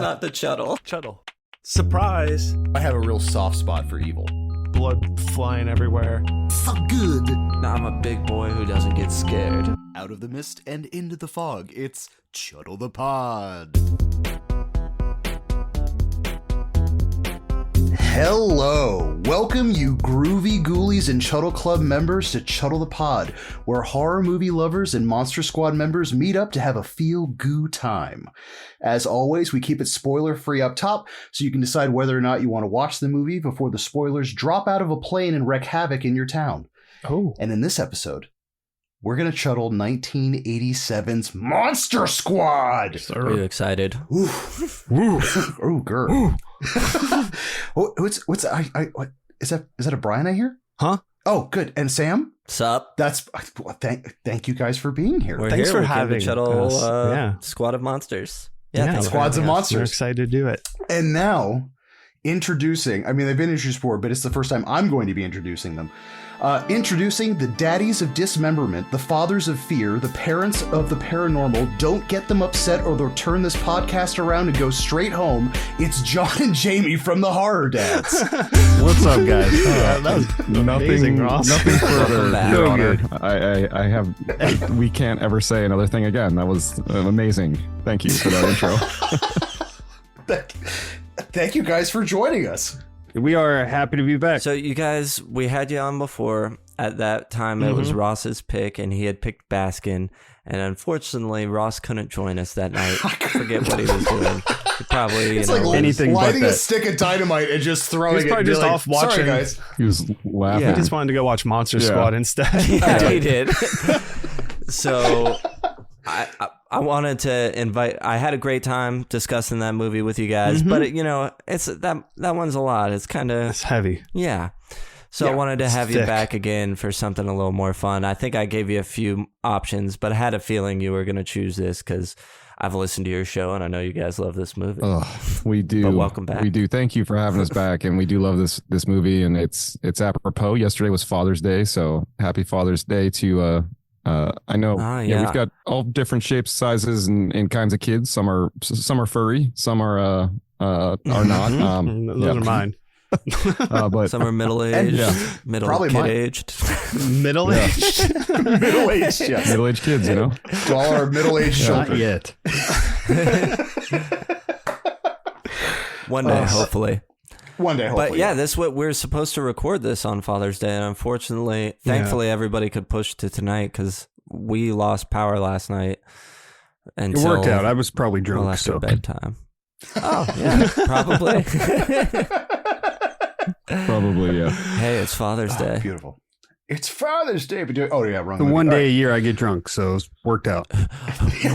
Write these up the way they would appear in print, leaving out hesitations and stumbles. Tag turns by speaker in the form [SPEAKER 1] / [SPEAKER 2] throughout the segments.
[SPEAKER 1] Not the Chuddle.
[SPEAKER 2] Chuddle. Surprise.
[SPEAKER 3] I have a real soft spot for evil.
[SPEAKER 2] Blood flying everywhere.
[SPEAKER 3] So good.
[SPEAKER 1] I'm a big boy who doesn't get scared.
[SPEAKER 3] Out of the mist and into the fog, it's Chuddle the Pod. Hello! Welcome, you groovy ghoulies and Chuddle Club members, to Chuddle the Pod, where horror movie lovers and Monster Squad members meet up to have a feel-goo time. As always, we keep it spoiler-free up top, so you can decide whether or not you want to watch the movie before the spoilers drop out of a plane and wreak havoc in your town.
[SPEAKER 2] Oh.
[SPEAKER 3] And in this episode, we're going to Chuddle 1987's Monster Squad!
[SPEAKER 1] Are you excited?
[SPEAKER 3] Ooh. Oh, girl. What is that a Brian I hear?
[SPEAKER 2] Huh?
[SPEAKER 3] Oh, good. And Sam?
[SPEAKER 1] Sup?
[SPEAKER 3] That's thank you guys for being here.
[SPEAKER 2] Thanks for having
[SPEAKER 1] the Chuddle
[SPEAKER 2] us.
[SPEAKER 1] Squad of Monsters.
[SPEAKER 2] Yeah,
[SPEAKER 3] Squads of Monsters.
[SPEAKER 2] We're excited to do it.
[SPEAKER 3] And now, introducing, I mean, they've been introduced before, but it's the first time I'm going to be introducing them. Introducing the daddies of dismemberment, the fathers of fear, the parents of the paranormal. Don't get them upset or they'll turn this podcast around and go straight home. It's John and Jamie from the Horror Dads.
[SPEAKER 4] What's up, guys?
[SPEAKER 2] That was amazing, Ross.
[SPEAKER 4] Nothing further.
[SPEAKER 1] back.
[SPEAKER 4] Your
[SPEAKER 1] So
[SPEAKER 4] honor. I have. We can't ever say another thing again. That was amazing. Thank you for that intro.
[SPEAKER 3] Thank you guys for joining us.
[SPEAKER 4] We are happy to be back.
[SPEAKER 1] So you guys, we had you on before. At that time, it was Ross's pick, and he had picked Baskin. And unfortunately, Ross couldn't join us that night. I forget what he was doing. He probably,
[SPEAKER 3] It's like
[SPEAKER 4] anything but
[SPEAKER 3] lighting a
[SPEAKER 4] that.
[SPEAKER 3] stick of dynamite and just throwing
[SPEAKER 2] He's
[SPEAKER 3] it.
[SPEAKER 2] probably just
[SPEAKER 3] Like,
[SPEAKER 2] off watching.
[SPEAKER 3] Sorry, guys.
[SPEAKER 4] He was laughing.
[SPEAKER 2] He just wanted to go watch Monster Squad instead.
[SPEAKER 1] Yeah, he did. So I wanted to invite. I had a great time discussing that movie with you guys, but it's that one's a lot. It's kind of
[SPEAKER 2] It's heavy.
[SPEAKER 1] yeah. So I wanted to have you back again for something a little more fun. I think I gave you a few options, but I had a feeling you were going to choose this because I've listened to your show and I know you guys love this movie.
[SPEAKER 4] We do.
[SPEAKER 1] But welcome back.
[SPEAKER 4] We do. Thank you for having us back, and we do love this movie. And it's apropos. Yesterday was Father's Day, so happy Father's Day to. I know we've got all different shapes, sizes, and kinds of kids. Some are furry, some are not.
[SPEAKER 2] Those are mine.
[SPEAKER 4] But
[SPEAKER 1] Some are middle-aged, kid-aged.
[SPEAKER 2] Middle-aged?
[SPEAKER 3] Middle-aged, yes.
[SPEAKER 4] middle-aged kids,
[SPEAKER 3] To all our middle-aged
[SPEAKER 4] Not
[SPEAKER 3] children.
[SPEAKER 4] yet.
[SPEAKER 1] One day, hopefully.
[SPEAKER 3] One day, hopefully.
[SPEAKER 1] But yeah, this we're supposed to record this on Father's Day, and unfortunately, thankfully, everybody could push to tonight because we lost power last night.
[SPEAKER 4] It worked out. I was probably drunk.
[SPEAKER 1] After bedtime. Oh yeah, probably.
[SPEAKER 4] Probably, yeah.
[SPEAKER 1] Hey, it's Father's Day.
[SPEAKER 3] Beautiful. It's Father's Day. But wrong.
[SPEAKER 5] The one day a year I get drunk, so it's worked out.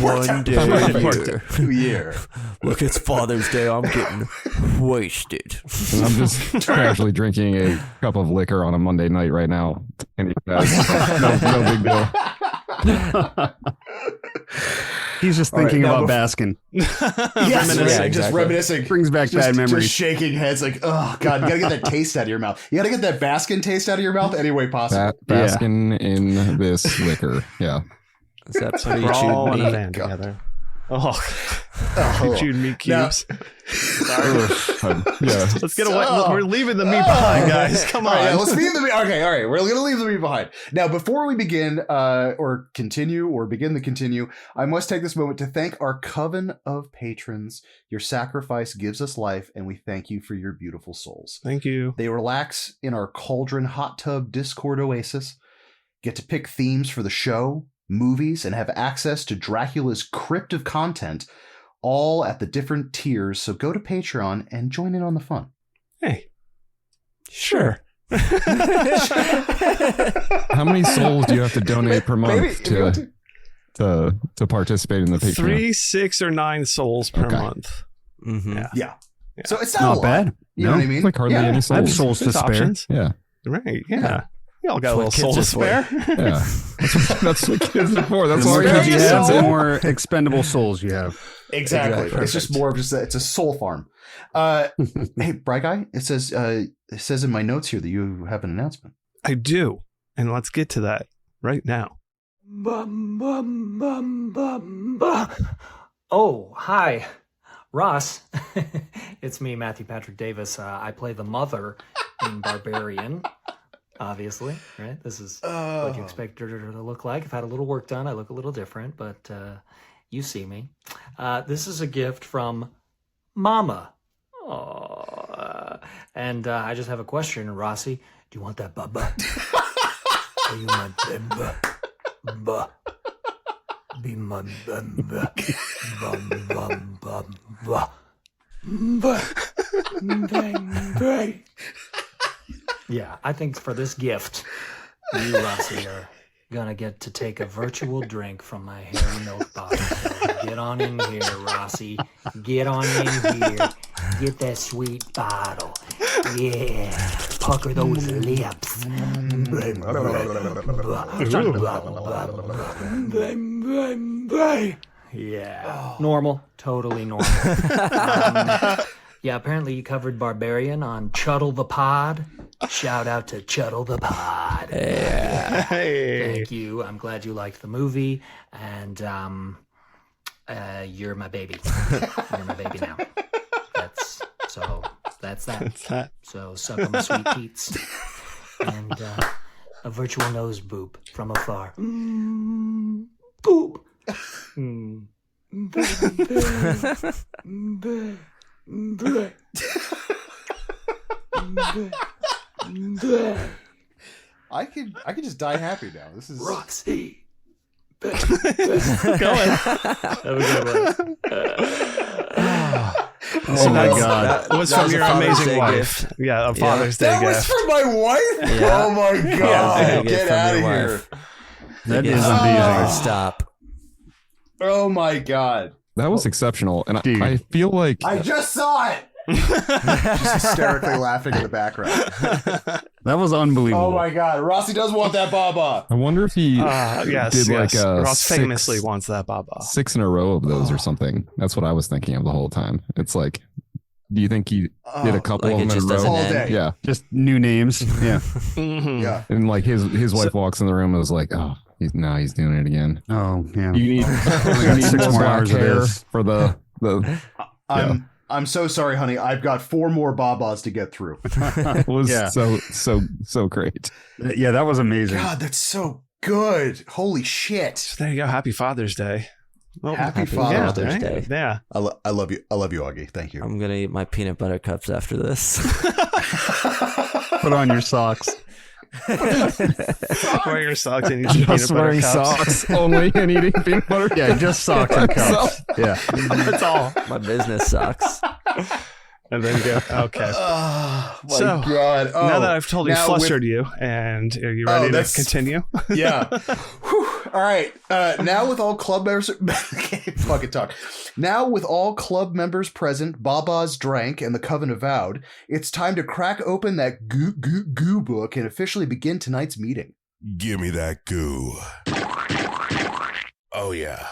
[SPEAKER 1] One day a
[SPEAKER 3] year.
[SPEAKER 1] Look, it's Father's Day. I'm getting wasted.
[SPEAKER 4] I'm just casually drinking a cup of liquor on a Monday night right now. And no big deal.
[SPEAKER 5] He's just thinking about Baskin.
[SPEAKER 3] Yes,
[SPEAKER 1] Exactly.
[SPEAKER 3] just reminiscing.
[SPEAKER 5] Brings back bad memories.
[SPEAKER 3] Just shaking heads like, oh, God, you got to get that taste out of your mouth. You got to get that Baskin taste out of your mouth any way possible.
[SPEAKER 4] Basking in this liquor. Yeah.
[SPEAKER 1] Is that pretty
[SPEAKER 2] We're all in a
[SPEAKER 1] chewed
[SPEAKER 2] van
[SPEAKER 1] meat?
[SPEAKER 2] together. Chewed meat cubes.
[SPEAKER 4] Yeah.
[SPEAKER 2] Let's get away. Look, we're leaving the meat behind, guys. Come on.
[SPEAKER 3] All right, let's leave the meat. Okay, all right. We're going to leave the meat behind. Now, before we begin begin the continue, I must take this moment to thank our coven of patrons. Your sacrifice gives us life, and we thank you for your beautiful souls.
[SPEAKER 2] Thank you.
[SPEAKER 3] They relax in our cauldron hot tub Discord oasis, get to pick themes for the show, movies, and have access to Dracula's crypt of content, all at the different tiers. So go to Patreon and join in on the fun.
[SPEAKER 2] Hey. Sure.
[SPEAKER 4] How many souls do you have to donate per month to participate in the Patreon?
[SPEAKER 2] 3, 6, or 9 souls per month.
[SPEAKER 1] Mm-hmm.
[SPEAKER 3] Yeah. So it's not,
[SPEAKER 5] Not
[SPEAKER 3] a lot.
[SPEAKER 5] bad.
[SPEAKER 3] You know what I mean?
[SPEAKER 4] Like hardly any souls.
[SPEAKER 5] I have souls to
[SPEAKER 2] There's
[SPEAKER 5] spare.
[SPEAKER 2] options.
[SPEAKER 4] Yeah.
[SPEAKER 2] Right. Yeah. We all got a
[SPEAKER 1] That's
[SPEAKER 2] little
[SPEAKER 1] what
[SPEAKER 2] soul
[SPEAKER 1] kids
[SPEAKER 2] to
[SPEAKER 1] are
[SPEAKER 2] spare.
[SPEAKER 4] Yeah. That's what kids are for. That's
[SPEAKER 5] The more
[SPEAKER 4] all
[SPEAKER 5] kids you
[SPEAKER 3] Spare
[SPEAKER 5] have,
[SPEAKER 3] yourself.
[SPEAKER 5] the more expendable souls you have.
[SPEAKER 3] Exactly.
[SPEAKER 1] Exactly.
[SPEAKER 3] It's just more of it's a soul farm. Hey, Bright Guy, it says in my notes here that you have an announcement.
[SPEAKER 2] I do. And let's get to that right now.
[SPEAKER 6] Oh, hi. Ross, it's me, Matthew Patrick Davis. I play the mother in Barbarian, obviously, right? This is what you expect her to look like. I've had a little work done. I look a little different, but you see me. This is a gift from Mama. Aww. And I just have a question, Rossi. Do you want that bubba? Are you my bimba? Ba. Be my bimba. Bum, bum, bum, ba. Ba. Bang, bang. Yeah, I think for this gift, you, Rossi, are gonna get to take a virtual drink from my hairy milk bottle. So get on in here, Rossi. Get on in here. Get that sweet bottle. Yeah. Pucker those lips. Yeah. Normal. Totally normal. Yeah, apparently you covered Barbarian on Chuddle the Pod. Shout out to Chuddle the Pod.
[SPEAKER 1] Yeah.
[SPEAKER 2] Hey.
[SPEAKER 6] Thank you. I'm glad you liked the movie. And you're my baby. You're my baby now. That's that. So suck on my sweet teats. And a virtual nose boop from afar. Boop.
[SPEAKER 3] I could just die happy now. This is
[SPEAKER 6] Roxy.
[SPEAKER 2] Going.
[SPEAKER 6] That was a good one.
[SPEAKER 2] Oh my God! That was from your amazing wife.
[SPEAKER 1] Gift.
[SPEAKER 2] Yeah, a Father's Day
[SPEAKER 3] that
[SPEAKER 2] gift.
[SPEAKER 3] was from my wife.
[SPEAKER 1] Yeah.
[SPEAKER 3] Oh my God! Get out of here.
[SPEAKER 5] That is
[SPEAKER 1] Amazing.
[SPEAKER 5] amazing.
[SPEAKER 1] Stop.
[SPEAKER 3] Oh my God!
[SPEAKER 4] That was exceptional, and
[SPEAKER 5] Dude.
[SPEAKER 4] I feel like
[SPEAKER 3] I just saw it. Just hysterically laughing in the background.
[SPEAKER 5] That was unbelievable.
[SPEAKER 3] Oh my God! Rossi does want that Baba.
[SPEAKER 4] I wonder if he
[SPEAKER 2] Yes,
[SPEAKER 4] did like
[SPEAKER 2] yes.
[SPEAKER 4] a
[SPEAKER 2] Ross famously wants that Baba.
[SPEAKER 4] 6 in a row of those or something. That's what I was thinking of the whole time. It's like, do you think he did a couple
[SPEAKER 1] like
[SPEAKER 4] of
[SPEAKER 1] it
[SPEAKER 4] them in
[SPEAKER 1] just
[SPEAKER 4] a row?
[SPEAKER 1] doesn't
[SPEAKER 3] All
[SPEAKER 1] end.
[SPEAKER 3] day.
[SPEAKER 4] Yeah,
[SPEAKER 5] Just new names. Yeah.
[SPEAKER 2] Mhm.
[SPEAKER 3] Yeah.
[SPEAKER 4] and like his wife walks in the room and was like, "Oh, he's doing it again."
[SPEAKER 5] Oh, yeah.
[SPEAKER 4] You need,
[SPEAKER 5] got 6
[SPEAKER 4] more
[SPEAKER 5] more
[SPEAKER 4] black
[SPEAKER 5] hours of
[SPEAKER 4] hair
[SPEAKER 5] this.
[SPEAKER 4] for the
[SPEAKER 3] I'm so sorry, honey. I've got 4 more Babas to get through.
[SPEAKER 4] It was
[SPEAKER 5] Yeah.
[SPEAKER 4] so great.
[SPEAKER 5] Yeah, that was amazing.
[SPEAKER 3] God, that's so good. Holy shit.
[SPEAKER 2] So there you go. Happy Father's Day. Well,
[SPEAKER 3] Happy
[SPEAKER 2] yeah,
[SPEAKER 3] Father's
[SPEAKER 2] right?
[SPEAKER 1] Day.
[SPEAKER 2] Yeah.
[SPEAKER 3] I love you. I love you, Augie. Thank you.
[SPEAKER 1] I'm gonna eat my peanut butter cups after this.
[SPEAKER 5] Put on your socks.
[SPEAKER 2] Wear your socks and eat your peanut
[SPEAKER 4] Just
[SPEAKER 2] butter
[SPEAKER 4] wearing
[SPEAKER 2] cups.
[SPEAKER 4] socks only and eating peanut butter.
[SPEAKER 5] Yeah, just socks and cups. Yeah.
[SPEAKER 2] That's all.
[SPEAKER 1] My business sucks.
[SPEAKER 2] And then go. Okay.
[SPEAKER 3] Oh my
[SPEAKER 2] So,
[SPEAKER 3] God. Oh,
[SPEAKER 2] now that I've totally
[SPEAKER 3] now
[SPEAKER 2] flustered you, and are you ready to
[SPEAKER 3] that's-
[SPEAKER 2] continue?
[SPEAKER 3] Yeah. Whew. All right. Now with all club members, can't fucking talk. Now with all club members present, Babas drank, and the coven vowed, it's time to crack open that goo book and officially begin tonight's meeting.
[SPEAKER 7] Give me that goo. Oh yeah.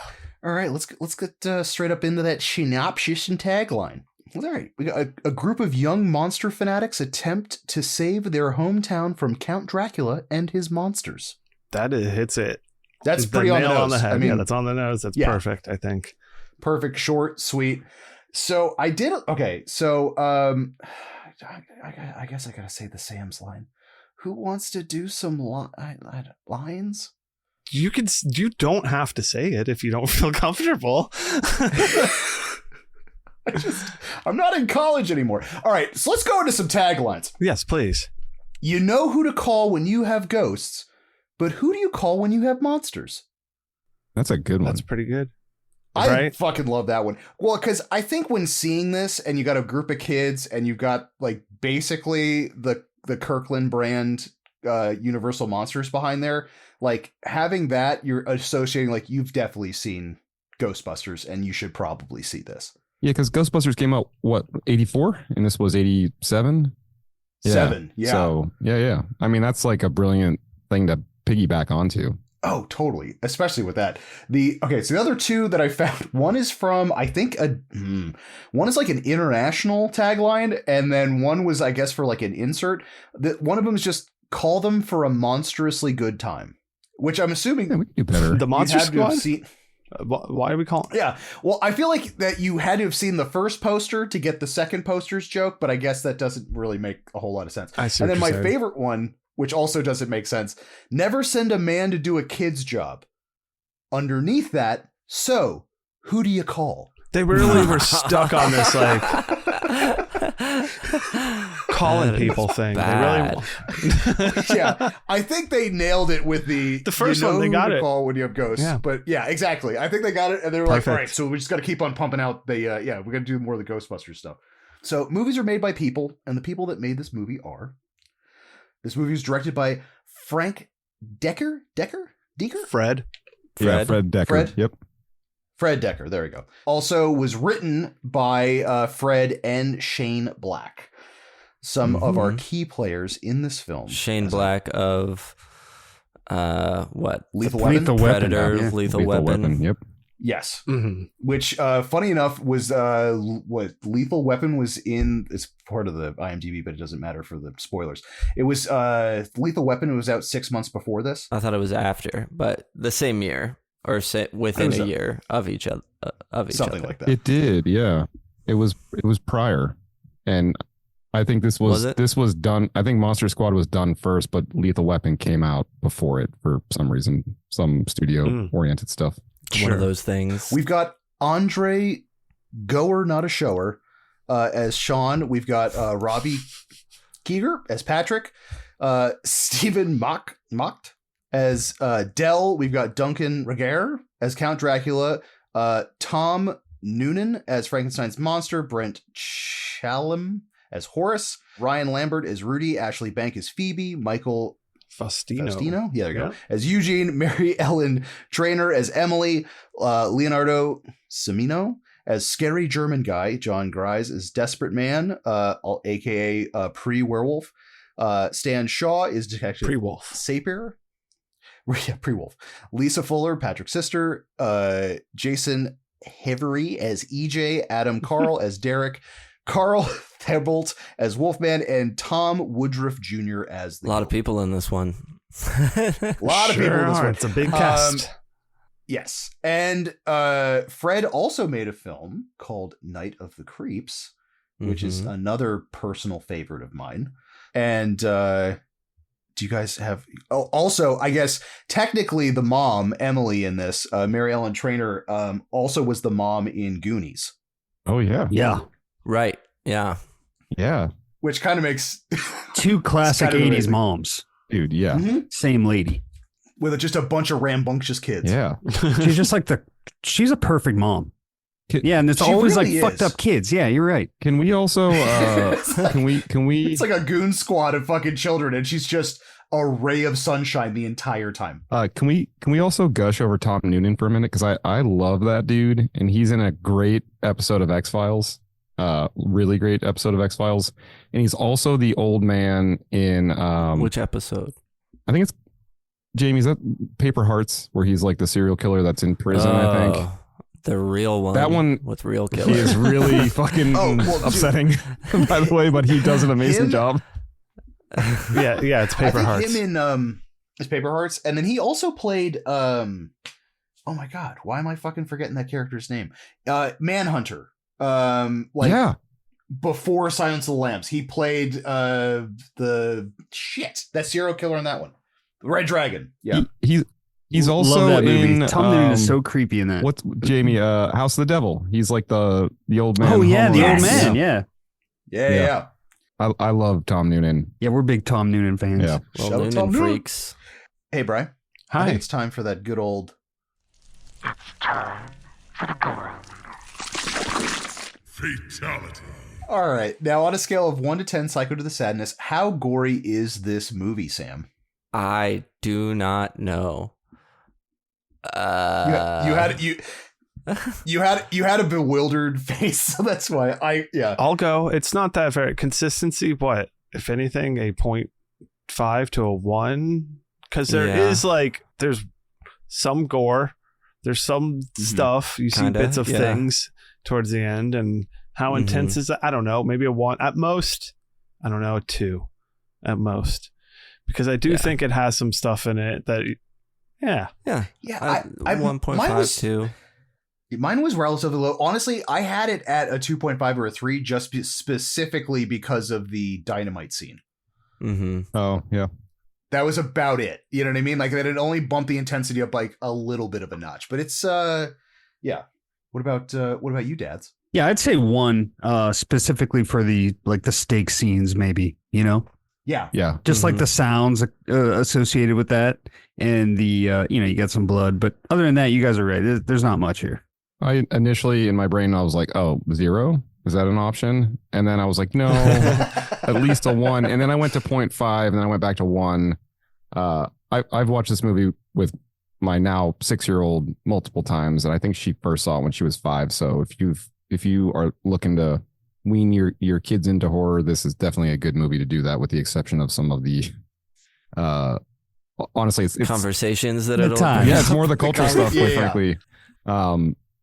[SPEAKER 3] All right. Let's get straight up into that synopsis and tagline. All right. We got a group of young monster fanatics attempt to save their hometown from Count Dracula and his monsters.
[SPEAKER 2] That hits it.
[SPEAKER 3] That's
[SPEAKER 2] The
[SPEAKER 3] pretty on the
[SPEAKER 2] nail
[SPEAKER 3] nose.
[SPEAKER 2] on the head.
[SPEAKER 3] I mean,
[SPEAKER 2] Yeah, that's on the nose. That's
[SPEAKER 3] yeah.
[SPEAKER 2] perfect, I think.
[SPEAKER 3] perfect, short, sweet. So I did. Okay. So I guess I gotta say the Sam's line. Who wants to do some lines?
[SPEAKER 2] You don't have to say it if you don't feel comfortable.
[SPEAKER 3] I'm not in college anymore. All right. So let's go into some taglines.
[SPEAKER 2] Yes, please.
[SPEAKER 3] You know who to call when you have ghosts, but who do you call when you have monsters?
[SPEAKER 4] That's a good one.
[SPEAKER 2] That's pretty good.
[SPEAKER 3] I
[SPEAKER 2] Right?
[SPEAKER 3] fucking love that one. Well, because I think when seeing this and you got a group of kids and you've got like basically the Kirkland brand Universal Monsters behind there, like having that, you're associating like you've definitely seen Ghostbusters and you should probably see this.
[SPEAKER 4] Yeah, because Ghostbusters came out, what, 84? And this was 87?
[SPEAKER 3] 7. Yeah.
[SPEAKER 4] So, yeah. I mean, that's like a brilliant thing to piggyback onto.
[SPEAKER 3] Oh, totally. Especially with that. So the other two that I found, one is from, I think, one is like an international tagline, and then one was, I guess, for like an insert. One of them is just call them for a monstrously good time, which I'm assuming
[SPEAKER 4] Yeah, we can do better.
[SPEAKER 2] The Monster
[SPEAKER 3] you'd have to have
[SPEAKER 2] Squad?
[SPEAKER 3] seen.
[SPEAKER 2] Why are we calling?
[SPEAKER 3] Yeah. Well, I feel like that you had to have seen the first poster to get the second poster's joke, but I guess that doesn't really make a whole lot of sense. And then my favorite one, which also doesn't make sense, never send a man to do a kid's job. Underneath that, so who do you call?
[SPEAKER 2] They really were stuck on this like calling people thing.
[SPEAKER 1] Bad.
[SPEAKER 2] They really
[SPEAKER 3] Yeah, I think they nailed it with the
[SPEAKER 2] first one. They got it.
[SPEAKER 3] Call when you have ghosts.
[SPEAKER 2] Yeah.
[SPEAKER 3] But yeah, exactly. I think they got it, and they were
[SPEAKER 2] Perfect.
[SPEAKER 3] like, all right, so we just got to keep on pumping out the we're gonna do more of the Ghostbusters stuff. So movies are made by people, and the people that made this movie are. This movie is directed by Frank Decker.
[SPEAKER 2] Fred.
[SPEAKER 4] Yeah, Fred Decker.
[SPEAKER 3] Fred?
[SPEAKER 4] Yep.
[SPEAKER 3] Fred Decker. There we go. Also was written by Fred and Shane Black. Some of our key players in this film.
[SPEAKER 1] Shane Black of what?
[SPEAKER 3] Lethal Weapon?
[SPEAKER 1] Predator,
[SPEAKER 4] Yeah.
[SPEAKER 1] Lethal Weapon.
[SPEAKER 4] Yep.
[SPEAKER 3] Yes.
[SPEAKER 2] Mm-hmm.
[SPEAKER 3] Which, funny enough, was what Lethal Weapon was in. It's part of the IMDb, but it doesn't matter for the spoilers. It was Lethal Weapon was out 6 months before this.
[SPEAKER 1] I thought it was after, but the same year or within a year of each other.
[SPEAKER 3] Something like that.
[SPEAKER 4] It did, yeah. It was prior, and I think this was done. I think Monster Squad was done first, but Lethal Weapon came out before it for some reason, some studio oriented stuff.
[SPEAKER 1] One of those things.
[SPEAKER 3] We've got Andre Goer, not a shower, as Sean. We've got Robbie Keeger as Patrick. Stephen Mocht as Dell. We've got Duncan Regehr as Count Dracula. Tom Noonan as Frankenstein's monster. Brent Chalem as Horace. Ryan Lambert as Rudy. Ashley Bank as Phoebe. Michael Faustino. Yeah, there you go. As Eugene. Mary Ellen Trainer as Emily. Leonardo Cimino as Scary German Guy. John Grise as Desperate Man, aka Pre-Werewolf. Stan Shaw is Detective
[SPEAKER 2] Pre-Wolf.
[SPEAKER 3] Sapir. Yeah, Pre-Wolf. Lisa Fuller, Patrick's sister. Jason Hevery as EJ. Adam Carl as Derek. Carl Thebolt as Wolfman, and Tom Woodruff Jr. as the
[SPEAKER 1] a lot of people in this one.
[SPEAKER 3] A lot of people in this one.
[SPEAKER 2] It's a big cast.
[SPEAKER 3] Yes. And Fred also made a film called Night of the Creeps, which is another personal favorite of mine. And do you guys have... Oh, also, I guess, technically the mom, Emily, in this, Mary Ellen Trainer, also was the mom in Goonies.
[SPEAKER 4] Oh, yeah.
[SPEAKER 5] Yeah.
[SPEAKER 1] Right. Yeah.
[SPEAKER 4] Yeah.
[SPEAKER 3] Which kind of makes...
[SPEAKER 5] Two classic
[SPEAKER 3] kind of
[SPEAKER 5] 80s
[SPEAKER 3] amazing.
[SPEAKER 5] moms.
[SPEAKER 4] Dude, yeah.
[SPEAKER 3] Mm-hmm.
[SPEAKER 5] Same lady.
[SPEAKER 3] With just a bunch of rambunctious kids.
[SPEAKER 4] Yeah.
[SPEAKER 5] She's just like she's a perfect mom. Yeah, and it's
[SPEAKER 3] She
[SPEAKER 5] always
[SPEAKER 3] really
[SPEAKER 5] like fucked
[SPEAKER 3] is.
[SPEAKER 5] up kids. Yeah, you're right.
[SPEAKER 4] Can we also can we
[SPEAKER 3] It's like a goon squad of fucking children, and she's just a ray of sunshine the entire time.
[SPEAKER 4] can we also gush over Tom Noonan for a minute, because I love that dude, and he's in a great episode of X-Files. Really great episode of X-Files, and he's also the old man in
[SPEAKER 1] Which episode?
[SPEAKER 4] I think it's Jamie's that Paper Hearts, where he's like the serial killer that's in prison. I think
[SPEAKER 1] the real one.
[SPEAKER 4] That one
[SPEAKER 1] with real killer.
[SPEAKER 4] He is really fucking upsetting, by the way, but he does an amazing job.
[SPEAKER 2] Yeah, it's Paper Hearts.
[SPEAKER 3] Him in it's Paper Hearts, and then he also played oh my god, why am I fucking forgetting that character's name? Manhunter. Before Silence of the Lambs, he played that serial killer in that one, Red Dragon. Yeah,
[SPEAKER 4] he's also
[SPEAKER 5] that movie.
[SPEAKER 4] in.
[SPEAKER 5] Tom Noonan is so creepy in that.
[SPEAKER 4] What's Jamie? House of the Devil. He's like the old man.
[SPEAKER 5] Oh yeah, the old
[SPEAKER 3] Yes.
[SPEAKER 5] man. Yeah.
[SPEAKER 4] I love Tom Noonan.
[SPEAKER 5] Yeah, we're big Tom Noonan fans.
[SPEAKER 4] Yeah.
[SPEAKER 1] Well,
[SPEAKER 3] Shout out
[SPEAKER 1] Noonan
[SPEAKER 3] Tom Noonan.
[SPEAKER 1] freaks.
[SPEAKER 3] Hey, Brian.
[SPEAKER 2] Hi.
[SPEAKER 3] I think it's time for that good old.
[SPEAKER 7] Fatality.
[SPEAKER 3] All right, now on a scale of 1 to 10, Psycho to the Sadness, how gory is this movie, Sam?
[SPEAKER 1] I do not know.
[SPEAKER 3] You had a bewildered face, so that's why
[SPEAKER 2] I'll go. It's not that very consistency. What, if anything, a 0.5 to a 1? Because there's some gore, there's some stuff. You see bits of things towards the end, and how intense is that? I don't know. Maybe a 1 at most. I don't know, a 2 at most. Because I do think it has some stuff in it that Yeah.
[SPEAKER 1] Yeah.
[SPEAKER 3] Yeah.
[SPEAKER 1] 1.52.
[SPEAKER 3] Mine was relatively low. Honestly, I had it at a 2.5 or a 3 just specifically because of the dynamite scene.
[SPEAKER 1] Mm-hmm.
[SPEAKER 4] Oh, yeah.
[SPEAKER 3] That was about it. You know what I mean? Like that it only bumped the intensity up like a little bit of a notch. But it's yeah. What about you, Dads?
[SPEAKER 5] Yeah, I'd say 1 specifically for the stake scenes, maybe, you know?
[SPEAKER 3] Yeah.
[SPEAKER 4] Yeah.
[SPEAKER 5] Just like the sounds associated with that, and the you got some blood, but other than that, you guys are right. There's not much here.
[SPEAKER 4] I initially in my brain I was like, oh, 0? Is that an option? And then I was like, no, at least a 1. And then I went to 0.5, and then I went back to 1. I've watched this movie with my now 6-year-old multiple times, and I think she first saw it when she was 5. So if you are looking to wean your kids into horror, this is definitely a good movie to do that, with the exception of some of the honestly it's
[SPEAKER 1] conversations that
[SPEAKER 5] the time.
[SPEAKER 4] yeah, it's more the cultural stuff, quite
[SPEAKER 3] Yeah.
[SPEAKER 4] frankly.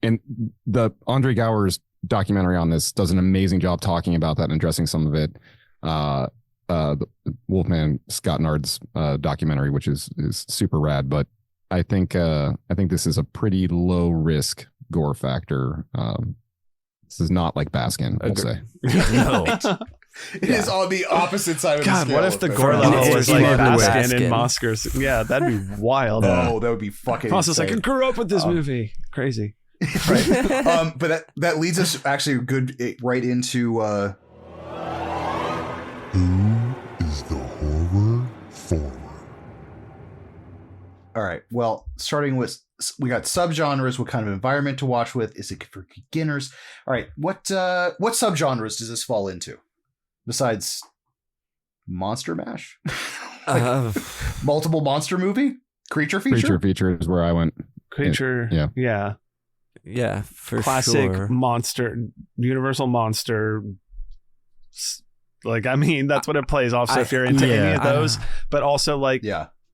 [SPEAKER 4] And the Andre Gower's documentary on this does an amazing job talking about that and addressing some of it. The Wolfman Scott Nard's documentary, which is super rad, but I think this is a pretty low risk gore factor. This is not like Baskin, I'll say.
[SPEAKER 1] No.
[SPEAKER 3] It is on the opposite side of the
[SPEAKER 2] God,
[SPEAKER 3] scale.
[SPEAKER 2] what if the
[SPEAKER 3] of
[SPEAKER 2] gore
[SPEAKER 3] Baskin.
[SPEAKER 2] level was like Baskin
[SPEAKER 1] Baskin.
[SPEAKER 2] and Oscars? Yeah, that'd be wild.
[SPEAKER 3] Oh, that would be fucking
[SPEAKER 2] Ross is like, I
[SPEAKER 3] insane.
[SPEAKER 2] grew up with this movie. Crazy.
[SPEAKER 3] Right. But that leads us actually right into
[SPEAKER 7] Who is the horror forward?
[SPEAKER 3] all right. Well, starting with, we got subgenres. What kind of environment to watch with? Is it for beginners? All right. What subgenres does this fall into? Besides Monster Mash? Multiple monster movie? Creature feature
[SPEAKER 4] is where I went.
[SPEAKER 2] Creature.
[SPEAKER 4] Yeah.
[SPEAKER 1] Yeah, for
[SPEAKER 2] Classic
[SPEAKER 1] sure.
[SPEAKER 2] monster, universal monster. Like, I mean, that's what it plays off. So if you're into any of those, but also like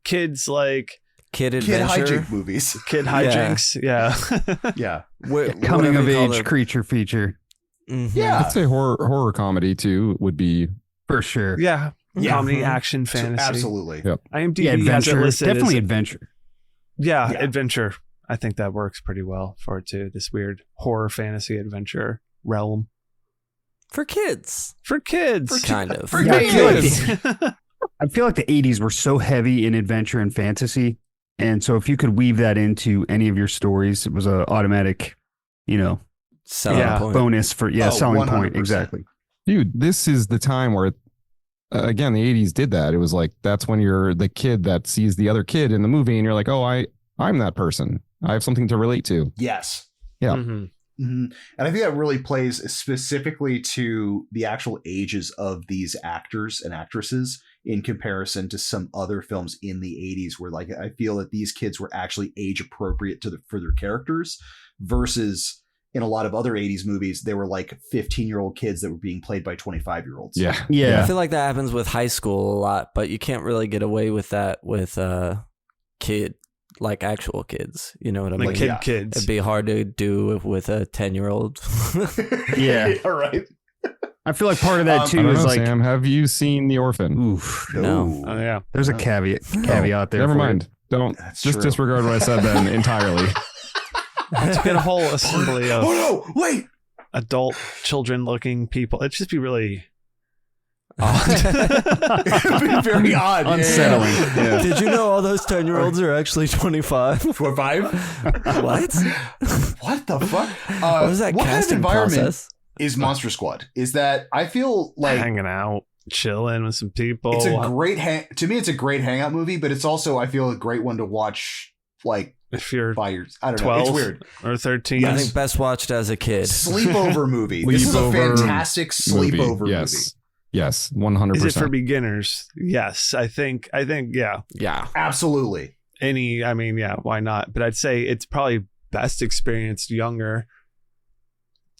[SPEAKER 2] kids, like
[SPEAKER 1] Kid
[SPEAKER 3] kid
[SPEAKER 1] adventure.
[SPEAKER 3] hijink movies.
[SPEAKER 2] kid hijinks. Yeah.
[SPEAKER 3] Yeah.
[SPEAKER 5] Coming of
[SPEAKER 1] Whatever you call
[SPEAKER 5] age
[SPEAKER 1] it.
[SPEAKER 5] creature feature.
[SPEAKER 1] Mhm.
[SPEAKER 3] Yeah.
[SPEAKER 4] I'd say horror comedy too would be
[SPEAKER 5] For sure.
[SPEAKER 2] Yeah.
[SPEAKER 3] Yeah.
[SPEAKER 2] Comedy, action, fantasy.
[SPEAKER 3] Absolutely.
[SPEAKER 4] Yep.
[SPEAKER 2] IMDb
[SPEAKER 5] Yeah,
[SPEAKER 2] has it
[SPEAKER 5] adventure.
[SPEAKER 2] listed
[SPEAKER 5] Definitely
[SPEAKER 2] as-
[SPEAKER 5] adventure.
[SPEAKER 2] Yeah,
[SPEAKER 3] Yeah.
[SPEAKER 2] adventure. I think that works pretty well for it too. This weird horror fantasy adventure realm
[SPEAKER 1] For kids.
[SPEAKER 2] for kids.
[SPEAKER 1] Kind of.
[SPEAKER 3] For
[SPEAKER 5] Yeah, I feel like
[SPEAKER 3] kids.
[SPEAKER 5] I feel like the 80s were so heavy in adventure and fantasy. And so if you could weave that into any of your stories, it was an automatic,
[SPEAKER 1] Selling
[SPEAKER 2] Yeah.
[SPEAKER 1] point.
[SPEAKER 5] bonus for selling
[SPEAKER 3] 100%.
[SPEAKER 5] point. Exactly.
[SPEAKER 4] Dude, this is the time where again, the 80s did that. It was like, that's when you're the kid that sees the other kid in the movie and you're like, oh, I'm that person. I have something to relate to.
[SPEAKER 3] Yes.
[SPEAKER 4] Yeah.
[SPEAKER 2] Mhm.
[SPEAKER 3] And I think that really plays specifically to the actual ages of these actors and actresses in comparison to some other films in the 80s where like I feel that these kids were actually age appropriate for their characters versus in a lot of other 80s movies they were like 15-year-old kids that were being played by 25-year-olds.
[SPEAKER 4] Yeah.
[SPEAKER 1] I
[SPEAKER 5] Yeah.
[SPEAKER 1] feel like that happens with high school a lot, but you can't really get away with that with actual kids. You know what I mean?
[SPEAKER 2] Like kids.
[SPEAKER 1] It'd be hard to do with a 10-year-old.
[SPEAKER 5] Yeah.
[SPEAKER 3] All right.
[SPEAKER 5] I feel like part of that
[SPEAKER 4] I
[SPEAKER 5] too
[SPEAKER 4] don't
[SPEAKER 5] is
[SPEAKER 4] know,
[SPEAKER 5] like,
[SPEAKER 4] Sam, have you seen The Orphan?
[SPEAKER 5] oof.
[SPEAKER 1] No.
[SPEAKER 2] Oh yeah.
[SPEAKER 5] There's a caveat there.
[SPEAKER 4] Never
[SPEAKER 5] for
[SPEAKER 4] mind. Don't
[SPEAKER 3] That's
[SPEAKER 4] just
[SPEAKER 3] true.
[SPEAKER 4] disregard what I said then entirely.
[SPEAKER 2] To get a whole assembly of
[SPEAKER 3] Oh no! Wait.
[SPEAKER 2] adult children-looking people. It'd just be really
[SPEAKER 3] It'd be very odd.
[SPEAKER 5] it. Unsettling. Yeah.
[SPEAKER 1] Did you know all those 10-year-olds are actually 25?
[SPEAKER 3] 25?
[SPEAKER 1] What?
[SPEAKER 3] What the fuck?
[SPEAKER 1] What was that
[SPEAKER 3] what kind of
[SPEAKER 1] casting
[SPEAKER 3] environment
[SPEAKER 1] process?
[SPEAKER 3] is Monster Squad? Is that I feel like
[SPEAKER 2] hanging out, chilling with some people.
[SPEAKER 3] it's a great to me it's a great hangout movie, but it's also I feel a great one to watch like
[SPEAKER 2] if you're
[SPEAKER 3] by your I don't know.
[SPEAKER 2] 12
[SPEAKER 3] It's weird.
[SPEAKER 2] or 13.
[SPEAKER 1] I think best watched as a kid.
[SPEAKER 3] Sleepover movie. This is a
[SPEAKER 4] Sleepover
[SPEAKER 3] fantastic sleepover movie.
[SPEAKER 4] Yes. Yes. 100%.
[SPEAKER 2] Is it for beginners? Yes, I think yeah.
[SPEAKER 1] Yeah.
[SPEAKER 3] Absolutely.
[SPEAKER 2] Why not? But I'd say it's probably best experienced younger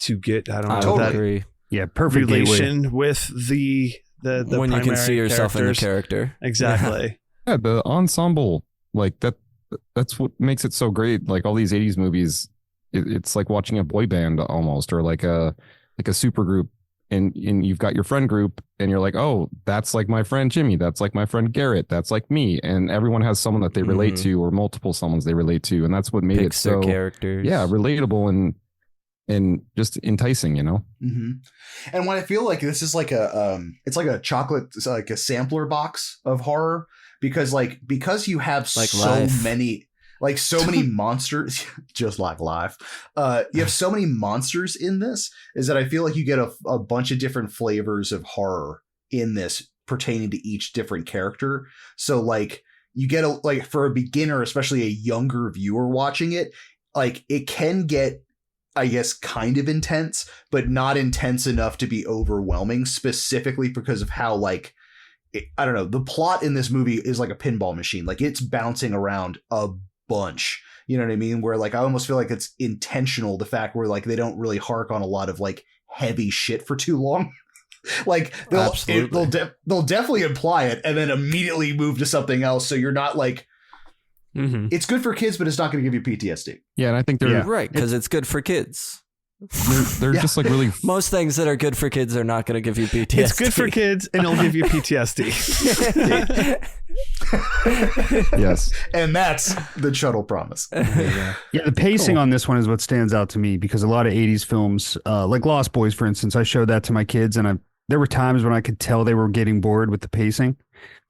[SPEAKER 2] to get I don't know
[SPEAKER 1] I
[SPEAKER 3] Totally.
[SPEAKER 1] would agree.
[SPEAKER 5] Yeah. Perfect gateway.
[SPEAKER 2] relation with the
[SPEAKER 1] When you can see
[SPEAKER 2] primary
[SPEAKER 1] yourself in the
[SPEAKER 2] characters.
[SPEAKER 1] character.
[SPEAKER 2] Exactly.
[SPEAKER 4] Yeah, the ensemble, like that's what makes it so great. Like all these 80s movies, it's like watching a boy band almost, or like a super group. and you've got your friend group and you're like, oh, that's like my friend Jimmy, that's like my friend Garrett, that's like me, and everyone has someone that they relate to, or multiple someones they relate to, and that's what made it so
[SPEAKER 1] characters.
[SPEAKER 4] Relatable and just enticing, you know.
[SPEAKER 3] And when I feel like this is like it's like a chocolate, it's like a sampler box of horror, because you have
[SPEAKER 1] like
[SPEAKER 3] so many monsters, just like life. You have so many monsters in this, is that I feel like you get a bunch of different flavors of horror in this pertaining to each different character. So like you get for a beginner, especially a younger viewer watching it, like it can get, I guess, kind of intense, but not intense enough to be overwhelming, specifically because of how I don't know, the plot in this movie is like a pinball machine. Like it's bouncing around a bunch, you know what I mean? Where I almost feel like it's intentional, the fact where they don't really hark on a lot of heavy shit for too long. They'll definitely imply it and then immediately move to something else, so you're not it's good for kids, but it's not going to give you PTSD.
[SPEAKER 4] Yeah, and I think they're
[SPEAKER 1] right, because it's good for kids.
[SPEAKER 4] They're just really
[SPEAKER 1] most things that are good for kids are not going to give you PTSD.
[SPEAKER 2] It's good for kids and it'll give you PTSD.
[SPEAKER 4] Yes,
[SPEAKER 3] and that's the Chuddle promise.
[SPEAKER 5] Yeah, the pacing on this one is what stands out to me, because a lot of 80s films, like Lost Boys, for instance, I showed that to my kids, and there were times when I could tell they were getting bored with the pacing.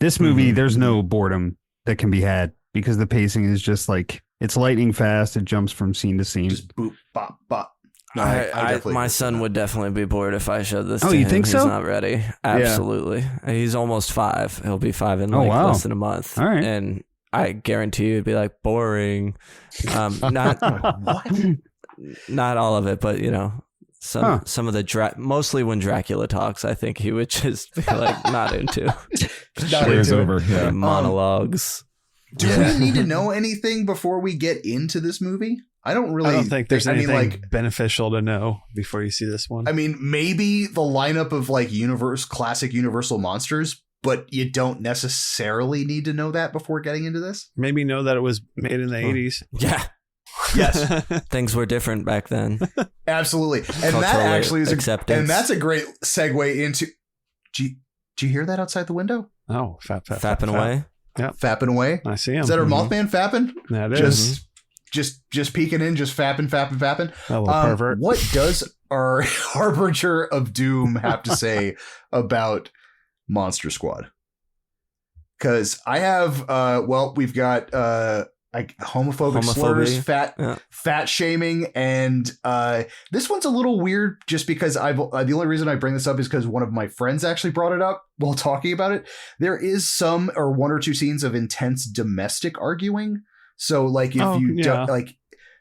[SPEAKER 5] This movie, there's no boredom that can be had, because the pacing is just it's lightning fast. It jumps from scene to scene.
[SPEAKER 3] Just boop, bop, bop. No,
[SPEAKER 1] my son would definitely be bored if I showed this to him.
[SPEAKER 5] Oh, you think so?
[SPEAKER 1] He's not ready. Absolutely. Yeah. He's almost 5. He'll be 5 in less than a month.
[SPEAKER 5] All right.
[SPEAKER 1] And I guarantee you it'd be boring. Not not all of it, but some of the mostly when Dracula talks, I think he would just be not into.
[SPEAKER 3] Not into
[SPEAKER 4] over. Yeah.
[SPEAKER 1] Monologues.
[SPEAKER 3] Do we need to know anything before we get into this movie? I don't
[SPEAKER 2] think there's anything beneficial to know before you see this one.
[SPEAKER 3] I mean, maybe the lineup of classic Universal monsters, but you don't necessarily need to know that before getting into this.
[SPEAKER 2] Maybe know that it was made in the 80s.
[SPEAKER 1] Yeah.
[SPEAKER 3] Yes.
[SPEAKER 1] Things were different back then.
[SPEAKER 3] Absolutely. And that actually is
[SPEAKER 1] acceptance.
[SPEAKER 3] And that's a great segue into. Do you hear that outside the window?
[SPEAKER 2] Oh,
[SPEAKER 1] fapping away.
[SPEAKER 2] Yeah,
[SPEAKER 3] fapping away.
[SPEAKER 2] I see him.
[SPEAKER 3] Is that our Mothman fapping?
[SPEAKER 2] That is.
[SPEAKER 3] Just peeking in, just fapping.
[SPEAKER 2] That little pervert.
[SPEAKER 3] What does our Harbinger of Doom have to say about Monster Squad? Because I have, we've got homophobic slurs, fat shaming, and this one's a little weird just because the only reason I bring this up is because one of my friends actually brought it up while talking about it. There is one or two scenes of intense domestic arguing. So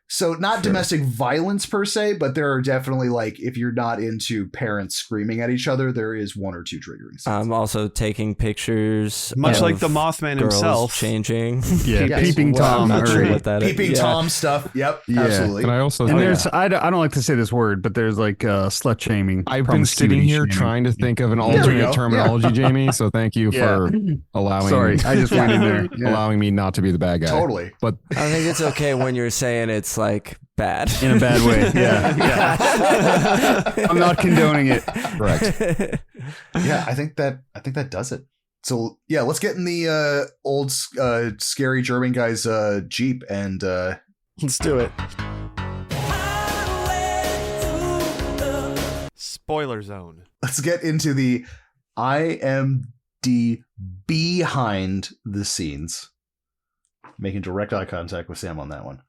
[SPEAKER 3] so not domestic violence per se, but there are definitely if you're not into parents screaming at each other, there is one or two triggering scenes.
[SPEAKER 1] I'm also taking pictures,
[SPEAKER 2] much like the Mothman himself,
[SPEAKER 1] changing.
[SPEAKER 5] Yeah, peeping Tom.
[SPEAKER 1] I'm not sure what that is.
[SPEAKER 3] Peeping Tom stuff. Yep, absolutely.
[SPEAKER 4] And I also
[SPEAKER 5] I don't like to say this word, but there's slut shaming.
[SPEAKER 4] I've been sitting here trying to think of an alternate terminology, Jamie. So thank you for allowing.
[SPEAKER 5] Sorry, I just went in there,
[SPEAKER 4] allowing me not to be the bad guy.
[SPEAKER 3] Totally,
[SPEAKER 4] but
[SPEAKER 1] I think it's okay when you're saying it's bad
[SPEAKER 5] in a bad way. Yeah. I'm not condoning it.
[SPEAKER 4] Correct.
[SPEAKER 3] Yeah, I think that does it. So yeah, let's get in the old scary German guy's Jeep and
[SPEAKER 2] let's do it. Spoiler zone.
[SPEAKER 3] Let's get into the IMDb behind the scenes. Making direct eye contact with Sam on that one.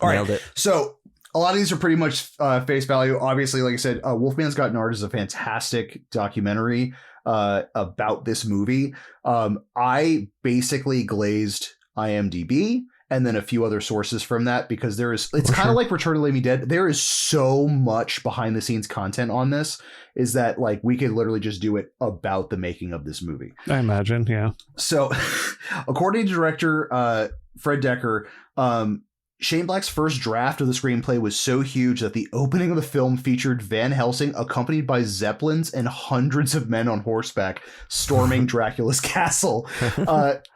[SPEAKER 3] All right.
[SPEAKER 1] It.
[SPEAKER 3] So a lot of these are pretty much face value. Obviously, like I said, Wolfman's Got Nard is a fantastic documentary about this movie. I basically glazed IMDb and then a few other sources from that because it's kind of like Return of the Living Dead. There is so much behind the scenes content on this is that we could literally just do it about the making of this movie.
[SPEAKER 2] I imagine. Yeah.
[SPEAKER 3] So according to director Fred Decker, Shane Black's first draft of the screenplay was so huge that the opening of the film featured Van Helsing accompanied by Zeppelins and hundreds of men on horseback storming Dracula's castle.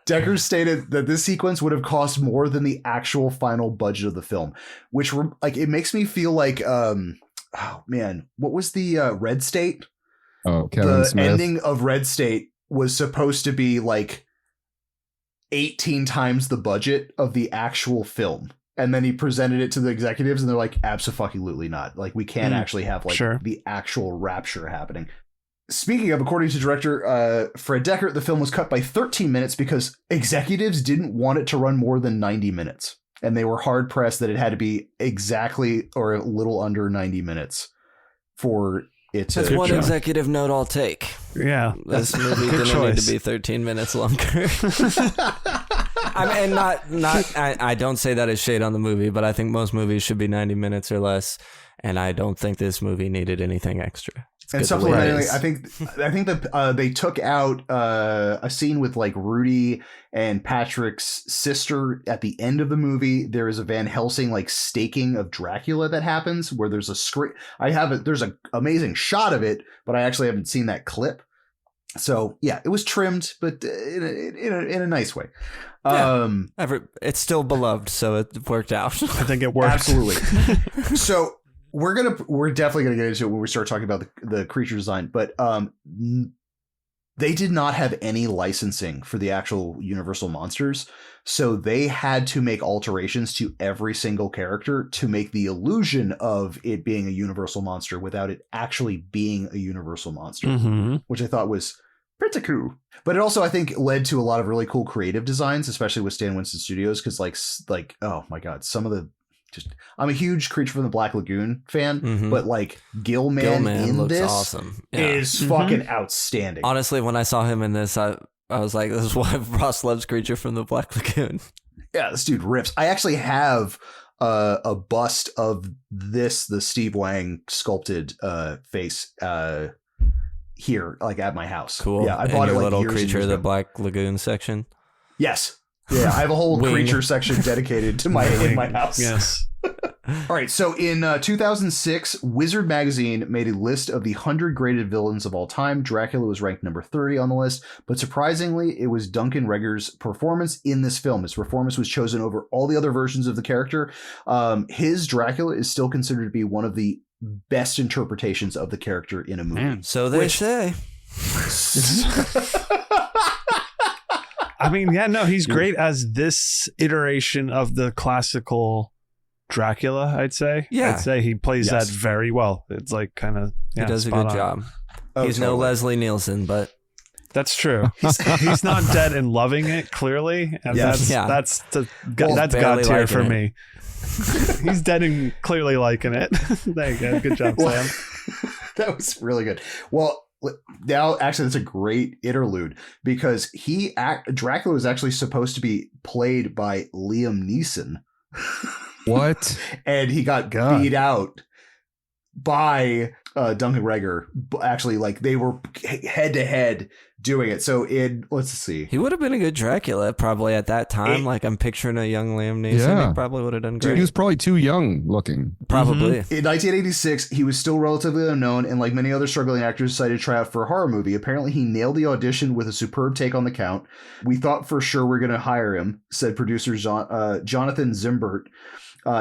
[SPEAKER 3] Decker stated that this sequence would have cost more than the actual final budget of the film, which it makes me feel like oh man, what was the Red State?
[SPEAKER 4] Oh, Kevin
[SPEAKER 3] the
[SPEAKER 4] Smith.
[SPEAKER 3] ending of Red State was supposed to be like 18 times the budget of the actual film. And then he presented it to the executives and they're like, absolutely not. Like, we can't actually have like the actual rapture happening. Speaking of, according to director Fred Deckert, the film was cut by 13 minutes because executives didn't want it to run more than 90 minutes. And they were hard pressed that it had to be exactly or a little under 90 minutes for it to...
[SPEAKER 1] That's one executive note I'll take.
[SPEAKER 2] Yeah.
[SPEAKER 1] This movie didn't need to be 13 minutes longer. I mean, I don't say that as shade on the movie, but I think most movies should be 90 minutes or less. And I don't think this movie needed anything extra.
[SPEAKER 3] And supplementally, I think that they took out a scene with like Rudy and Patrick's sister at the end of the movie. There is a Van Helsing like staking of Dracula that happens where there's a script. There's an amazing shot of it, but I actually haven't seen that clip. So yeah, it was trimmed, but in a nice way.
[SPEAKER 1] It's still beloved, so it worked out.
[SPEAKER 2] I think it worked.
[SPEAKER 3] Absolutely. So we're definitely gonna get into it when we start talking about the creature design, but they did not have any licensing for the actual Universal monsters, so they had to make alterations to every single character to make the illusion of it being a Universal monster without it actually being a Universal monster, which I thought was pretty cool. But it also, I think, led to a lot of really cool creative designs, especially with Stan Winston Studios, because like oh my god, some of the I'm a huge Creature from the Black Lagoon fan, but like Gillman in this
[SPEAKER 1] awesome.
[SPEAKER 3] is fucking outstanding.
[SPEAKER 1] Honestly, when I saw him in this, I was like, this is why Ross loves Creature from the Black Lagoon.
[SPEAKER 3] Yeah, this dude rips. I actually have a bust of the Steve Wang sculpted face here, like at my house.
[SPEAKER 1] Cool.
[SPEAKER 3] Yeah, I bought it like
[SPEAKER 1] little
[SPEAKER 3] years
[SPEAKER 1] Creature of
[SPEAKER 3] ago.
[SPEAKER 1] the Black Lagoon section.
[SPEAKER 3] Yes. Yeah, I have a whole creature section dedicated to in my house.
[SPEAKER 2] Yes.
[SPEAKER 3] All right, so in 2006, Wizard Magazine made a list of the 100 graded villains of all time. Dracula was ranked number 30 on the list, but surprisingly, it was Duncan Reger's performance in this film. His performance was chosen over all the other versions of the character. His Dracula is still considered to be one of the best interpretations of the character in a movie.
[SPEAKER 1] So they say.
[SPEAKER 2] I mean, yeah, no, he's great as this iteration of the classical Dracula, I'd say.
[SPEAKER 1] Yeah.
[SPEAKER 2] I'd say he plays that very well. It's like kind of...
[SPEAKER 1] he does a good job. He's no Leslie Nielsen, but...
[SPEAKER 2] That's true. He's not dead and loving it, clearly. And that's God tier for me. He's dead and clearly liking it. There you go. Good job, Sam.
[SPEAKER 3] That was really good. Well, now actually that's a great interlude because Dracula was actually supposed to be played by Liam Neeson.
[SPEAKER 4] What?
[SPEAKER 3] And he got beat out by Duncan Reger. Actually, like they were head to head doing it. So let's see.
[SPEAKER 1] He would have been a good Dracula probably at that time. Like I'm picturing a young Liam Neeson.
[SPEAKER 4] Yeah.
[SPEAKER 1] He probably would have done great.
[SPEAKER 4] Dude, he was probably too young looking.
[SPEAKER 1] Probably.
[SPEAKER 3] In 1986, he was still relatively unknown, and like many other struggling actors, decided to try out for a horror movie. Apparently, he nailed the audition with a superb take on the count. We thought for sure we're going to hire him, said producer Jonathan Zimbert.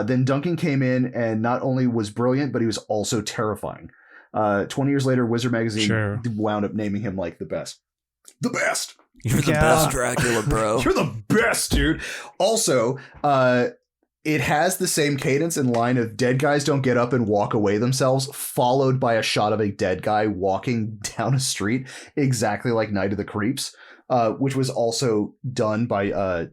[SPEAKER 3] Then Duncan came in and not only was brilliant, but he was also terrifying. 20 years later, Wizard Magazine wound up naming him like the best. The best.
[SPEAKER 1] You're the best Dracula, bro.
[SPEAKER 3] You're the best, dude. Also, it has the same cadence and line of dead guys don't get up and walk away themselves, followed by a shot of a dead guy walking down a street, exactly like Night of the Creeps, which was also done by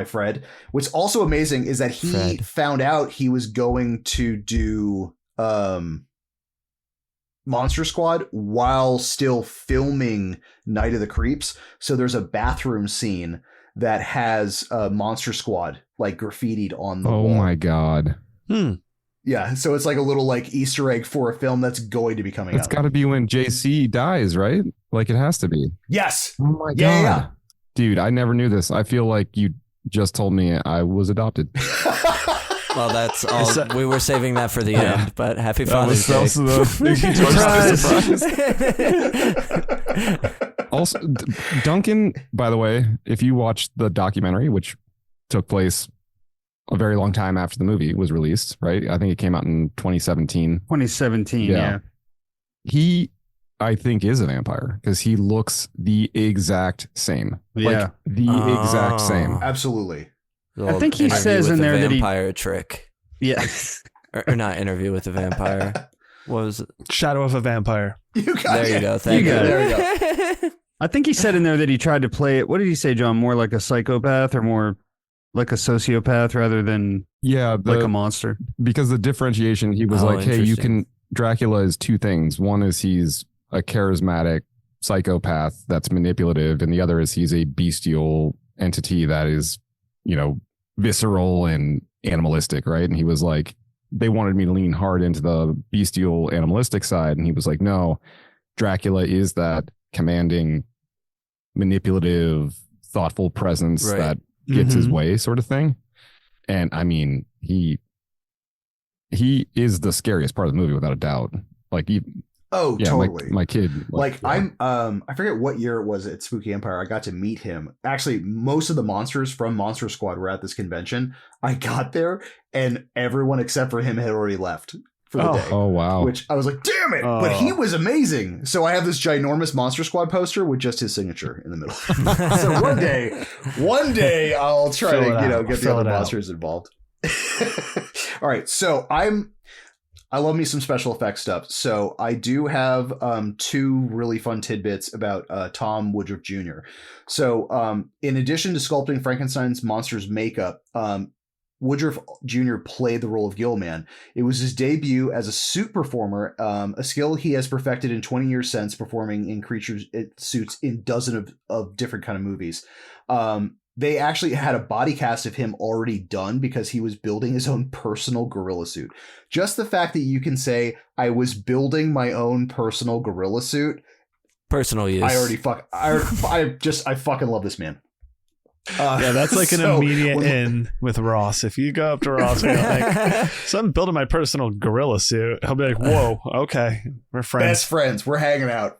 [SPEAKER 3] Fred. What's also amazing is that he found out he was going to do Monster Squad while still filming Night of the Creeps. So there's a bathroom scene that has Monster Squad like graffitied on the wall.
[SPEAKER 4] Oh my god.
[SPEAKER 3] Yeah, so it's like a little like Easter egg for a film that's going to be coming out.
[SPEAKER 4] It's got to be when JC dies, right? Like it has to be.
[SPEAKER 3] Yes.
[SPEAKER 4] Oh my god.
[SPEAKER 3] Yeah.
[SPEAKER 4] Dude, I never knew this. I feel like you just told me I was adopted.
[SPEAKER 1] Well, that's all. We were saving that for the end, but happy Father's Day.
[SPEAKER 4] Also, Duncan, by the way, if you watch the documentary, which took place a very long time after the movie was released, right? I think it came out in 2017.
[SPEAKER 5] 2017, yeah.
[SPEAKER 4] He, I think, is a vampire because he looks the exact same.
[SPEAKER 5] Yeah.
[SPEAKER 4] Like, the exact same.
[SPEAKER 3] Absolutely.
[SPEAKER 5] I think he says in there that he...
[SPEAKER 1] Vampire trick.
[SPEAKER 5] Yeah.
[SPEAKER 1] or not Interview with the Vampire. What was it?
[SPEAKER 2] Shadow of a Vampire.
[SPEAKER 3] You got
[SPEAKER 1] there
[SPEAKER 3] it.
[SPEAKER 1] you go. Thank you.
[SPEAKER 3] There you go.
[SPEAKER 5] I think he said in there that he tried to play it. What did he say, John? More like a psychopath or more like a sociopath rather than like a monster?
[SPEAKER 4] Because the differentiation, he was like, hey, you can... Dracula is two things. One is he's a charismatic psychopath that's manipulative, and the other is he's a bestial entity that is, visceral and animalistic, right? And he was like, they wanted me to lean hard into the bestial animalistic side, and he was like, no, Dracula is that commanding, manipulative, thoughtful presence that gets his way sort of thing. And I mean, he is the scariest part of the movie without a doubt. Like,
[SPEAKER 3] totally.
[SPEAKER 4] My kid.
[SPEAKER 3] I'm I forget what year it was at Spooky Empire. I got to meet him. Actually, most of the monsters from Monster Squad were at this convention. I got there and everyone except for him had already left for the day. Oh wow. Which I was like, damn it. But he was amazing. So I have this ginormous Monster Squad poster with just his signature in the middle. So one day I'll try to get the other monsters involved. All right, so I love me some special effects stuff. So I do have two really fun tidbits about Tom Woodruff Jr. So in addition to sculpting Frankenstein's monster's makeup, Woodruff Jr. played the role of Gillman. It was his debut as a suit performer, a skill he has perfected in 20 years since, performing in creature suits in dozens of different kind of movies. They actually had a body cast of him already done because he was building his own personal gorilla suit. Just the fact that you can say, I was building my own personal gorilla suit.
[SPEAKER 1] Personal use.
[SPEAKER 3] I fucking love this man.
[SPEAKER 2] Yeah, that's like an immediate in with Ross. If you go up to Ross and you're like, so I'm building my personal gorilla suit, he'll be like, whoa, okay, we're friends.
[SPEAKER 3] Best friends. We're hanging out.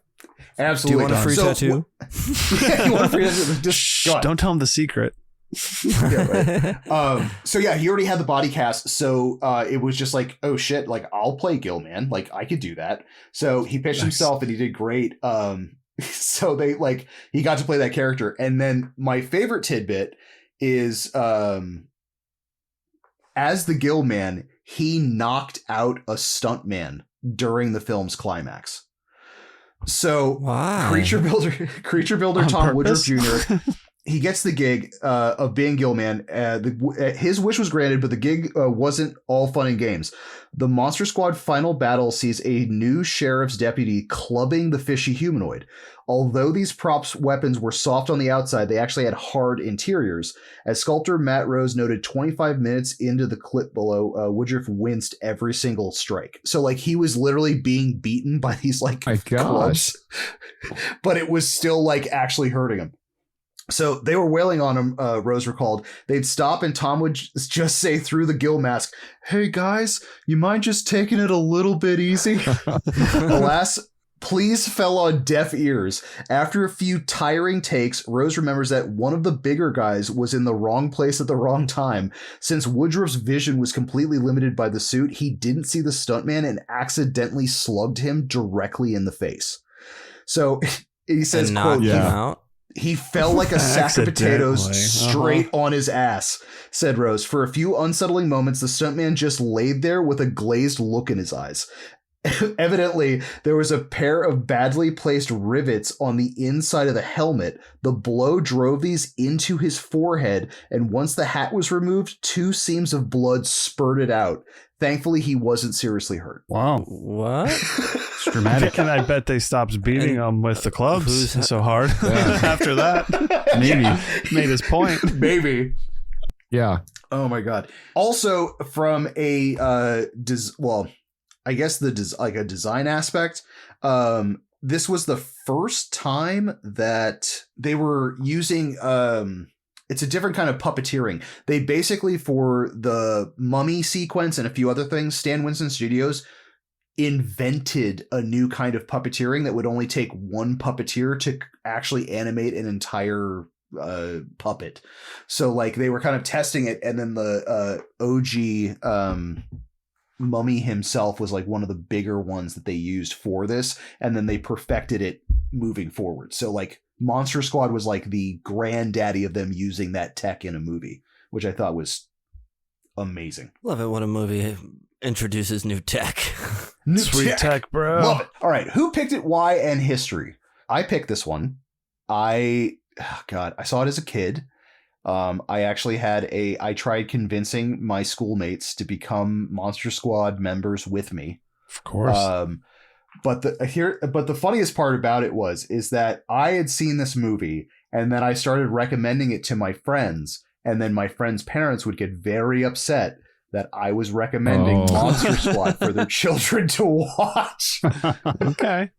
[SPEAKER 3] Absolutely.
[SPEAKER 1] Do you want a free tattoo?
[SPEAKER 3] Yeah, you want a free tattoo?
[SPEAKER 2] Shh, don't tell him the secret.
[SPEAKER 3] Yeah, right. So yeah, he already had the body cast. So it was just like, oh shit, like I'll play Gillman. Like I could do that. So he pitched himself and he did great. So he got to play that character. And then my favorite tidbit is as the Gillman, he knocked out a stuntman during the film's climax. So creature builder Tom Woodruff Jr. He gets the gig of being Gillman. His wish was granted, but the gig wasn't all fun and games. The Monster Squad final battle sees a new sheriff's deputy clubbing the fishy humanoid. Although these props weapons were soft on the outside, they actually had hard interiors. As sculptor Matt Rose noted, 25 minutes into the clip below, Woodruff winced every single strike. So like he was literally being beaten by these clubs, but it was still like actually hurting him. So they were wailing on him, Rose recalled. They'd stop and Tom would just say through the gill mask, "Hey guys, you mind just taking it a little bit easy?" Alas, pleas fell on deaf ears. After a few tiring takes, Rose remembers that one of the bigger guys was in the wrong place at the wrong time. Since Woodruff's vision was completely limited by the suit, he didn't see the stuntman and accidentally slugged him directly in the face. So he says, quote, "He fell like a sack of potatoes straight on his ass," said Rose. For a few unsettling moments, the stuntman just laid there with a glazed look in his eyes. Evidently, there was a pair of badly placed rivets on the inside of the helmet. The blow drove these into his forehead, and once the hat was removed, 2 seams of blood spurted out. Thankfully, he wasn't seriously hurt.
[SPEAKER 5] Wow.
[SPEAKER 1] What?
[SPEAKER 5] It's dramatic.
[SPEAKER 2] And I bet they stopped beating him with the clubs so hard after that. Maybe. Made his point.
[SPEAKER 3] Maybe.
[SPEAKER 4] Yeah.
[SPEAKER 3] Oh, my God. Also, from a, I guess a design aspect, this was the first time that they were using, it's a different kind of puppeteering. They basically, for the mummy sequence and a few other things, Stan Winston Studios invented a new kind of puppeteering that would only take one puppeteer to actually animate an entire puppet. So like they were kind of testing it, and then the OG Mummy himself was like one of the bigger ones that they used for this, and then they perfected it moving forward. So like Monster Squad was like the granddaddy of them using that tech in a movie, which I thought was amazing.
[SPEAKER 1] Love it when a movie introduces new tech.
[SPEAKER 2] Sweet tech, bro.
[SPEAKER 3] Love it. All right, who picked it, why, and history? I picked this one. I saw it as a kid. I tried convincing my schoolmates to become Monster Squad members with me.
[SPEAKER 2] Of course.
[SPEAKER 3] But the funniest part about it is that I had seen this movie, and then I started recommending it to my friends, and then my friends' parents would get very upset that I was recommending Monster Squad for their children to watch.
[SPEAKER 2] Okay.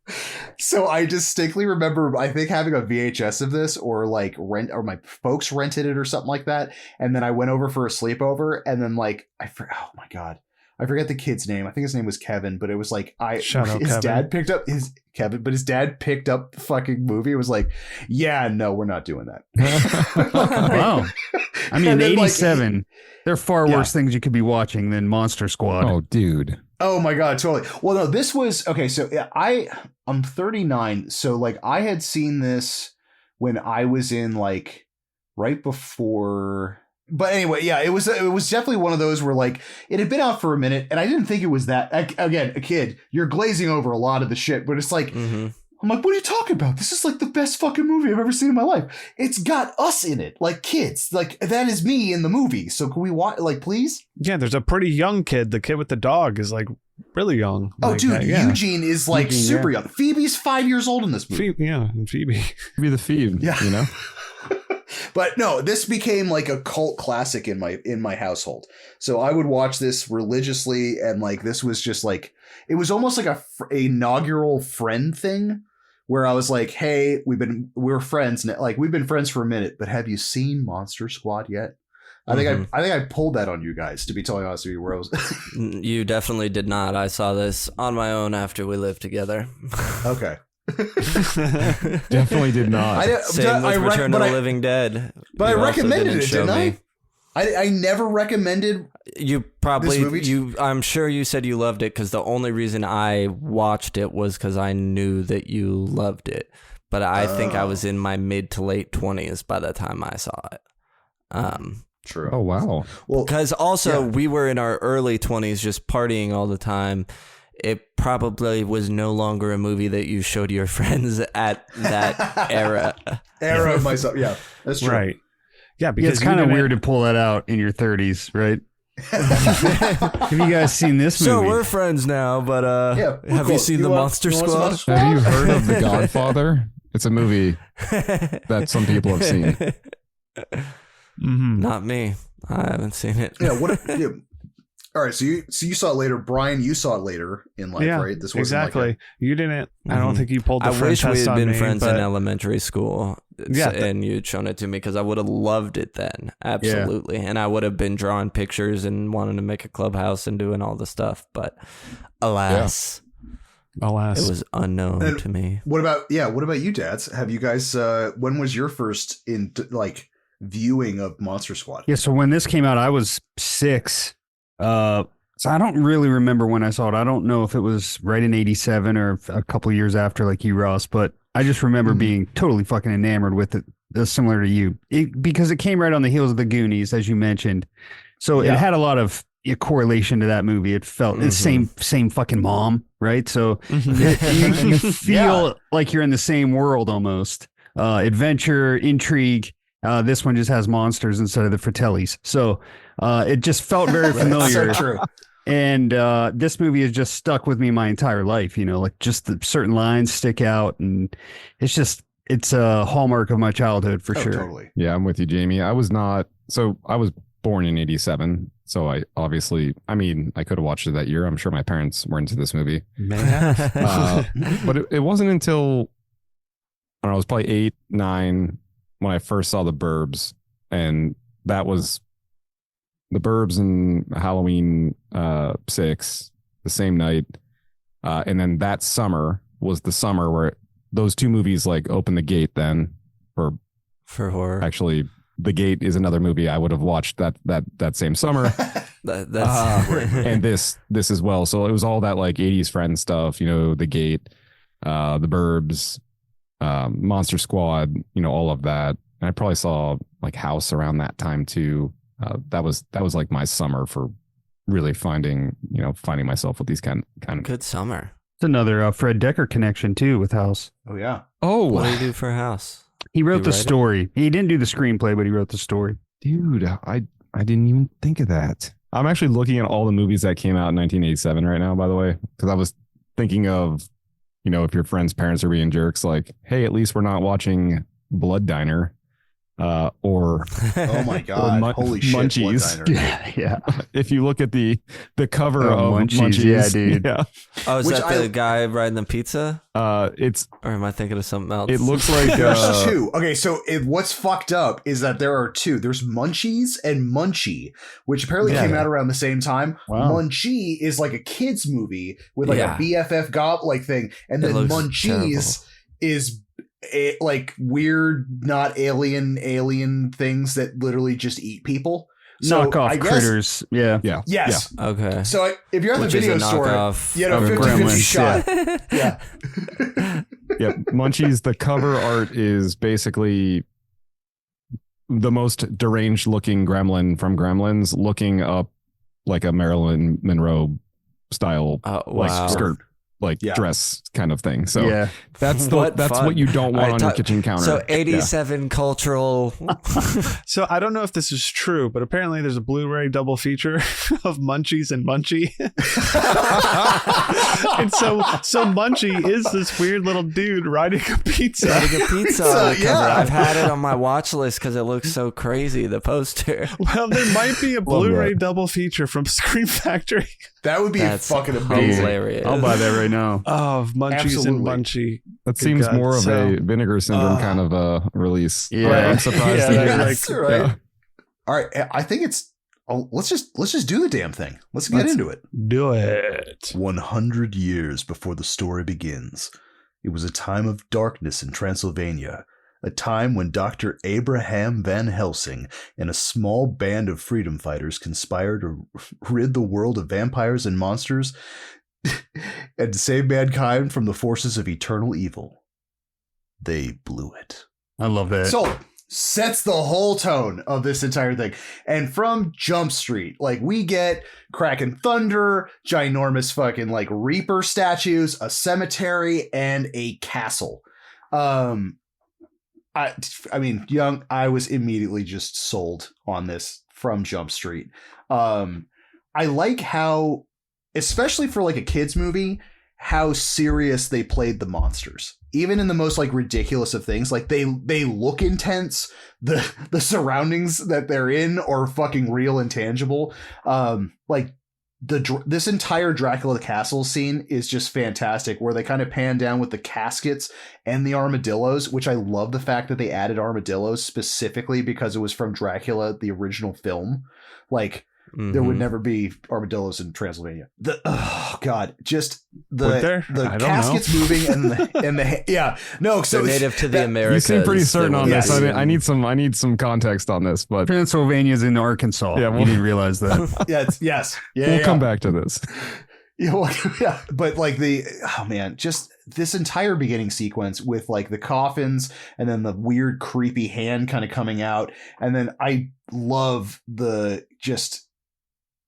[SPEAKER 3] So I distinctly remember, I think, having a VHS of this, or like or my folks rented it or something like that. And then I went over for a sleepover, and then like, oh my God, I forget the kid's name. I think his name was Kevin, but it was like, dad picked up his dad picked up the fucking movie. It was like, yeah, no, we're not doing that.
[SPEAKER 5] Wow. I mean, 87.
[SPEAKER 3] Like,
[SPEAKER 5] there are far worse things you could be watching than Monster Squad.
[SPEAKER 4] Oh, dude.
[SPEAKER 3] Oh my God, totally. Well, no, this was okay. So I'm 39. So like I had seen this when I was in like right before. But anyway, yeah, it was definitely one of those where like it had been out for a minute, and I didn't think it was that. Again, a kid, you're glazing over a lot of the shit, but it's like, I'm like, what are you talking about? This is like the best fucking movie I've ever seen in my life. It's got us in it, like kids. Like that is me in the movie. So can we watch? Like, please?
[SPEAKER 2] Yeah, there's a pretty young kid. The kid with the dog is like really young.
[SPEAKER 3] Oh,
[SPEAKER 2] like,
[SPEAKER 3] dude, Eugene is like super young. Phoebe's 5 years old in this movie.
[SPEAKER 2] Phoebe.
[SPEAKER 4] Be the Phoebe. Yeah, you know.
[SPEAKER 3] But no, this became like a cult classic in my household. So I would watch this religiously, and like this was just like, it was almost like a inaugural friend thing where I was like, hey, we're friends, like we've been friends for a minute, but have you seen Monster Squad yet? I think I pulled that on you guys, to be totally honest with you. Where I was,
[SPEAKER 1] you definitely did not. I saw this on my own after we lived together.
[SPEAKER 3] Okay.
[SPEAKER 4] Definitely did not.
[SPEAKER 1] Same with Return of the Living Dead.
[SPEAKER 3] But I recommended it, didn't I? I never recommended
[SPEAKER 1] you probably
[SPEAKER 3] this movie.
[SPEAKER 1] I'm sure you said you loved it because the only reason I watched it was because I knew that you loved it. But I think I was in my mid to late 20s by the time I saw it.
[SPEAKER 3] True.
[SPEAKER 4] Oh wow.
[SPEAKER 3] Well,
[SPEAKER 1] because also we were in our early 20s just partying all the time. It probably was no longer a movie that you showed your friends at that era
[SPEAKER 3] of myself. Yeah, that's true.
[SPEAKER 2] Right. Yeah, because
[SPEAKER 5] it's kind of weird to pull that out in your 30s, right? Have you guys seen this movie?
[SPEAKER 1] So we're friends now, but have you seen the Monster Squad?
[SPEAKER 4] Have you heard of The Godfather? It's a movie that some people have seen.
[SPEAKER 1] Not me. I haven't seen it.
[SPEAKER 3] Yeah. All right, so you saw it later, Brian. You saw it later in life, right? This wasn't
[SPEAKER 2] exactly.
[SPEAKER 3] Like
[SPEAKER 2] you didn't. I don't think you pulled the.
[SPEAKER 1] I wish we had been friends
[SPEAKER 2] in
[SPEAKER 1] elementary school. Yeah, and you'd shown it to me because I would have loved it then, absolutely. And I would have been drawing pictures and wanting to make a clubhouse and doing all the stuff. But alas, it was unknown to me.
[SPEAKER 3] What about you, dads? Have you guys? When was your first viewing of Monster Squad?
[SPEAKER 5] Yeah, so when this came out, I was 6. So I don't really remember when I saw it. I don't know if it was right in 87 or a couple years after, like you, Ross, but I just remember being totally fucking enamored with it, similar to you, because it came right on the heels of the Goonies, as you mentioned. So it had a lot of correlation to that movie. It felt the same fucking mom, right? So you feel like you're in the same world almost. Adventure, intrigue. This one just has monsters instead of the Fratellis. So it just felt very familiar.
[SPEAKER 3] So true.
[SPEAKER 5] And this movie has just stuck with me my entire life, like just the certain lines stick out, and it's a hallmark of my childhood for sure.
[SPEAKER 3] Totally.
[SPEAKER 4] Yeah, I'm with you, Jamie. I was born in 87. So I could have watched it that year. I'm sure my parents were into this movie. But it wasn't until, I don't know, I was probably 8, 9 when I first saw The Burbs, and that was The Burbs and Halloween 6 the same night, and then that summer was the summer where those two movies like opened the gate then for
[SPEAKER 1] for horror.
[SPEAKER 4] Actually, The Gate is another movie I would have watched that same summer.
[SPEAKER 1] And
[SPEAKER 4] this as well. So it was all that like 80s Friends stuff, The Gate, The Burbs, Monster Squad, all of that. And I probably saw like House around that time too. That was like my summer for really finding myself with these kind of
[SPEAKER 1] good summer.
[SPEAKER 5] It's another Fred Decker connection too with House.
[SPEAKER 3] Oh yeah.
[SPEAKER 4] Oh,
[SPEAKER 1] what do you do for House?
[SPEAKER 5] He wrote the story. He didn't do the screenplay, but he wrote the story.
[SPEAKER 4] Dude, I didn't even think of that. I'm actually looking at all the movies that came out in 1987 right now, by the way, because I was thinking of, if your friend's parents are being jerks, like, hey, at least we're not watching Blood Diner. Or
[SPEAKER 3] oh my god, holy shit,
[SPEAKER 4] Munchies.
[SPEAKER 5] Yeah.
[SPEAKER 4] If you look at the cover of Munchies,
[SPEAKER 5] yeah, dude.
[SPEAKER 4] Yeah.
[SPEAKER 1] Oh, is that the guy riding the pizza?
[SPEAKER 4] It's,
[SPEAKER 1] or am I thinking of something else?
[SPEAKER 4] It looks like
[SPEAKER 3] there's two. Okay, so what's fucked up is that there are two. There's Munchies and Munchie, which apparently came out around the same time. Wow. Munchie is like a kids movie with like a BFF like thing, and then Munchies is like weird, not alien things that literally just eat people. So
[SPEAKER 5] knockoff critters. Yeah.
[SPEAKER 3] Yes.
[SPEAKER 1] Yeah. Okay.
[SPEAKER 3] So if you're at the video store, 50-50 shot. Yeah.
[SPEAKER 4] Yeah. Munchies, the cover art is basically the most deranged looking gremlin from Gremlins looking up like a Marilyn Monroe style like skirt. Dress kind of thing. So that's what you don't want on your kitchen counter.
[SPEAKER 1] So 87 cultural.
[SPEAKER 2] So I don't know if this is true, but apparently there's a Blu-ray double feature of Munchies and Munchie. And so Munchie is this weird little dude riding a pizza.
[SPEAKER 1] On the cover. I've had it on my watch list because it looks so crazy, the poster.
[SPEAKER 2] Well, there might be a Blu-ray double feature from Scream Factory.
[SPEAKER 3] That would be fucking amazing.
[SPEAKER 1] Hilarious.
[SPEAKER 5] I'll buy that right now.
[SPEAKER 2] Oh, Munchies and Munchie.
[SPEAKER 4] That seems more of a Vinegar Syndrome kind of a release. Yeah, I'm surprised to hear.
[SPEAKER 3] That's right. Yeah. All right, I think it's. Let's just do the damn thing. Let's get into it.
[SPEAKER 2] Do it.
[SPEAKER 3] 100 years before the story begins, it was a time of darkness in Transylvania. A time when Dr. Abraham Van Helsing and a small band of freedom fighters conspired to rid the world of vampires and monsters and to save mankind from the forces of eternal evil. They blew it.
[SPEAKER 5] I love that.
[SPEAKER 3] So sets the whole tone of this entire thing. And from Jump Street, like we get Kraken Thunder, ginormous fucking like Reaper statues, a cemetery, and a castle. I mean, I was immediately just sold on this from Jump Street. I like how, especially for like a kids movie, how serious they played the monsters. Even in the most like ridiculous of things, like they look intense. The surroundings that they're in are fucking real and tangible. Like this entire Dracula Castle scene is just fantastic, where they kind of pan down with the caskets and the armadillos, which I love the fact that they added armadillos specifically because it was from Dracula, the original film. Like there would never be armadillos in Transylvania. Just the caskets moving and the so
[SPEAKER 1] they're native to the Americas.
[SPEAKER 4] You seem pretty certain on this. I need some context on this, but
[SPEAKER 5] Pennsylvania's in Arkansas. Yeah, you didn't realize that.
[SPEAKER 3] Yes.
[SPEAKER 4] We'll come back to this.
[SPEAKER 3] Yeah, but like just this entire beginning sequence with like the coffins and then the weird creepy hand kind of coming out, and then I love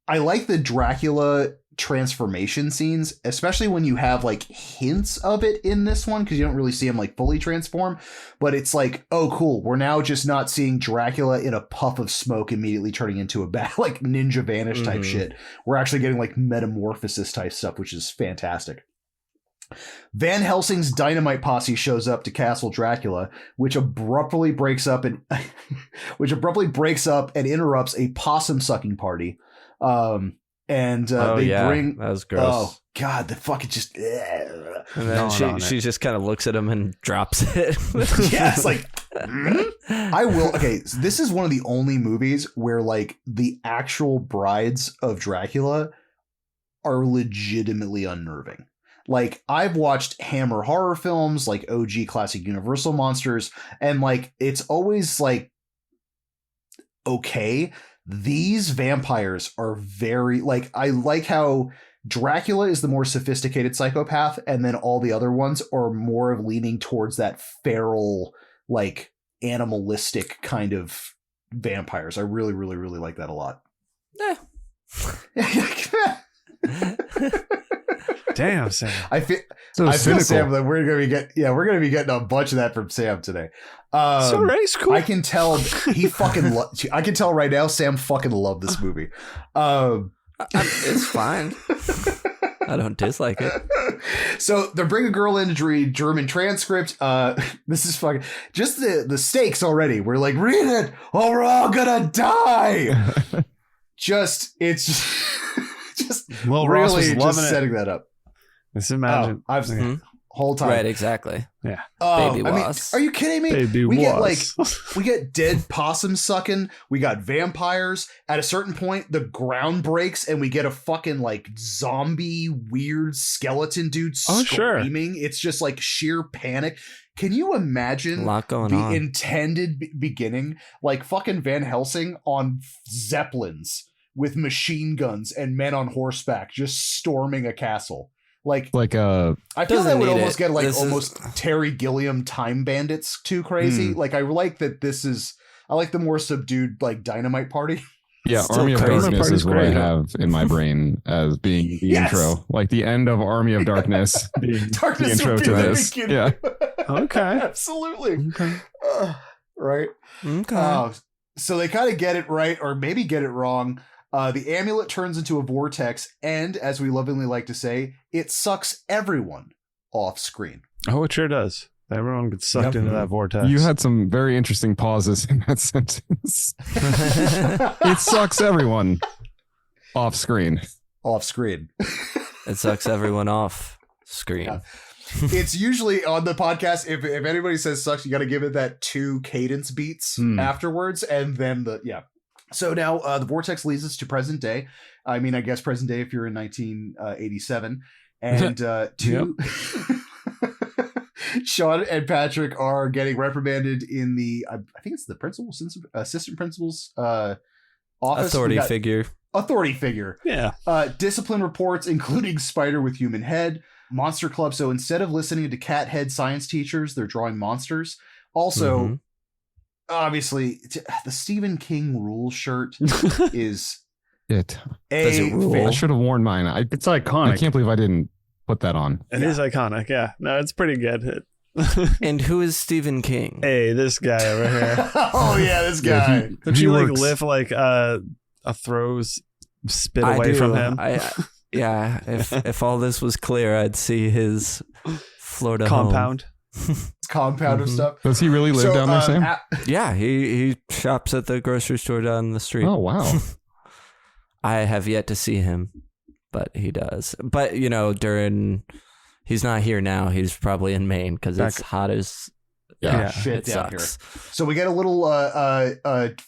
[SPEAKER 3] I like the Dracula transformation scenes, especially when you have like hints of it in this one, because you don't really see him like fully transform, but it's like, oh cool, we're now just not seeing Dracula in a puff of smoke immediately turning into a bat, like Ninja Vanish type shit. We're actually getting like metamorphosis type stuff, which is fantastic. Van Helsing's dynamite posse shows up to Castle Dracula, which abruptly breaks up and interrupts a possum sucking party. They bring.
[SPEAKER 1] That was gross.
[SPEAKER 3] Oh god, the fucking just.
[SPEAKER 1] And then she just kind of looks at him and drops it.
[SPEAKER 3] Yeah, it's like. I will. Okay, so this is one of the only movies where like the actual brides of Dracula are legitimately unnerving. Like, I've watched Hammer horror films, like OG classic Universal monsters, and like it's always like okay. These vampires are very like, I like how Dracula is the more sophisticated psychopath, and then all the other ones are more of leaning towards that feral, like animalistic kind of vampires. I really, really, really like that a lot.
[SPEAKER 2] Damn, Sam.
[SPEAKER 3] I feel Sam that we're gonna be getting a bunch of that from Sam today.
[SPEAKER 2] So Ray's cool.
[SPEAKER 3] I can tell he fucking. I can tell right now, Sam fucking loved this movie.
[SPEAKER 1] It's fine. I don't dislike it.
[SPEAKER 3] So they bring a girl in to read German transcript. This is fucking just the stakes already. We're like, read it, or we're all gonna die. Just
[SPEAKER 2] well,
[SPEAKER 3] really
[SPEAKER 2] Ross was loving
[SPEAKER 3] just setting that up.
[SPEAKER 2] Just imagine.
[SPEAKER 3] Whole time.
[SPEAKER 1] Right, exactly.
[SPEAKER 2] Yeah.
[SPEAKER 1] Baby
[SPEAKER 3] I mean,
[SPEAKER 1] was.
[SPEAKER 3] are you kidding me?
[SPEAKER 2] Baby
[SPEAKER 3] we
[SPEAKER 2] was.
[SPEAKER 3] we get dead possum sucking. We got vampires. At a certain point, the ground breaks and we get a fucking like zombie weird skeleton dude screaming. Sure. It's just like sheer panic. Can you imagine
[SPEAKER 1] a lot going
[SPEAKER 3] the
[SPEAKER 1] on.
[SPEAKER 3] intended beginning? Like fucking Van Helsing on Zeppelins with machine guns and men on horseback just storming a castle. I feel that would almost get like almost Terry Gilliam Time Bandits too crazy. Like I like that I like the more subdued like Dynamite Party.
[SPEAKER 4] Yeah, Army of Darkness is what I have in my brain as being the intro. Like the end of Army of Darkness being the intro to this. Yeah.
[SPEAKER 2] Okay.
[SPEAKER 3] Absolutely. Okay. Right.
[SPEAKER 1] Okay.
[SPEAKER 3] So they kind of get it right, or maybe get it wrong. The amulet turns into a vortex, and as we lovingly like to say, it sucks everyone off screen.
[SPEAKER 2] Oh, it sure does. Everyone gets sucked into that vortex.
[SPEAKER 4] You had some very interesting pauses in that sentence. It sucks everyone off screen.
[SPEAKER 3] Off screen.
[SPEAKER 1] It sucks everyone off screen.
[SPEAKER 3] Yeah. It's usually on the podcast. If anybody says sucks, you got to give it that 2 cadence beats afterwards, and then So now the vortex leads us to present day. I mean, I guess present day if you're in 1987. And Sean and Patrick are getting reprimanded in the, I think it's the principal's, assistant principal's office.
[SPEAKER 1] Authority figure.
[SPEAKER 2] Yeah.
[SPEAKER 3] Discipline reports, including Spider with human head. Monster Club. So instead of listening to cat head science teachers, they're drawing monsters. Also, obviously, the Stephen King rule shirt is
[SPEAKER 4] it.
[SPEAKER 3] I
[SPEAKER 4] should have worn mine.
[SPEAKER 5] It's iconic.
[SPEAKER 4] I can't believe I didn't put that on.
[SPEAKER 2] It is iconic. Yeah. No, it's pretty good.
[SPEAKER 1] And who is Stephen King?
[SPEAKER 2] Hey, this guy over here.
[SPEAKER 3] Oh yeah, this guy.
[SPEAKER 2] Don't you like live like a throw's spit away from him?
[SPEAKER 1] Yeah. If all this was clear, I'd see his Florida
[SPEAKER 2] compound.
[SPEAKER 3] Compound of stuff.
[SPEAKER 4] Does he really live down there, Sam?
[SPEAKER 1] Yeah, he shops at the grocery store down the street.
[SPEAKER 4] Oh wow.
[SPEAKER 1] I have yet to see him, but he does. But he's not here now. He's probably in Maine because it's hot as
[SPEAKER 3] shit down here. So we get a little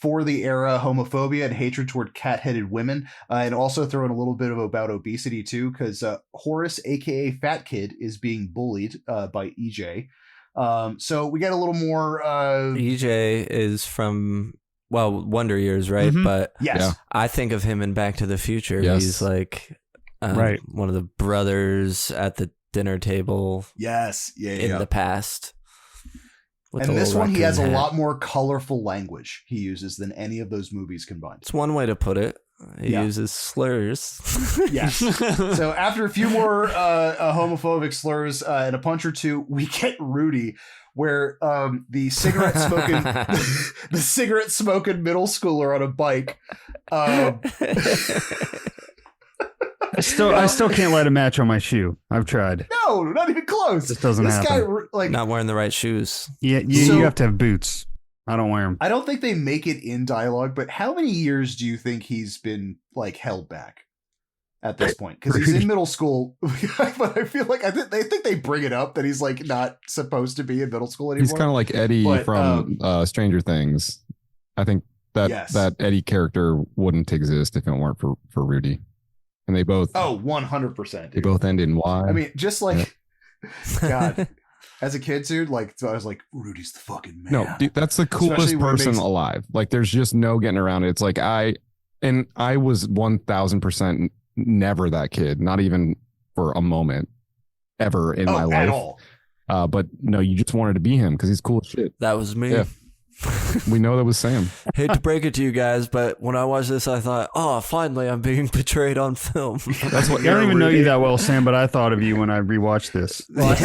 [SPEAKER 3] for the era homophobia and hatred toward cat-headed women, and also throw in a little bit about obesity too, because Horace, aka Fat Kid, is being bullied by EJ. So we get a little more.
[SPEAKER 1] EJ is from Wonder Years, right?
[SPEAKER 3] Mm-hmm.
[SPEAKER 1] But
[SPEAKER 3] yes,
[SPEAKER 1] I think of him in Back to the Future.
[SPEAKER 4] Yes.
[SPEAKER 1] He's like one of the brothers at the dinner table.
[SPEAKER 3] Yes,
[SPEAKER 1] in the past.
[SPEAKER 3] And this one, he has a lot more colorful language he uses than any of those movies combined.
[SPEAKER 1] It's one way to put it. He uses slurs.
[SPEAKER 3] Yes. So after a few more homophobic slurs and a punch or two, we get Rudy, where the cigarette smoking middle schooler on a bike.
[SPEAKER 5] I still can't light a match on my shoe. I've tried.
[SPEAKER 3] No, not even close.
[SPEAKER 5] This doesn't happen.
[SPEAKER 3] Guy,
[SPEAKER 1] not wearing the right shoes.
[SPEAKER 5] Yeah, you have to have boots. I don't wear them.
[SPEAKER 3] I don't think they make it in dialogue, but how many years do you think he's been like held back at this point? Because he's in middle school, but I feel like they think they bring it up that he's like not supposed to be in middle school anymore.
[SPEAKER 4] He's kind of like Eddie from Stranger Things. I think that Eddie character wouldn't exist if it weren't for Rudy. and they both
[SPEAKER 3] 100%.
[SPEAKER 4] They both end in Y.
[SPEAKER 3] I mean, just like God. As a kid, dude, like so I was like, Rudy's the fucking man.
[SPEAKER 4] No, dude, that's the coolest person alive. Like, there's just no getting around it. It's like I was 1000% never that kid, not even for a moment ever in my life
[SPEAKER 3] at all.
[SPEAKER 4] But no, you just wanted to be him because he's cool as shit.
[SPEAKER 1] That was me.
[SPEAKER 4] Yeah. We know that was Sam.
[SPEAKER 1] Hate to break it to you guys, but when I watched this, I thought, oh, finally I'm being portrayed on film.
[SPEAKER 5] That's what I don't even know you that well, Sam, but I thought of you when I rewatched this.
[SPEAKER 3] Well,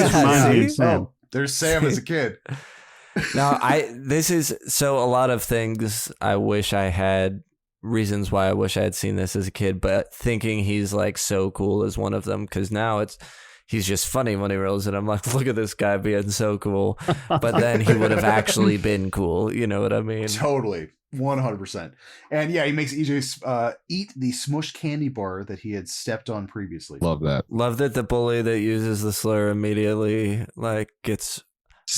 [SPEAKER 1] Sam.
[SPEAKER 3] There's Sam as a kid.
[SPEAKER 1] Now, this is so a lot of things I wish I had, reasons why I wish I had seen this as a kid, but thinking he's like so cool is one of them, because now he's just funny when he rolls it. I'm like, look at this guy being so cool. But then he would have actually been cool. You know what I mean?
[SPEAKER 3] Totally. 100%. And yeah, he makes EJ eat the smushed candy bar that he had stepped on previously.
[SPEAKER 4] Love that.
[SPEAKER 1] Love that the bully that uses the slur immediately like gets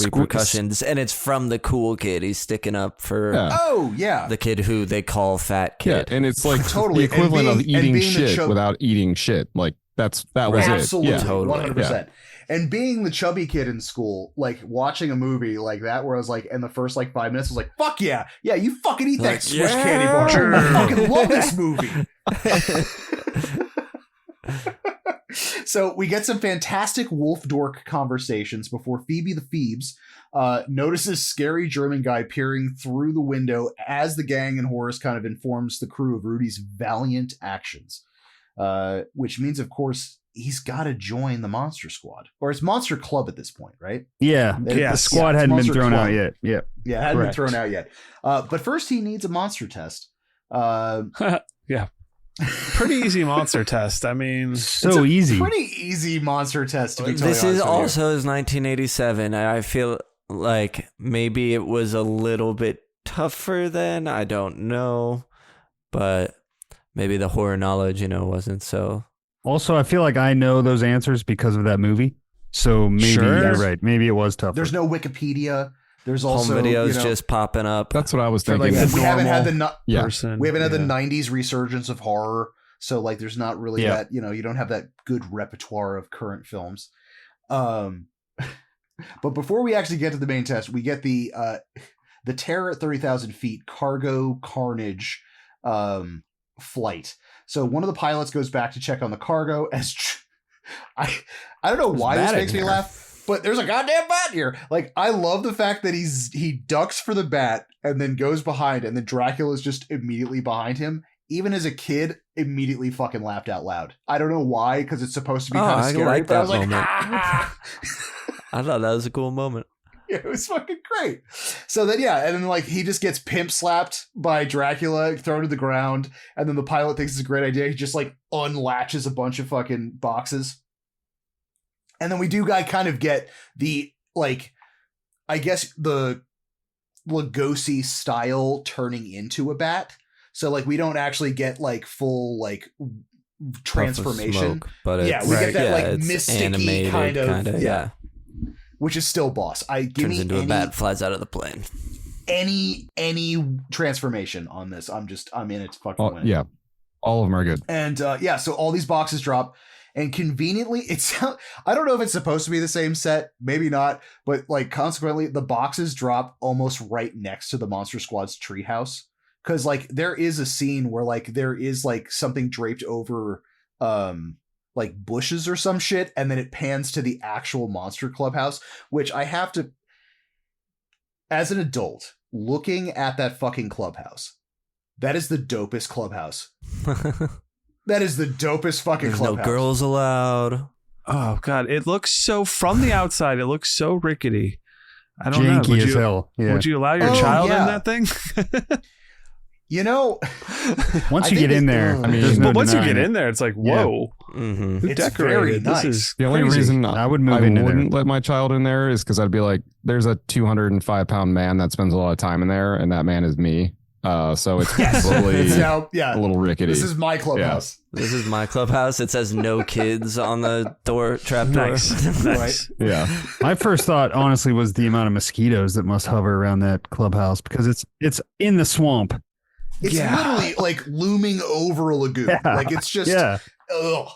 [SPEAKER 1] repercussions, and it's from the cool kid. He's sticking up for the kid who they call fat kid.
[SPEAKER 4] Yeah, and it's like
[SPEAKER 3] totally
[SPEAKER 4] the equivalent of eating shit without eating shit. Like that was
[SPEAKER 3] absolutely,
[SPEAKER 4] it. Yeah,
[SPEAKER 1] totally.
[SPEAKER 3] 100%. Yeah. And being the chubby kid in school, like watching a movie like that, where I was like, in the first like 5 minutes, I was like, "Fuck yeah, you fucking eat that smush candy bar." I fucking love this movie. So we get some fantastic wolf dork conversations before Phoebe the Phoebes notices scary German guy peering through the window as the gang and Horace kind of informs the crew of Rudy's valiant actions. Which means, of course, he's got to join the Monster Squad. Or it's Monster Club at this point, right?
[SPEAKER 5] Yeah. The squad hadn't been thrown out yet. Yeah.
[SPEAKER 3] Yeah, hadn't been thrown out yet. But first he needs a monster test.
[SPEAKER 2] Yeah. Pretty easy monster test. I mean,
[SPEAKER 5] so easy.
[SPEAKER 3] Pretty easy monster test to be totally
[SPEAKER 1] This is
[SPEAKER 3] honest
[SPEAKER 1] also 1987. I feel like maybe it was a little bit tougher then. I don't know. But maybe the horror knowledge, wasn't so.
[SPEAKER 5] Also, I feel like I know those answers because of that movie. So maybe you're right. Maybe it was tougher.
[SPEAKER 3] There's no Wikipedia. There's also
[SPEAKER 1] home videos just popping up.
[SPEAKER 4] That's what I was thinking.
[SPEAKER 3] Like, we haven't had the
[SPEAKER 2] person.
[SPEAKER 3] We haven't had the 90s resurgence of horror. So like there's not really that, you don't have that good repertoire of current films. But before we actually get to the main test, we get the Terror at 30,000 feet cargo carnage flight. So one of the pilots goes back to check on the cargo as I don't know why this makes me laugh, but there's a goddamn bat here. Like, I love the fact that he ducks for the bat and then goes behind, and then Dracula's just immediately behind him. Even as a kid, immediately fucking laughed out loud. I don't know why, because it's supposed to be kind of scary, but I was like, I
[SPEAKER 1] thought that was a cool moment.
[SPEAKER 3] Yeah, it was fucking great. So then, and then like he just gets pimp slapped by Dracula, thrown to the ground, and then the pilot thinks it's a great idea. He just like unlatches a bunch of fucking boxes. And then we do kind of get the, like, I guess the Lugosi style turning into a bat. So like we don't actually get like full like transformation.
[SPEAKER 1] Smoke, but
[SPEAKER 3] we get that like mysticky kind of which is still boss.
[SPEAKER 1] Turns into a bat, flies out of the plane.
[SPEAKER 3] Any transformation on this, I'm in it to fucking win.
[SPEAKER 4] Yeah, all of them are good.
[SPEAKER 3] And so all these boxes drop, and conveniently, I don't know if it's supposed to be the same set, maybe not, but like consequently, the boxes drop almost right next to the Monster Squad's treehouse, because like there is a scene where like there is like something draped over like bushes or some shit, and then it pans to the actual Monster Clubhouse, which I have to, as an adult, looking at that fucking clubhouse, that is the dopest clubhouse. That is the dopest fucking clubhouse.
[SPEAKER 1] No girls allowed.
[SPEAKER 2] Oh god, it looks so, from the outside, it looks so rickety. I don't
[SPEAKER 5] Janky
[SPEAKER 2] know.
[SPEAKER 5] As hell. Yeah.
[SPEAKER 2] Would you allow your child in that thing?
[SPEAKER 5] Once you get in there,
[SPEAKER 2] but once you get in there, it's like, whoa.
[SPEAKER 1] Mm-hmm.
[SPEAKER 2] Who
[SPEAKER 3] It's
[SPEAKER 2] decorated?
[SPEAKER 3] very
[SPEAKER 2] This
[SPEAKER 3] nice.
[SPEAKER 2] is
[SPEAKER 4] The only
[SPEAKER 2] crazy.
[SPEAKER 4] reason
[SPEAKER 5] I wouldn't
[SPEAKER 4] let my child in there is because I'd be like, there's a 205-pound man that spends a lot of time in there, and that man is me. So it's probably a little rickety.
[SPEAKER 3] This is my clubhouse.
[SPEAKER 1] This is my clubhouse. It says no kids on the trap door.
[SPEAKER 2] Nice.
[SPEAKER 3] Right?
[SPEAKER 4] Yeah.
[SPEAKER 5] My first thought, honestly, was the amount of mosquitoes that must hover around that clubhouse, because it's in the swamp.
[SPEAKER 3] It's literally like looming over a lagoon.
[SPEAKER 5] Yeah.
[SPEAKER 3] Like it's just, oh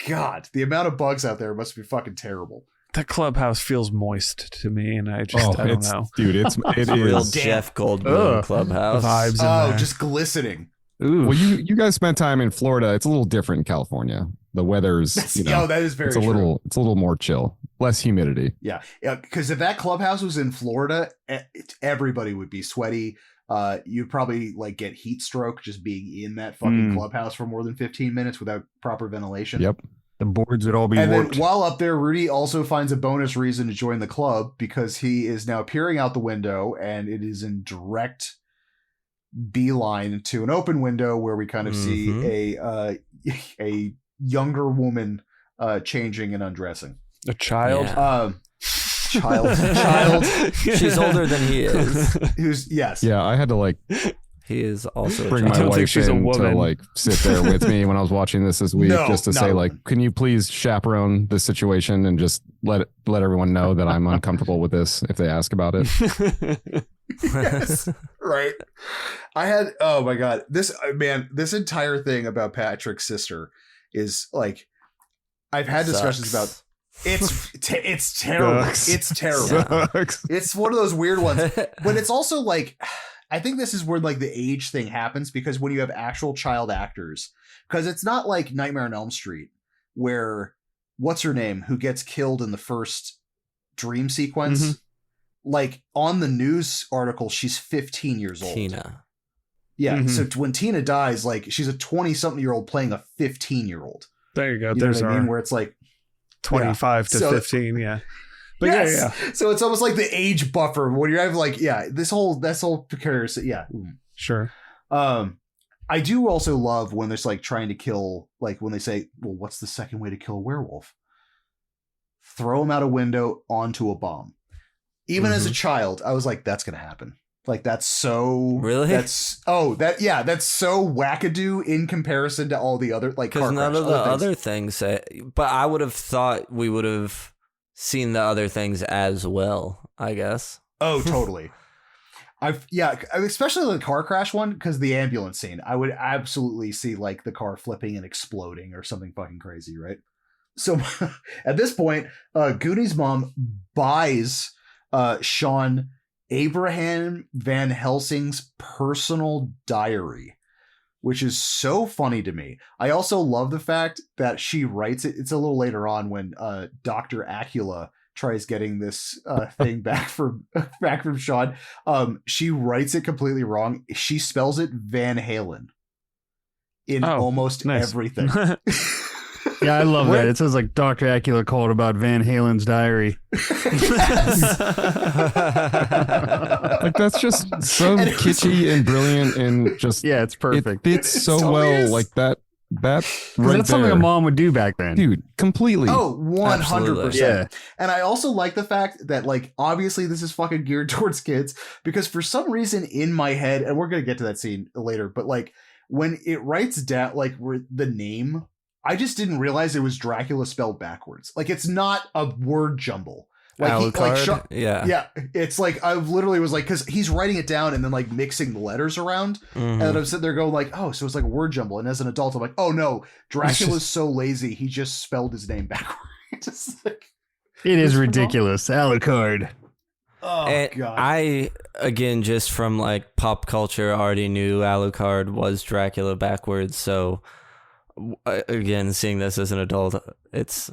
[SPEAKER 3] God, the amount of bugs out there must be fucking terrible.
[SPEAKER 2] That clubhouse feels moist to me, and I don't know.
[SPEAKER 4] Dude, it is
[SPEAKER 1] real Jeff Goldblum clubhouse
[SPEAKER 2] vibes.
[SPEAKER 3] Just glistening.
[SPEAKER 5] Ooh.
[SPEAKER 4] Well, you guys spent time in Florida. It's a little different in California. The weather's,
[SPEAKER 3] that is very
[SPEAKER 4] it's a
[SPEAKER 3] true.
[SPEAKER 4] It's a little more chill, less humidity.
[SPEAKER 3] Yeah. Because if that clubhouse was in Florida, everybody would be sweaty. You'd probably like get heat stroke just being in that fucking clubhouse for more than 15 minutes without proper ventilation.
[SPEAKER 4] Yep.
[SPEAKER 5] The boards would all be warped.
[SPEAKER 3] Then while up there, Rudy also finds a bonus reason to join the club because he is now peering out the window, and it is in direct beeline to an open window where we kind of see a younger woman changing and undressing.
[SPEAKER 2] A child?
[SPEAKER 3] Yeah. Child.
[SPEAKER 1] She's older than he is.
[SPEAKER 3] Yes.
[SPEAKER 4] Yeah, I had to
[SPEAKER 1] he is also
[SPEAKER 4] bring my wife in to sit there with me when I was watching this week, just to say can you please chaperone this situation and just let everyone know that I'm uncomfortable with this if they ask about it.
[SPEAKER 3] Yes, right. I had, oh my God, this entire thing about Patrick's sister is like, I've had discussions about. It's terrible. It's terrible. It's one of those weird ones, but it's also like, I think this is where like the age thing happens, because when you have actual child actors, because it's not like Nightmare on Elm Street where what's her name who gets killed in the first dream sequence, like on the news article, she's 15 years old.
[SPEAKER 1] Tina.
[SPEAKER 3] Yeah. So when Tina dies, like she's a 20-something-year-old playing a 15-year-old.
[SPEAKER 2] There you go.
[SPEAKER 3] There's what I mean? Where it's like
[SPEAKER 2] 25 to 15. Yeah. But yeah.
[SPEAKER 3] So it's almost like the age buffer when you're having like, this whole precarious. Yeah.
[SPEAKER 2] Sure.
[SPEAKER 3] I do also love when there's like trying to kill, like when they say, well, what's the second way to kill a werewolf? Throw him out a window onto a bomb. Even as a child, I was like, that's going to happen. Like, that's so
[SPEAKER 1] really,
[SPEAKER 3] that's so wackadoo in comparison to all the other, like,
[SPEAKER 1] because none of the other things, but I would have thought we would have seen the other things as well, I guess.
[SPEAKER 3] Oh, totally. Especially the car crash one, because the ambulance scene, I would absolutely see like the car flipping and exploding or something fucking crazy, right? So at this point, Goonie's mom buys Sean Abraham Van Helsing's personal diary, which is so funny to me. I also love the fact that she writes it. It's a little later on when Dr. Acula tries getting this thing back from Sean. She writes it completely wrong. She spells it Van Halen in almost everything.
[SPEAKER 5] Yeah, I love that. It says like Dr. Acula called about Van Halen's diary.
[SPEAKER 4] Like that's just so kitschy and brilliant and just
[SPEAKER 5] it's perfect.
[SPEAKER 4] It fits so well. Like that right
[SPEAKER 5] that's something a mom would do back then,
[SPEAKER 4] dude. Completely.
[SPEAKER 3] Oh, 100%.
[SPEAKER 5] Yeah.
[SPEAKER 3] And I also like the fact that like obviously this is fucking geared towards kids, because for some reason in my head, and we're gonna get to that scene later, but like when it writes down like the name, I just didn't realize it was Dracula spelled backwards. Like it's not a word jumble. Like yeah. It's like I literally was like, because he's writing it down and then like mixing the letters around, and I'm sitting there going like, oh, so it's like a word jumble. And as an adult, I'm like, oh no, Dracula's so lazy, he just spelled his name backwards.
[SPEAKER 5] It is ridiculous. Alucard.
[SPEAKER 3] Oh
[SPEAKER 1] and
[SPEAKER 3] God.
[SPEAKER 1] I again just from like pop culture already knew Alucard was Dracula backwards, so. Again, seeing this as an adult, it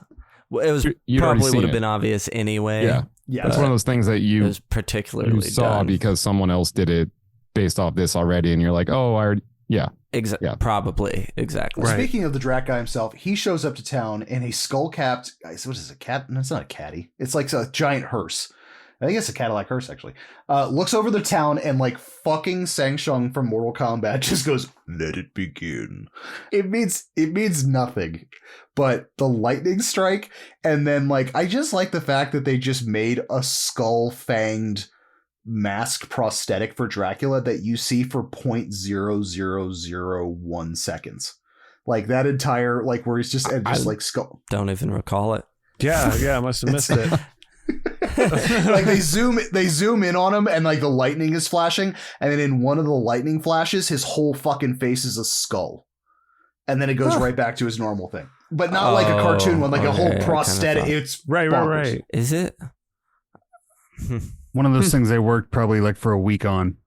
[SPEAKER 1] probably would have been obvious anyway.
[SPEAKER 4] Yeah. It's one of those things that you
[SPEAKER 1] particularly
[SPEAKER 4] saw
[SPEAKER 1] done.
[SPEAKER 4] Because someone else did it based off this already, and you're like, oh, I already,
[SPEAKER 1] probably exactly.
[SPEAKER 3] Well, speaking of the Drac guy himself, he shows up to town in a skull-capped. What is this, a cat? No, it's not a caddy. It's like a giant hearse. I think it's a Cadillac hearse, actually. Looks over the town and like fucking Shang Tsung from Mortal Kombat just goes, "Let it begin." It means nothing, but the lightning strike, and then like I just like the fact that they just made a skull-fanged masked prosthetic for Dracula that you see for 0.0001 seconds. Like that entire like where he's just like skull.
[SPEAKER 1] Don't even recall it.
[SPEAKER 2] Yeah, I must have missed it.
[SPEAKER 3] Like they zoom in on him, and like the lightning is flashing, and then in one of the lightning flashes, his whole fucking face is a skull, and then it goes right back to his normal thing, but not like a cartoon one, like a whole prosthetic. It's
[SPEAKER 2] right.
[SPEAKER 1] Is it
[SPEAKER 5] one of those things they worked probably like for a week on?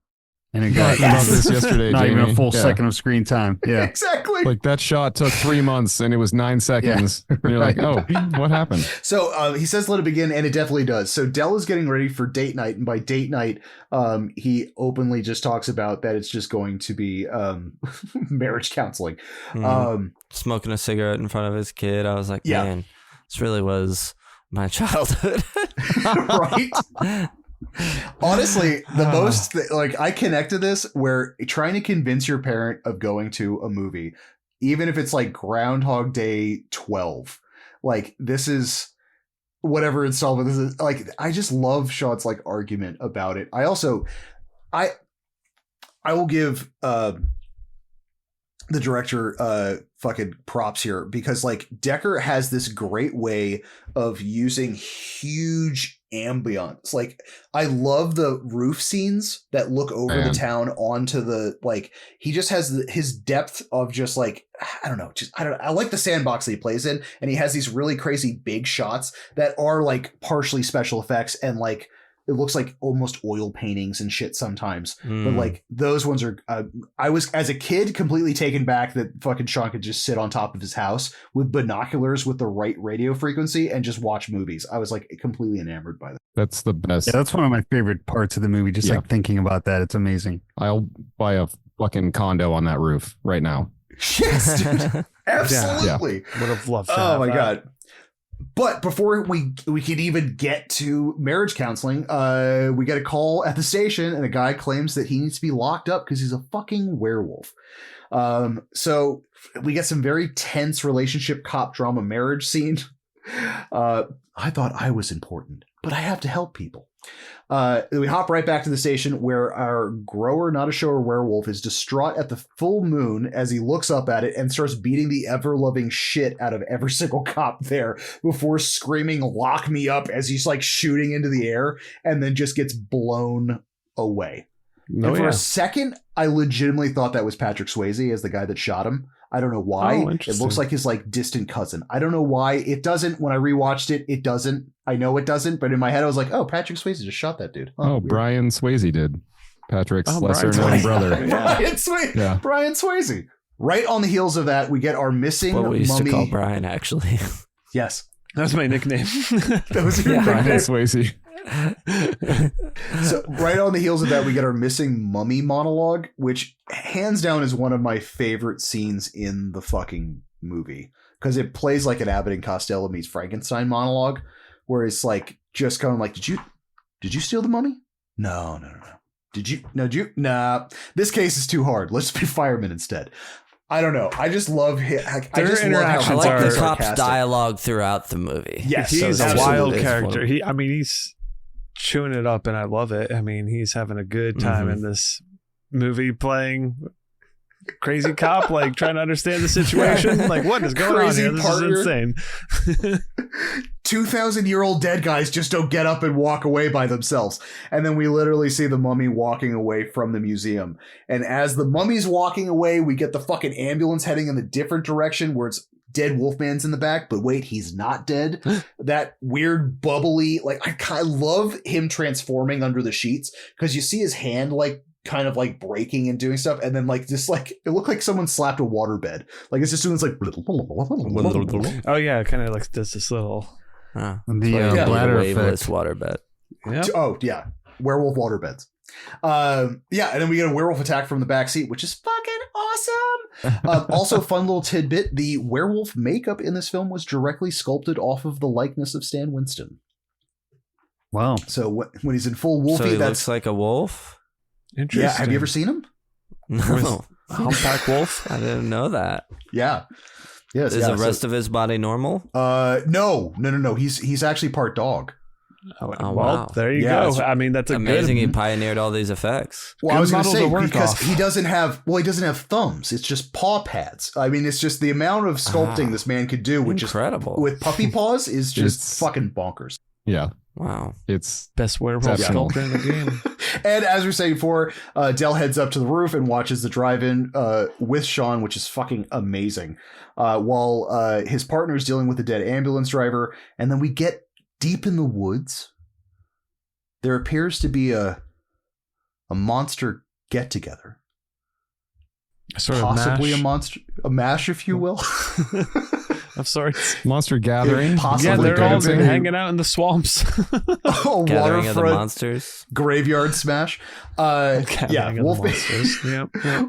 [SPEAKER 5] And it got
[SPEAKER 4] this yesterday,
[SPEAKER 5] not
[SPEAKER 4] Jamie.
[SPEAKER 5] even a full second of screen time. Yeah,
[SPEAKER 3] exactly.
[SPEAKER 4] Like that shot took 3 months and it was 9 seconds. Yeah. And you're like, oh, what happened?
[SPEAKER 3] So he says, let it begin. And it definitely does. So Dell is getting ready for date night. And by date night, he openly just talks about that it's just going to be marriage counseling.
[SPEAKER 1] Smoking a cigarette in front of his kid. I was like, man, this really was my childhood.
[SPEAKER 3] Right? Honestly, the most like I connected this where trying to convince your parent of going to a movie, even if it's like Groundhog Day 12, like this is whatever installment this is. Like I just love Sean's like argument about it. I also I will give the director fucking props here, because like Decker has this great way of using huge ambience. Like I love the roof scenes that look over the town onto the, like he just has his depth of just like I don't know. I like the sandbox that he plays in, and he has these really crazy big shots that are like partially special effects, and like it looks like almost oil paintings and shit sometimes. But like those ones are, I was as a kid completely taken back that fucking Sean could just sit on top of his house with binoculars with the right radio frequency and just watch movies. I was like completely enamored by that.
[SPEAKER 4] That's the best.
[SPEAKER 5] Yeah, that's one of my favorite parts of the movie. Just like thinking about that. It's amazing.
[SPEAKER 4] I'll buy a fucking condo on that roof right now.
[SPEAKER 3] Yes, dude. Absolutely.
[SPEAKER 2] Would have loved to
[SPEAKER 3] Oh my
[SPEAKER 2] that.
[SPEAKER 3] God. But before we could even get to marriage counseling, we get a call at the station, and a guy claims that he needs to be locked up because he's a fucking werewolf. So we get some very tense relationship cop drama marriage scene. I thought I was important, but I have to help people. We hop right back to the station where our grower, not a shower werewolf is distraught at the full moon as he looks up at it and starts beating the ever-loving shit out of every single cop there before screaming, "Lock me up," as he's like shooting into the air and then just gets blown away. And for a second, I legitimately thought that was Patrick Swayze as the guy that shot him. I don't know why. It looks like his like distant cousin. I don't know why it doesn't. When I rewatched it, it doesn't. I know it doesn't, but in my head, I was like, "Oh, Patrick Swayze just shot that dude."
[SPEAKER 4] Oh, Brian Swayze did. Patrick's lesser-known brother.
[SPEAKER 3] Brian Swayze. Yeah. Brian Swayze. Right on the heels of that, we get our missing
[SPEAKER 1] what we used
[SPEAKER 3] mummy.
[SPEAKER 1] to call Brian, actually.
[SPEAKER 3] Yes,
[SPEAKER 2] that's my nickname.
[SPEAKER 3] That was your nickname.
[SPEAKER 4] Brian Swayze.
[SPEAKER 3] So right on the heels of that, we get our missing mummy monologue, which hands down is one of my favorite scenes in the fucking movie, because it plays like an Abbott and Costello meets Frankenstein monologue, where it's like just kind of like, did you steal the mummy? No. Did you? Nah. This case is too hard. Let's be firemen instead. I don't know. I just love him. I just love how
[SPEAKER 1] I like the cop's
[SPEAKER 3] sarcastic.
[SPEAKER 1] dialogue throughout the movie.
[SPEAKER 3] Yes,
[SPEAKER 2] he's
[SPEAKER 3] so
[SPEAKER 2] a wild character. He's chewing it up, and I love it. I mean, he's having a good time in this movie playing crazy cop, like trying to understand the situation. Like, what is going on here? This is insane.
[SPEAKER 3] 2,000-year-old dead guys just don't get up and walk away by themselves. And then we literally see the mummy walking away from the museum. And as the mummy's walking away, we get the fucking ambulance heading in the different direction where it's dead Wolfman's in the back, but wait, he's not dead. That weird bubbly, like I love him transforming under the sheets, because you see his hand like kind of like breaking and doing stuff, and then like just like it looked like someone slapped a waterbed. Like it's just doing this like
[SPEAKER 2] oh yeah, kind of like this little
[SPEAKER 5] the bladder
[SPEAKER 1] waveless
[SPEAKER 5] effect.
[SPEAKER 1] waterbed.
[SPEAKER 2] Yep.
[SPEAKER 3] Oh yeah, werewolf waterbeds. Yeah, and then we get a werewolf attack from the back seat, which is fucking awesome. Also, fun little tidbit: the werewolf makeup in this film was directly sculpted off of the likeness of Stan Winston.
[SPEAKER 5] Wow!
[SPEAKER 3] So when he's in full wolfie,
[SPEAKER 1] so he
[SPEAKER 3] that's
[SPEAKER 1] looks like a wolf.
[SPEAKER 2] Interesting.
[SPEAKER 3] Yeah, have you ever seen him?
[SPEAKER 1] No,
[SPEAKER 2] humpback wolf.
[SPEAKER 1] I didn't know that.
[SPEAKER 3] Yeah. Yes.
[SPEAKER 1] Is the rest of his body normal?
[SPEAKER 3] No. He's actually part dog.
[SPEAKER 2] Oh,
[SPEAKER 3] well,
[SPEAKER 2] wow. There you go. I mean, that's
[SPEAKER 1] amazing.
[SPEAKER 2] Good...
[SPEAKER 1] He pioneered all these effects.
[SPEAKER 3] Well, I was going to say, because
[SPEAKER 2] off.
[SPEAKER 3] he doesn't have thumbs. It's just paw pads. I mean, it's just the amount of sculpting this man could do with
[SPEAKER 1] incredible.
[SPEAKER 3] With puppy paws is just fucking bonkers.
[SPEAKER 4] Yeah.
[SPEAKER 1] Wow.
[SPEAKER 4] It's
[SPEAKER 2] best werewolf sculptor in the game.
[SPEAKER 3] And as we were saying before, Dell heads up to the roof and watches the drive-in with Sean, which is fucking amazing, while his partner is dealing with the dead ambulance driver. And then we get deep in the woods. There appears to be a monster get-together. Possibly a mash, if you will.
[SPEAKER 2] Of sorts.
[SPEAKER 4] Monster gathering.
[SPEAKER 2] Yeah, they're all hanging out in the swamps.
[SPEAKER 1] Gathering of the monsters.
[SPEAKER 3] Graveyard smash.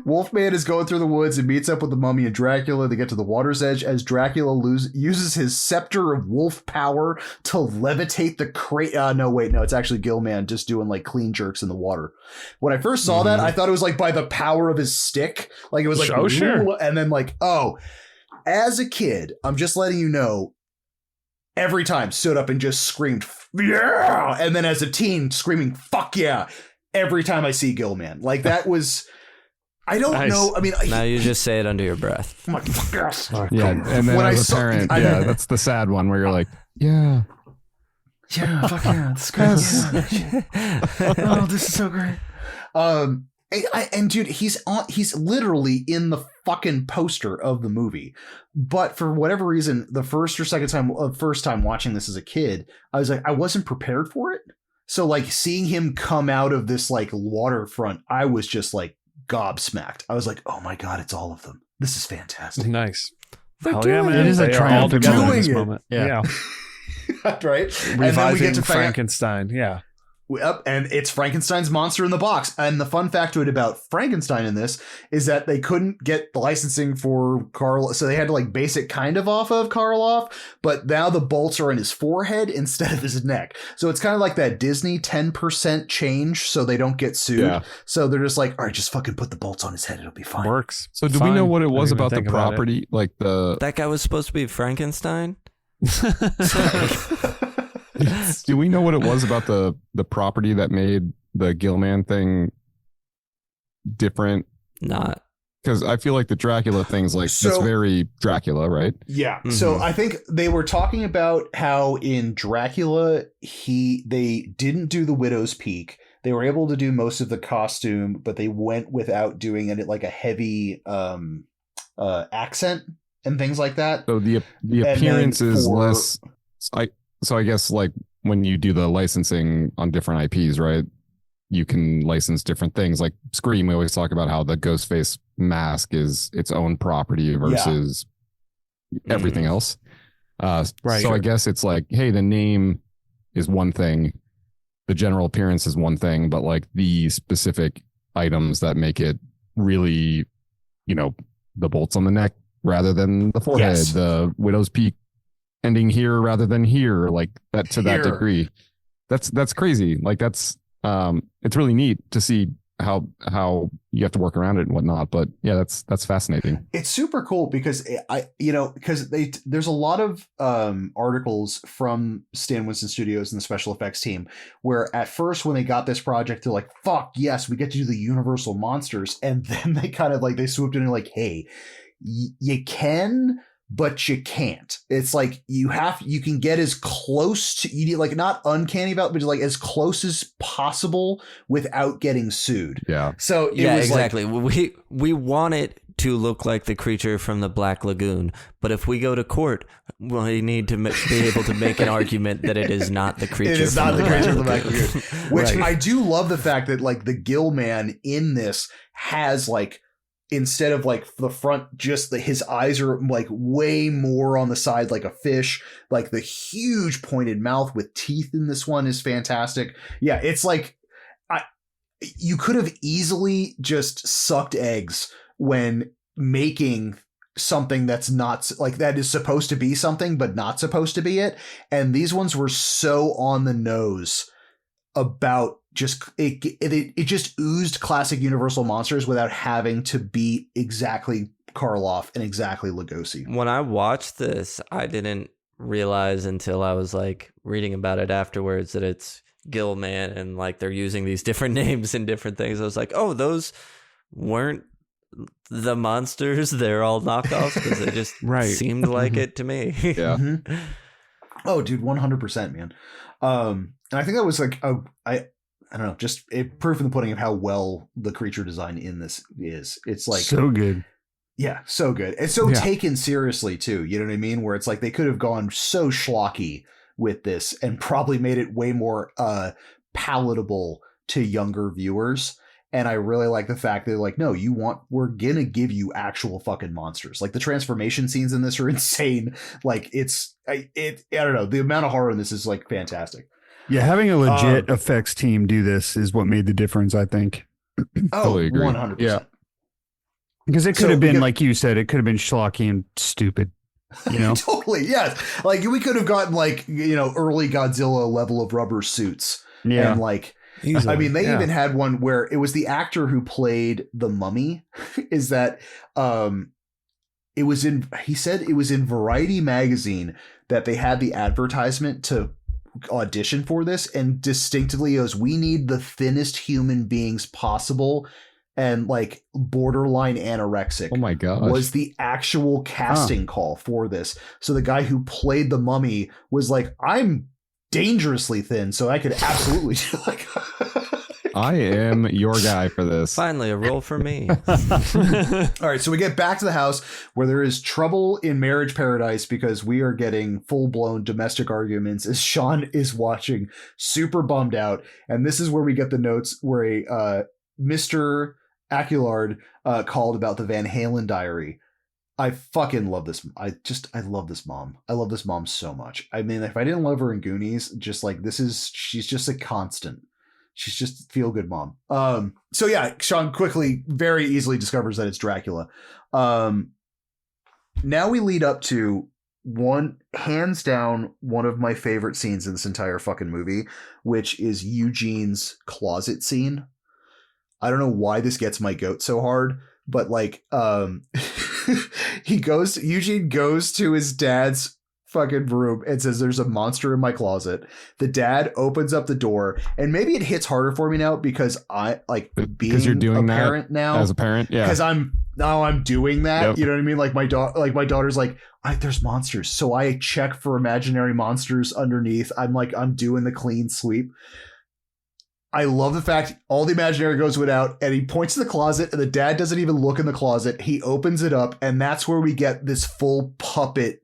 [SPEAKER 3] Wolfman is going through the woods and meets up with the mummy and Dracula. They get to the water's edge as Dracula uses his scepter of wolf power to levitate the crate. No, it's actually Gilman just doing like clean jerks in the water. When I first saw that, I thought it was like by the power of his stick. Like it was like,
[SPEAKER 2] sure.
[SPEAKER 3] And then like, as a kid, I'm just letting you know, every time stood up and just screamed, yeah. And then as a teen screaming, fuck yeah. Every time I see Gilman. Like that was, I don't know. I mean,
[SPEAKER 1] now you just say it under your breath.
[SPEAKER 3] I'm like, fuck yes.
[SPEAKER 4] Yeah. And then when as a parent, that's the sad one where you're like, yeah.
[SPEAKER 3] Yeah, fuck yeah. It's great. Oh, this is so great. And dude, he's literally in the fucking poster of the movie. But for whatever reason, the first time watching this as a kid, I was like, I wasn't prepared for it. So like seeing him come out of this like waterfront, I was just like gobsmacked. I was like, oh my God, it's all of them. This is fantastic.
[SPEAKER 2] Nice.
[SPEAKER 5] Hell yeah, man. It is a triumph
[SPEAKER 2] in this moment. Yeah.
[SPEAKER 3] Right.
[SPEAKER 2] Reviving and then we get to Frankenstein. Yeah.
[SPEAKER 3] Yep, and it's Frankenstein's monster in the box. And the fun factoid about Frankenstein in this is that they couldn't get the licensing for Karl, so they had to like base it kind of off of Karloff, but now the bolts are in his forehead instead of his neck. So it's kind of like that Disney 10% change so they don't get sued. Yeah. So they're just like, all right, just fucking put the bolts on his head. It'll be fine.
[SPEAKER 2] Works.
[SPEAKER 4] So do we know what it was about the property? Like
[SPEAKER 1] that guy was supposed to be Frankenstein?
[SPEAKER 4] Do we know what it was about the property that made the Gilman thing different?
[SPEAKER 1] Not.
[SPEAKER 4] Because I feel like the Dracula thing's like, it's very Dracula, right?
[SPEAKER 3] Yeah. Mm-hmm. So I think they were talking about how in Dracula, they didn't do the Widow's Peak. They were able to do most of the costume, but they went without doing it like a heavy accent and things like that.
[SPEAKER 4] So the appearance is less... So I guess like when you do the licensing on different IPs, right? You can license different things. Like Scream, we always talk about how the Ghostface mask is its own property versus everything else. Right. So I guess it's like, hey, the name is one thing, the general appearance is one thing, but like the specific items that make it really, the bolts on the neck rather than the forehead, the Widow's Peak ending here rather than here, like that to that degree. That's crazy. Like that's it's really neat to see how you have to work around it and whatnot. But yeah, that's fascinating.
[SPEAKER 3] It's super cool because there's a lot of articles from Stan Winston Studios and the special effects team where at first when they got this project, they're like, fuck yes, we get to do the Universal monsters. And then they kind of like, they swooped in and like, hey, you can, but you can't. It's like you can get as close to, you need like not uncanny valley, but like as close as possible without getting sued.
[SPEAKER 4] Yeah.
[SPEAKER 3] So it was
[SPEAKER 1] exactly. Like, we want it to look like the creature from the Black Lagoon, but if we go to court, we need to be able to make an argument that it is not the creature.
[SPEAKER 3] It is not the creature from the Black Lagoon. Which I do love the fact that like the Gilman in this has like, instead of like the front, just his eyes are like way more on the side, like a fish. Like the huge pointed mouth with teeth in this one is fantastic. Yeah, it's like you could have easily just sucked eggs when making something that's not like that is supposed to be something, but not supposed to be it. And these ones were so on the nose about just it just oozed classic Universal monsters without having to be exactly Karloff and exactly Lugosi.
[SPEAKER 1] When I watched this, I didn't realize until I was like reading about it afterwards that it's Gilman and like they're using these different names and different things. I was like, oh, those weren't the monsters. They're all knockoffs because they just seemed like it to me.
[SPEAKER 4] Yeah.
[SPEAKER 3] Mm-hmm. Oh, dude, 100%, man. And I think that was like I don't know, just a proof in the pudding of how well the creature design in this is. It's like
[SPEAKER 5] so good.
[SPEAKER 3] Yeah, so good. It's so taken seriously too. You know what I mean? Where it's like they could have gone so schlocky with this and probably made it way more palatable to younger viewers. And I really like the fact that like, no, we're gonna give you actual fucking monsters. Like the transformation scenes in this are insane. Like I don't know. The amount of horror in this is like fantastic.
[SPEAKER 5] Yeah, having a legit effects team do this is what made the difference, I think.
[SPEAKER 3] Totally agree. 100%.
[SPEAKER 5] Yeah. Because it could have been, like you said, it could have been schlocky and stupid. You know?
[SPEAKER 3] Totally, yes. Like we could have gotten like, early Godzilla level of rubber suits.
[SPEAKER 5] Yeah.
[SPEAKER 3] And like
[SPEAKER 2] easily.
[SPEAKER 3] I mean, they even had one where it was the actor who played the mummy. Is that he said it was in Variety magazine that they had the advertisement to audition for this, and distinctively goes, we need the thinnest human beings possible and like borderline anorexic.
[SPEAKER 4] Oh my god,
[SPEAKER 3] was the actual casting call for this. So the guy who played the mummy was like, I'm dangerously thin, so I could absolutely do like
[SPEAKER 4] I am your guy for this.
[SPEAKER 1] Finally, a role for me.
[SPEAKER 3] All right, so we get back to the house where there is trouble in marriage paradise because we are getting full-blown domestic arguments as Sean is watching, super bummed out. And this is where we get the notes where a Mr. Aguillard called about the Van Halen diary. I fucking love this. I love this mom. I love this mom so much. I mean, if I didn't love her in Goonies, just like she's just a constant. She's just feel good mom. So yeah, Sean quickly, very easily discovers that it's Dracula. Now we lead up to hands down, one of my favorite scenes in this entire fucking movie, which is Eugene's closet scene. I don't know why this gets my goat so hard, but like, Eugene goes to his dad's fucking room and says, there's a monster in my closet. The dad opens up the door, and maybe it hits harder for me now because I like being
[SPEAKER 4] you're doing
[SPEAKER 3] a parent now
[SPEAKER 4] as a parent. Yeah.
[SPEAKER 3] Because I'm doing that.
[SPEAKER 4] Yep.
[SPEAKER 3] You know what I mean? Like my daughter's like, there's monsters. So I check for imaginary monsters underneath. I'm doing the clean sweep. I love the fact all the imaginary goes without, and he points to the closet, and the dad doesn't even look in the closet. He opens it up, and that's where we get this full puppet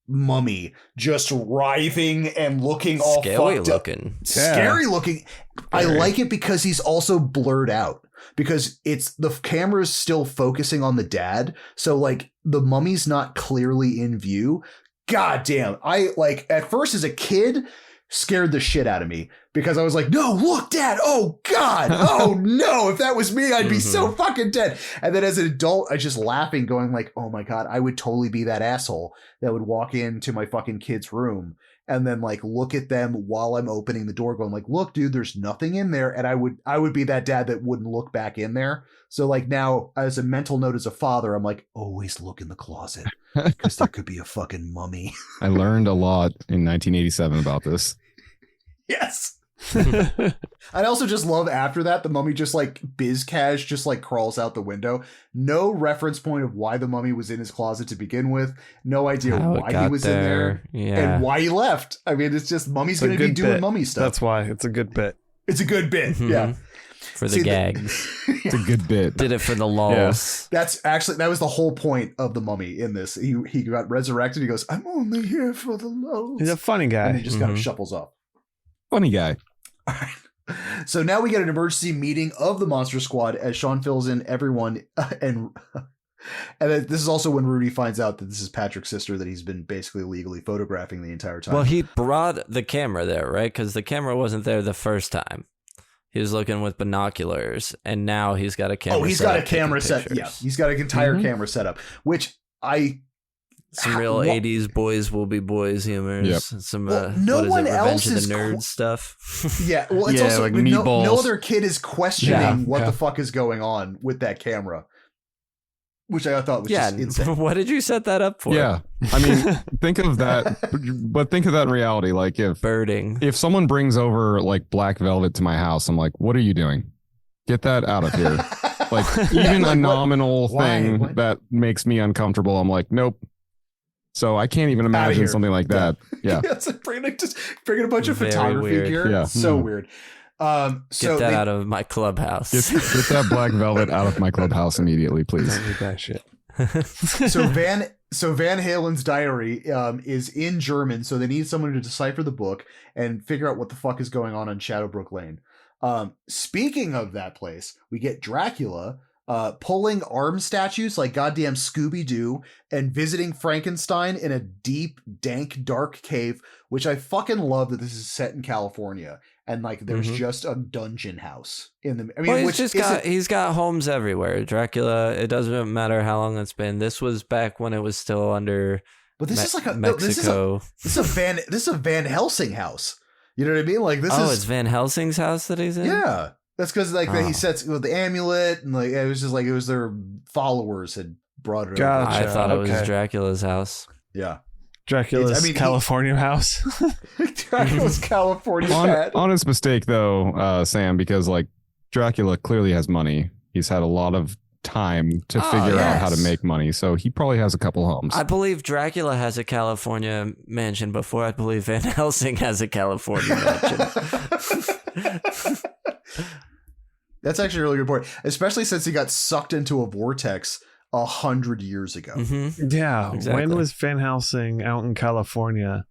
[SPEAKER 3] mummy just writhing and looking all
[SPEAKER 1] scary
[SPEAKER 3] fucked
[SPEAKER 1] looking.
[SPEAKER 3] Up. Scary looking. I like it because he's also blurred out, because it's the camera's still focusing on the dad. So like the mummy's not clearly in view. God damn. I like at first as a kid scared the shit out of me because I was like, no, look, dad. Oh God. Oh no. If that was me, I'd be so fucking dead. And then as an adult, I just laughing going like, oh my God, I would totally be that asshole that would walk into my fucking kid's room and then like look at them while I'm opening the door going like, look, dude, there's nothing in there. And I would be that dad that wouldn't look back in there. So like now as a mental note as a father, I'm like, always look in the closet because there could be a fucking mummy.
[SPEAKER 4] I learned a lot in 1987 about this.
[SPEAKER 3] Yes. I also just love after that the mummy just like biz-cash just like crawls out the window. No reference point of why the mummy was in his closet to begin with. No idea why he was in there and why he left. I mean, it's just mummy's going to be doing mummy stuff.
[SPEAKER 2] That's why it's a good bit.
[SPEAKER 3] It's a good bit. Yeah.
[SPEAKER 1] For the gags.
[SPEAKER 4] It's a good bit.
[SPEAKER 1] Did it for the lulz.
[SPEAKER 3] Yeah. That was the whole point of the mummy in this. He got resurrected. He goes, I'm only here for the lulz.
[SPEAKER 2] He's a funny guy.
[SPEAKER 3] And he just kind of shuffles off.
[SPEAKER 4] Funny guy.
[SPEAKER 3] All right. So now we get an emergency meeting of the Monster Squad as Sean fills in everyone. And this is also when Rudy finds out that this is Patrick's sister that he's been basically legally photographing the entire time.
[SPEAKER 1] Well, he brought the camera there, right? Because the camera wasn't there the first time. He was looking with binoculars, and now he's got a camera.
[SPEAKER 3] Oh, he's got a camera set. Yeah, he's got an entire camera setup, which
[SPEAKER 1] some real 80s boys will be boys humors.
[SPEAKER 4] Yep.
[SPEAKER 1] Some
[SPEAKER 3] no one else
[SPEAKER 1] Revenge
[SPEAKER 3] is
[SPEAKER 1] of the Nerds stuff.
[SPEAKER 3] Yeah, well, it's also
[SPEAKER 5] like
[SPEAKER 3] no other kid is questioning what the fuck is going on with that camera, which I thought was just insane.
[SPEAKER 1] What did you set that up for?
[SPEAKER 4] Yeah, I mean, think of that, but think of that in reality. Like if someone brings over like black velvet to my house, I'm like, what are you doing? Get that out of here. Like even a nominal thing that makes me uncomfortable, I'm like, nope. So I can't even imagine something like that. Yeah.
[SPEAKER 3] It's like bringing a bunch of
[SPEAKER 1] Very
[SPEAKER 3] photography
[SPEAKER 1] weird.
[SPEAKER 3] gear.
[SPEAKER 4] Yeah.
[SPEAKER 3] So weird.
[SPEAKER 1] Get that out of my clubhouse.
[SPEAKER 4] Get that black velvet out of my clubhouse immediately, please.
[SPEAKER 2] Don't need that shit.
[SPEAKER 3] So Van Halen's diary is in German, so they need someone to decipher the book and figure out what the fuck is going on Shadowbrook Lane. Speaking of that place, we get Dracula pulling arm statues like goddamn Scooby-Doo and visiting Frankenstein in a deep, dank, dark cave, which I fucking love that this is set in California. And like, there's just a dungeon house in the. I mean,
[SPEAKER 1] well, he's got homes everywhere. Dracula. It doesn't matter how long it's been. This was back when it was still under.
[SPEAKER 3] But this is like a
[SPEAKER 1] Mexico.
[SPEAKER 3] This is a Van Helsing house. You know what I mean? Like this is.
[SPEAKER 1] It's Van Helsing's house that he's in.
[SPEAKER 3] Yeah, that's because like he sets with the amulet and like it was just like it was their followers had brought it.
[SPEAKER 2] Gotcha.
[SPEAKER 1] I thought it was Dracula's house.
[SPEAKER 3] Yeah.
[SPEAKER 2] Dracula's California house.
[SPEAKER 3] Dracula's California
[SPEAKER 4] honest mistake though, Sam, because like Dracula clearly has money. He's had a lot of time to figure out how to make money, so he probably has a couple homes.
[SPEAKER 1] I believe Dracula has a California mansion before I believe Van Helsing has a California mansion.
[SPEAKER 3] That's actually a really good point, especially since he got sucked into a vortex 100 years ago.
[SPEAKER 2] Yeah.
[SPEAKER 1] Exactly.
[SPEAKER 2] When was Van Helsing out in California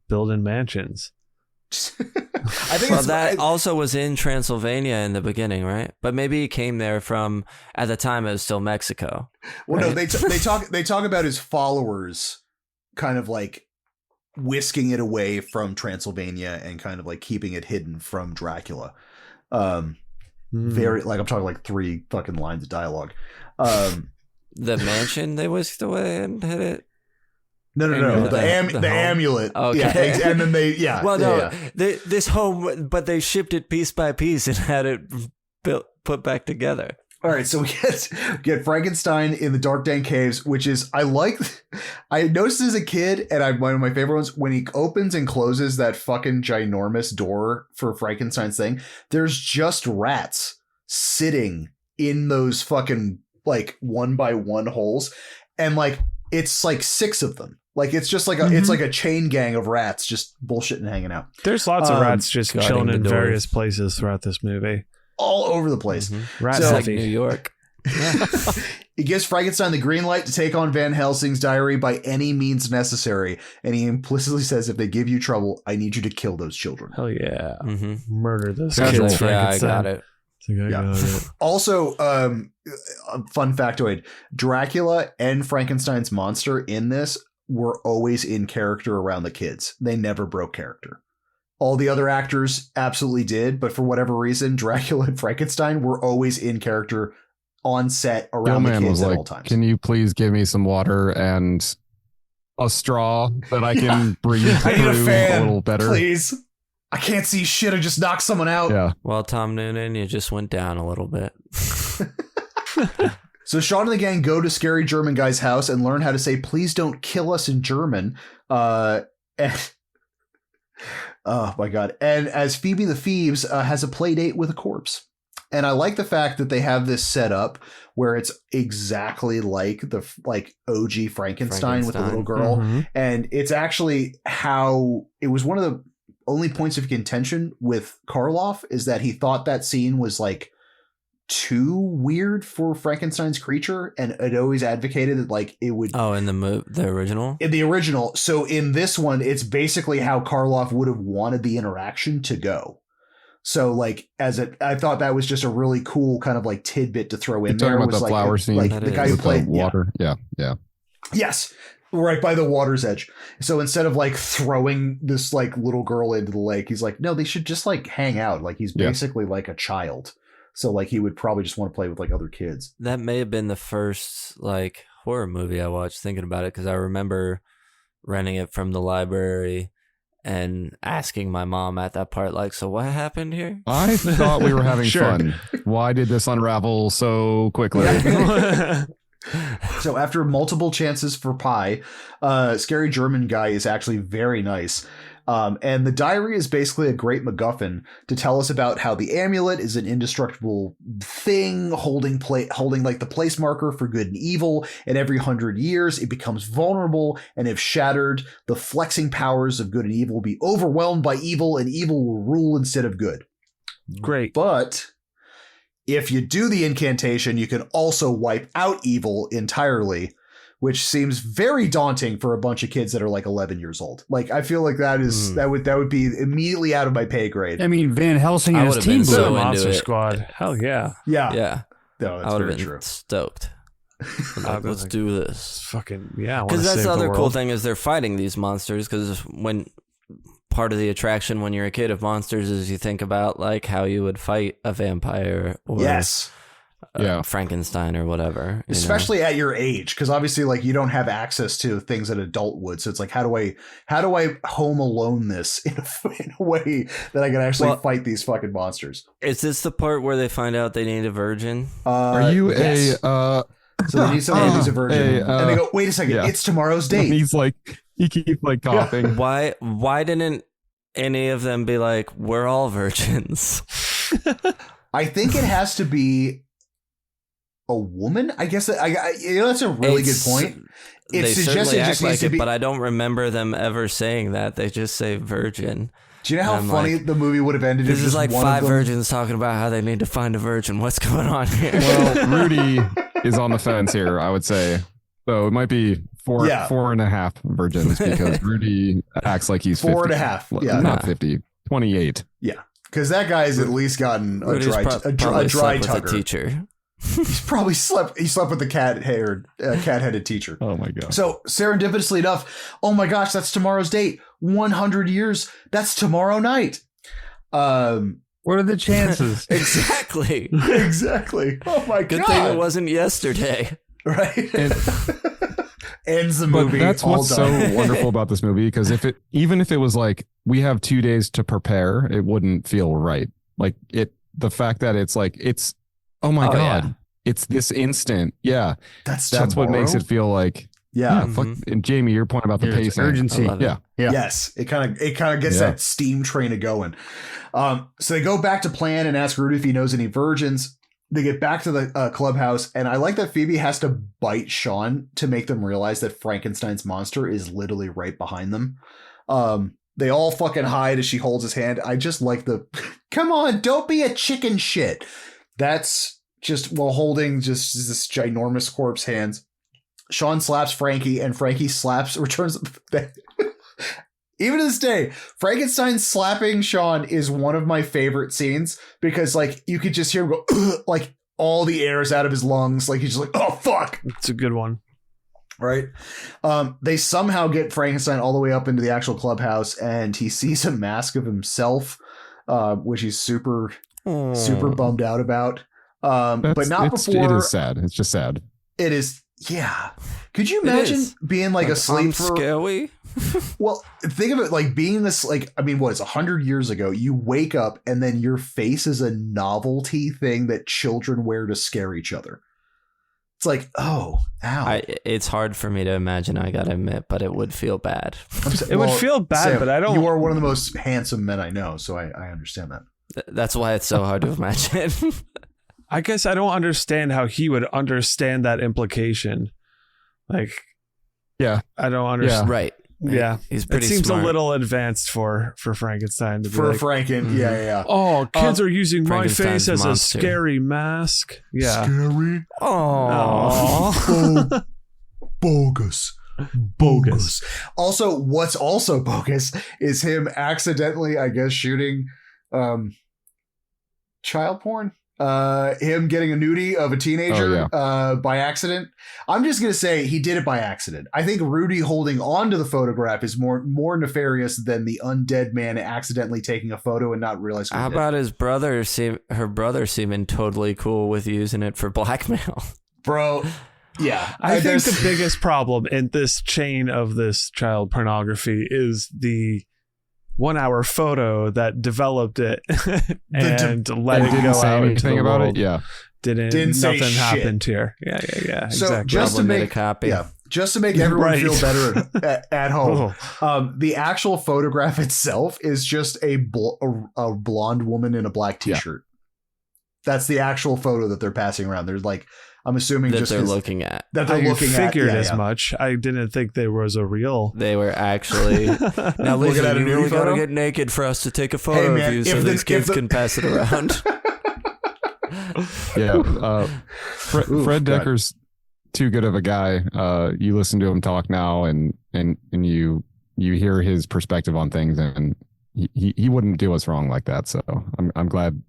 [SPEAKER 2] building mansions?
[SPEAKER 3] I think
[SPEAKER 1] that also was in Transylvania in the beginning, right? But maybe he came there from, at the time it was still Mexico.
[SPEAKER 3] Well,
[SPEAKER 1] right?
[SPEAKER 3] no, they talk about his followers kind of like whisking it away from Transylvania and kind of like keeping it hidden from Dracula. Very like I'm talking like 3 fucking lines of dialogue.
[SPEAKER 1] The mansion they whisked away and hid it.
[SPEAKER 3] No. The amulet.
[SPEAKER 1] Okay.
[SPEAKER 3] Yeah, and then
[SPEAKER 1] this home, but they shipped it piece by piece and had it put back together.
[SPEAKER 3] All right, so we get Frankenstein in the dark dank caves, which is I noticed as a kid, and one of my favorite ones when he opens and closes that fucking ginormous door for Frankenstein's thing. There's just rats sitting in those fucking like 1x1 holes, and like it's like 6 of them. Like it's just like it's like a chain gang of rats just bullshitting and hanging out.
[SPEAKER 2] There's lots of rats just chilling in various places throughout this movie.
[SPEAKER 3] All over the place.
[SPEAKER 2] Rats
[SPEAKER 1] like New York.
[SPEAKER 3] He gives Frankenstein the green light to take on Van Helsing's diary by any means necessary. And he implicitly says, if they give you trouble, I need you to kill those children.
[SPEAKER 2] Hell yeah. Murder those kids, Frankenstein.
[SPEAKER 1] Yeah, I got it.
[SPEAKER 3] Got it. Also, a fun factoid, Dracula and Frankenstein's monster in this were always in character around the kids. They never broke character. All the other actors absolutely did, but for whatever reason, Dracula and Frankenstein were always in character on set around the kids at all times.
[SPEAKER 4] Can you please give me some water and a straw that I can breathe
[SPEAKER 3] I need a fan,
[SPEAKER 4] a little better?
[SPEAKER 3] Please. I can't see shit. I just knocked someone out.
[SPEAKER 4] Yeah.
[SPEAKER 1] Well, Tom Noonan, you just went down a little bit.
[SPEAKER 3] So Sean and the gang go to Scary German Guy's house and learn how to say, please don't kill us in German. Oh my God. And as Phoebe the Thieves has a play date with a corpse. And I like the fact that they have this set up where it's exactly like the OG Frankenstein with the little girl. And it's actually how it was one of the only points of contention with Karloff is that he thought that scene was like too weird for Frankenstein's creature, and it always advocated that like it would.
[SPEAKER 1] Oh, in the original.
[SPEAKER 3] In the original, so in this one, it's basically how Karloff would have wanted the interaction to go. So like, I thought that was just a really cool kind of like tidbit to throw in.
[SPEAKER 4] You're talking
[SPEAKER 3] there.
[SPEAKER 4] about
[SPEAKER 3] Was
[SPEAKER 4] the
[SPEAKER 3] like
[SPEAKER 4] flower scene,
[SPEAKER 3] like the guy who played
[SPEAKER 4] water. Yeah.
[SPEAKER 3] Yes. Right by the water's edge. So instead of like throwing this like little girl into the lake, he's like, no, they should just like hang out. Like he's basically like a child. So like he would probably just want to play with like other kids.
[SPEAKER 1] That may have been the first like horror movie I watched thinking about it, because I remember renting it from the library and asking my mom at that part, like, so what happened here?
[SPEAKER 4] I thought we were having fun. Why did this unravel so quickly?
[SPEAKER 3] So after multiple chances for pie, Scary German Guy is actually very nice. And the diary is basically a great MacGuffin to tell us about how the amulet is an indestructible thing holding like the place marker for good and evil. And every 100 years, it becomes vulnerable. And if shattered, the flexing powers of good and evil will be overwhelmed by evil, and evil will rule instead of good.
[SPEAKER 2] Great.
[SPEAKER 3] But if you do the incantation, you can also wipe out evil entirely, which seems very daunting for a bunch of kids that are like 11 years old. Like, I feel like that would be immediately out of my pay grade.
[SPEAKER 5] I mean, Van Helsing and his team
[SPEAKER 1] so
[SPEAKER 2] Monster
[SPEAKER 1] into
[SPEAKER 2] Squad. Hell yeah.
[SPEAKER 3] Yeah. No,
[SPEAKER 1] I
[SPEAKER 3] that's
[SPEAKER 1] would
[SPEAKER 3] very
[SPEAKER 1] have been
[SPEAKER 3] true.
[SPEAKER 1] stoked. Like, let's do this.
[SPEAKER 2] Fucking yeah.
[SPEAKER 1] Because that's the other cool thing is they're fighting these monsters. Because when part of the attraction when you're a kid of monsters is you think about like how you would fight a vampire or Frankenstein or whatever,
[SPEAKER 3] especially at your age, because obviously like you don't have access to things an adult would. So it's like, how do I home alone this in a way that I can actually fight these fucking monsters?
[SPEAKER 1] Is this the part where they find out they need a virgin?
[SPEAKER 4] Are you
[SPEAKER 3] so they need somebody who's a virgin, and they go, wait a second, it's tomorrow's date.
[SPEAKER 4] He keeps like coughing.
[SPEAKER 1] Why didn't any of them be like, we're all virgins?
[SPEAKER 3] I think it has to be a woman. I guess that's a really good point.
[SPEAKER 1] They certainly act like it, but I don't remember them ever saying that. They just say virgin.
[SPEAKER 3] Do you know how funny the movie would have ended?
[SPEAKER 1] This is like 5 virgins talking about how they need to find a virgin. What's going on here?
[SPEAKER 4] Well, Rudy is on the fence here, I would say. So it might be 4.5 virgins because Rudy acts like he's
[SPEAKER 3] 4.5. Yeah,
[SPEAKER 4] not 50, 28.
[SPEAKER 3] Yeah, because that guy's at least gotten a dry tugger.
[SPEAKER 1] With a teacher.
[SPEAKER 3] He's probably slept. He slept with the cat-headed teacher.
[SPEAKER 4] Oh my god!
[SPEAKER 3] So serendipitously enough, oh my gosh, that's tomorrow's date. 100 years. That's tomorrow night.
[SPEAKER 5] What are the chances?
[SPEAKER 1] Exactly.
[SPEAKER 3] Exactly. Oh my god!
[SPEAKER 1] Good thing it wasn't yesterday.
[SPEAKER 3] Right. Ends the movie.
[SPEAKER 4] But that's what's so wonderful about this movie, because even if it was like we have 2 days to prepare, it wouldn't feel right. Like the fact that it's like oh my god, yeah. It's this instant. Yeah, that's what makes it feel like. Yeah. And Jamie, your point about the pacing,
[SPEAKER 5] urgency.
[SPEAKER 4] Yeah.
[SPEAKER 3] Yes, it kind of gets that steam train a going. So they go back to plan and ask Rudy if he knows any virgins. They get back to the clubhouse, and I like that Phoebe has to bite Sean to make them realize that Frankenstein's monster is literally right behind them. They all fucking hide as she holds his hand. I just like come on, don't be a chicken shit. That's just while holding just this ginormous corpse hands. Sean slaps Frankie, and Frankie returns. Even to this day, Frankenstein slapping Sean is one of my favorite scenes because, like, you could just hear him go, like, all the air is out of his lungs. Like, he's just like, oh, fuck.
[SPEAKER 2] It's a good one.
[SPEAKER 3] Right. They somehow get Frankenstein all the way up into the actual clubhouse, and he sees a mask of himself, which he's super bummed out about. But not before.
[SPEAKER 4] It is sad. It's just sad.
[SPEAKER 3] It is. Yeah. Could you imagine being like asleep for
[SPEAKER 1] scary?
[SPEAKER 3] Well, think of it like being this, like, I mean, what is 100 years ago? You wake up and then your face is a novelty thing that children wear to scare each other. It's like, oh, ow.
[SPEAKER 1] It's hard for me to imagine, I gotta admit, but it would feel bad.
[SPEAKER 2] It would feel bad, Sam, but I don't.
[SPEAKER 3] You are one of the most handsome men I know, so I understand that.
[SPEAKER 1] That's why it's so hard to imagine.
[SPEAKER 2] I guess I don't understand how he would understand that implication. Like,
[SPEAKER 4] yeah,
[SPEAKER 2] I don't understand.
[SPEAKER 1] Yeah. Right.
[SPEAKER 2] Yeah,
[SPEAKER 1] he's pretty
[SPEAKER 2] It seems
[SPEAKER 1] smart.
[SPEAKER 2] a little advanced for Frankenstein to be
[SPEAKER 3] for
[SPEAKER 2] like,
[SPEAKER 3] Franken. Yeah.
[SPEAKER 2] Oh, kids are using my face as
[SPEAKER 1] monster.
[SPEAKER 2] a scary mask. Yeah.
[SPEAKER 3] Scary.
[SPEAKER 2] Oh.
[SPEAKER 3] Bogus. Also, what's also bogus is him accidentally, I guess, shooting child porn. Him getting a nudie of a teenager by accident. I'm just gonna say he did it by accident. I think Rudy holding on to the photograph is more nefarious than the undead man accidentally taking a photo and not realizing.
[SPEAKER 1] How about his brother? Her brother seeming totally cool with using it for blackmail,
[SPEAKER 3] bro. Yeah,
[SPEAKER 2] I think the biggest problem in this chain of this child pornography is the 1 hour photo that developed it and let it go out into the
[SPEAKER 4] about
[SPEAKER 2] world.
[SPEAKER 4] it. Yeah,
[SPEAKER 2] didn't
[SPEAKER 3] say
[SPEAKER 2] nothing
[SPEAKER 3] shit.
[SPEAKER 2] happened here. Yeah.
[SPEAKER 3] So
[SPEAKER 2] Exactly.
[SPEAKER 3] just to make
[SPEAKER 1] a copy.
[SPEAKER 3] Yeah. just to make everyone feel better at home,
[SPEAKER 2] Oh.
[SPEAKER 3] the actual photograph itself is just a blonde woman in a black t-shirt. That's the actual photo that they're passing around. There's like, I'm assuming
[SPEAKER 1] that
[SPEAKER 3] just
[SPEAKER 1] they're looking at.
[SPEAKER 3] That they're looking at.
[SPEAKER 2] I figured as much. I didn't think there was a real.
[SPEAKER 1] They were actually. Now listen, you really got to get naked for us to take a photo of you so these kids can pass it around.
[SPEAKER 4] Yeah. Fred Decker's too good of a guy. You listen to him talk now and you hear his perspective on things, and he wouldn't do us wrong like that. So I'm glad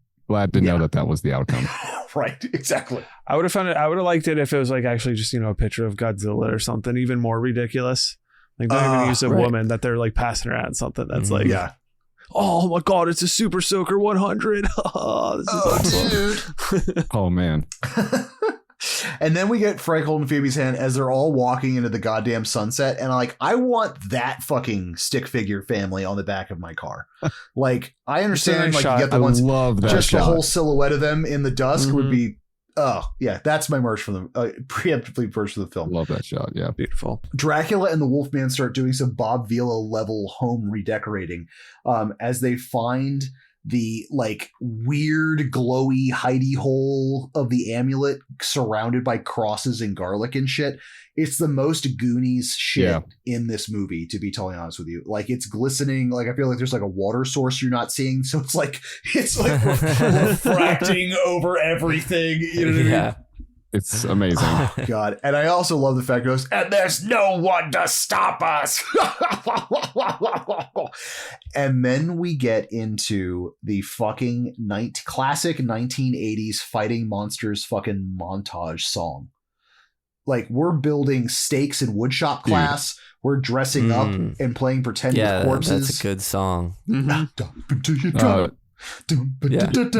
[SPEAKER 4] to know that was the outcome.
[SPEAKER 3] Right, exactly.
[SPEAKER 2] I would have liked it if it was like actually just, a picture of Godzilla or something even more ridiculous. Like don't even use a woman that they're like passing around something that's like, oh my God, it's a Super Soaker 100. Oh, this is awesome.
[SPEAKER 3] Dude.
[SPEAKER 4] Oh man.
[SPEAKER 3] And then we get Frank holding Phoebe's hand as they're all walking into the goddamn sunset. And I want that fucking stick figure family on the back of my car. Like, I understand, like, you get the ones,
[SPEAKER 4] love that
[SPEAKER 3] just
[SPEAKER 4] shot.
[SPEAKER 3] the whole silhouette of them in the dusk would be, oh, yeah, that's my merch for the, preemptively merch for the film.
[SPEAKER 4] Love that shot. Yeah.
[SPEAKER 2] Beautiful.
[SPEAKER 3] Dracula and the Wolfman start doing some Bob Vila level home redecorating as they find the like weird glowy hidey hole of the amulet surrounded by crosses and garlic and shit. It's the most Goonies shit in this movie, to be totally honest with you. Like, it's glistening. Like, I feel like there's like a water source you're not seeing, so it's like refracting over everything. You know what I mean?
[SPEAKER 4] It's amazing.
[SPEAKER 3] Oh, God. And I also love the fact it goes, and there's no one to stop us. And then we get into the fucking classic 1980s fighting monsters fucking montage song. Like, we're building stakes in woodshop class. We're dressing up and playing pretend with corpses.
[SPEAKER 1] That's a good song.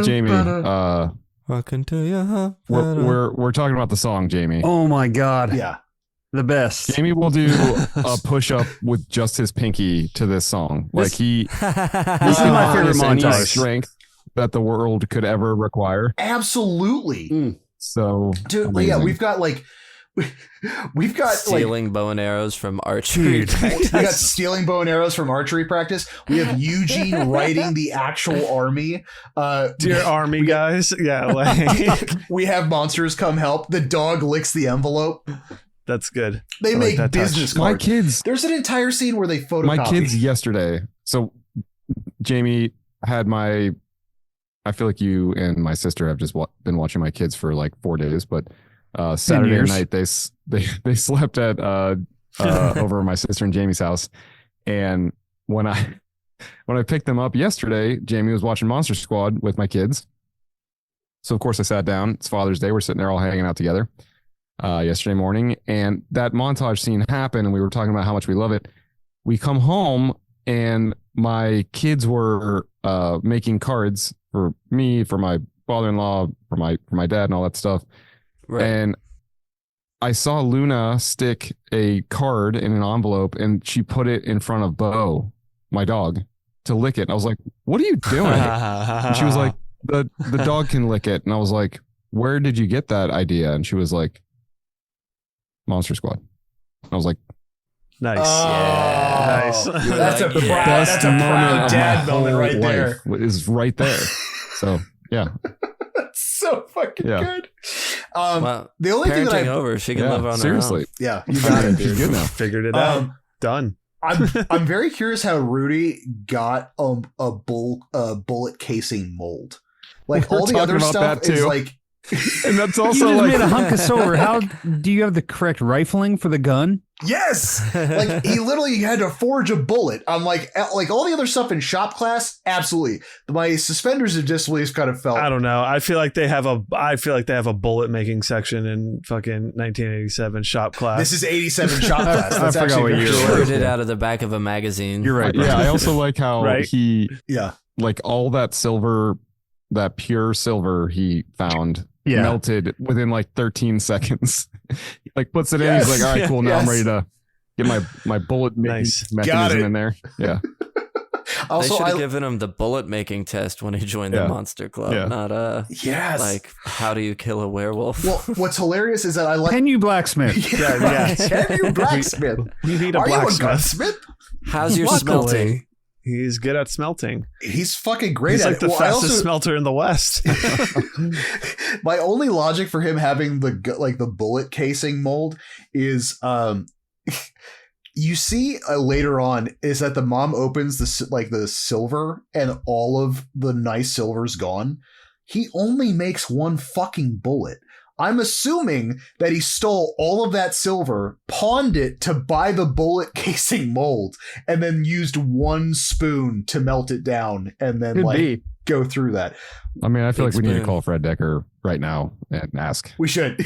[SPEAKER 4] Jamie,
[SPEAKER 1] welcome to your
[SPEAKER 4] we're talking about the song, Jamie.
[SPEAKER 5] Oh my God.
[SPEAKER 3] Yeah.
[SPEAKER 5] The best.
[SPEAKER 4] Jamie will do a push-up with just his pinky to this song. Like
[SPEAKER 5] this is my favorite montage.
[SPEAKER 4] Strength that the world could ever require.
[SPEAKER 3] Absolutely.
[SPEAKER 4] So,
[SPEAKER 3] dude,
[SPEAKER 4] amazing.
[SPEAKER 3] yeah, we've got
[SPEAKER 1] stealing bow and arrows from archery practice.
[SPEAKER 3] We got stealing bow and arrows from archery practice. We have Eugene writing the actual army.
[SPEAKER 2] Dear army guys. Yeah. Like,
[SPEAKER 3] we have monsters come help. The dog licks the envelope.
[SPEAKER 2] That's good.
[SPEAKER 3] They make business cards.
[SPEAKER 4] My kids.
[SPEAKER 3] There's an entire scene where they photocopy.
[SPEAKER 4] My kids yesterday. So Jamie had I feel like you and my sister have just been watching my kids for like 4 days, but Saturday night they slept at over my sister and Jamie's house, and when I picked them up yesterday, Jamie was watching Monster Squad with my kids. So of course I sat down. It's Father's Day. We're sitting there all hanging out together yesterday morning, and that montage scene happened, and we were talking about how much we love it. We come home, and my kids were making cards for me, for my father-in-law, for my dad, and all that stuff. Right. And I saw Luna stick a card in an envelope, and she put it in front of Bo, my dog, to lick it. And I was like, "What are you doing?" And she was like, "The dog can lick it." And I was like, "Where did you get that idea?" And she was like, "Monster Squad." And I was like,
[SPEAKER 2] nice.
[SPEAKER 3] Nice. That's a
[SPEAKER 4] best
[SPEAKER 3] proud dad moment right there.
[SPEAKER 4] Is right there. So yeah.
[SPEAKER 3] That's so fucking good.
[SPEAKER 1] Well,
[SPEAKER 3] the only thing that
[SPEAKER 1] over, she can live on
[SPEAKER 4] seriously.
[SPEAKER 1] her own.
[SPEAKER 3] Yeah, you got it, dude.
[SPEAKER 4] She's good now.
[SPEAKER 2] Figured it out. Done.
[SPEAKER 3] I'm very curious how Rudy got a bullet casing mold. Like, all the other stuff is like,
[SPEAKER 4] and that's
[SPEAKER 5] You
[SPEAKER 4] also
[SPEAKER 5] just
[SPEAKER 4] like
[SPEAKER 5] made a hunk of silver. How do you have the correct rifling for the gun?
[SPEAKER 3] yes, like he literally had to forge a bullet. I'm like all the other stuff in shop class, absolutely. My suspenders of disbelief kind of felt.
[SPEAKER 2] I don't know. I feel like they have a bullet making section in fucking 1987 shop class.
[SPEAKER 3] This is 87 shop class. That's
[SPEAKER 5] I forgot what year it
[SPEAKER 1] Shoot it out of the back of a magazine.
[SPEAKER 4] You're right. Yeah, I also like how he like all that silver, that pure silver he found melted within like 13 seconds. He like puts it in. He's like, all right, cool. Now I'm ready to get my bullet mechanism in there. Yeah.
[SPEAKER 1] They should have given him the bullet making test when he joined the Monster Club, not
[SPEAKER 3] yes,
[SPEAKER 1] like how do you kill a werewolf?
[SPEAKER 3] Well, what's hilarious is that I like.
[SPEAKER 5] Can you blacksmith?
[SPEAKER 3] Can you blacksmith?
[SPEAKER 2] You need a blacksmith.
[SPEAKER 3] You a gunsmith?
[SPEAKER 1] How's your smelting?
[SPEAKER 2] He's good at smelting.
[SPEAKER 3] He's fucking great.
[SPEAKER 2] He's
[SPEAKER 3] at
[SPEAKER 2] like the fastest smelter in the West.
[SPEAKER 3] My only logic for him having the bullet casing mold is, you see later on is that the mom opens the silver and all of the nice silver's gone. He only makes one fucking bullet. I'm assuming that he stole all of that silver, pawned it to buy the bullet casing mold, and then used one spoon to melt it down and then go through that.
[SPEAKER 4] I mean, I feel like we need to call Fred Decker right now and ask.
[SPEAKER 3] We should.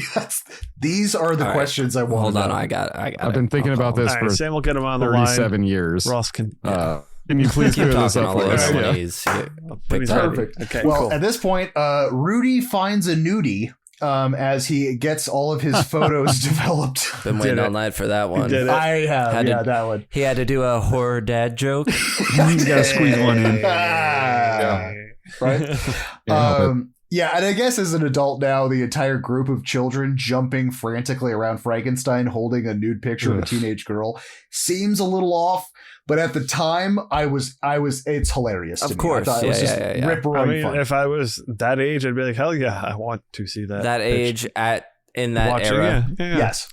[SPEAKER 3] These are the questions I want.
[SPEAKER 1] Hold on, I got
[SPEAKER 4] I've been thinking about this for
[SPEAKER 2] Sam will get him on the
[SPEAKER 4] 37
[SPEAKER 2] line.
[SPEAKER 4] years.
[SPEAKER 2] Ross can.
[SPEAKER 4] Can you please clear this up for us?
[SPEAKER 3] Perfect.
[SPEAKER 2] Okay.
[SPEAKER 3] Well,
[SPEAKER 2] cool.
[SPEAKER 3] At this point, Rudy finds a nudie. As he gets all of his photos developed.
[SPEAKER 1] Been waiting all night for that one.
[SPEAKER 3] I have, that one.
[SPEAKER 1] He had to do a horror dad joke.
[SPEAKER 5] You gotta squeeze one in.
[SPEAKER 3] Right? And I guess as an adult now, the entire group of children jumping frantically around Frankenstein holding a nude picture of a teenage girl seems a little off. But at the time, it's hilarious to me.
[SPEAKER 1] Of course.
[SPEAKER 3] I thought it was just rip-roaring fun.
[SPEAKER 2] If I was that age, I'd be like, hell yeah, I want to see that.
[SPEAKER 1] That age in that era.
[SPEAKER 2] Yeah.
[SPEAKER 3] Yes.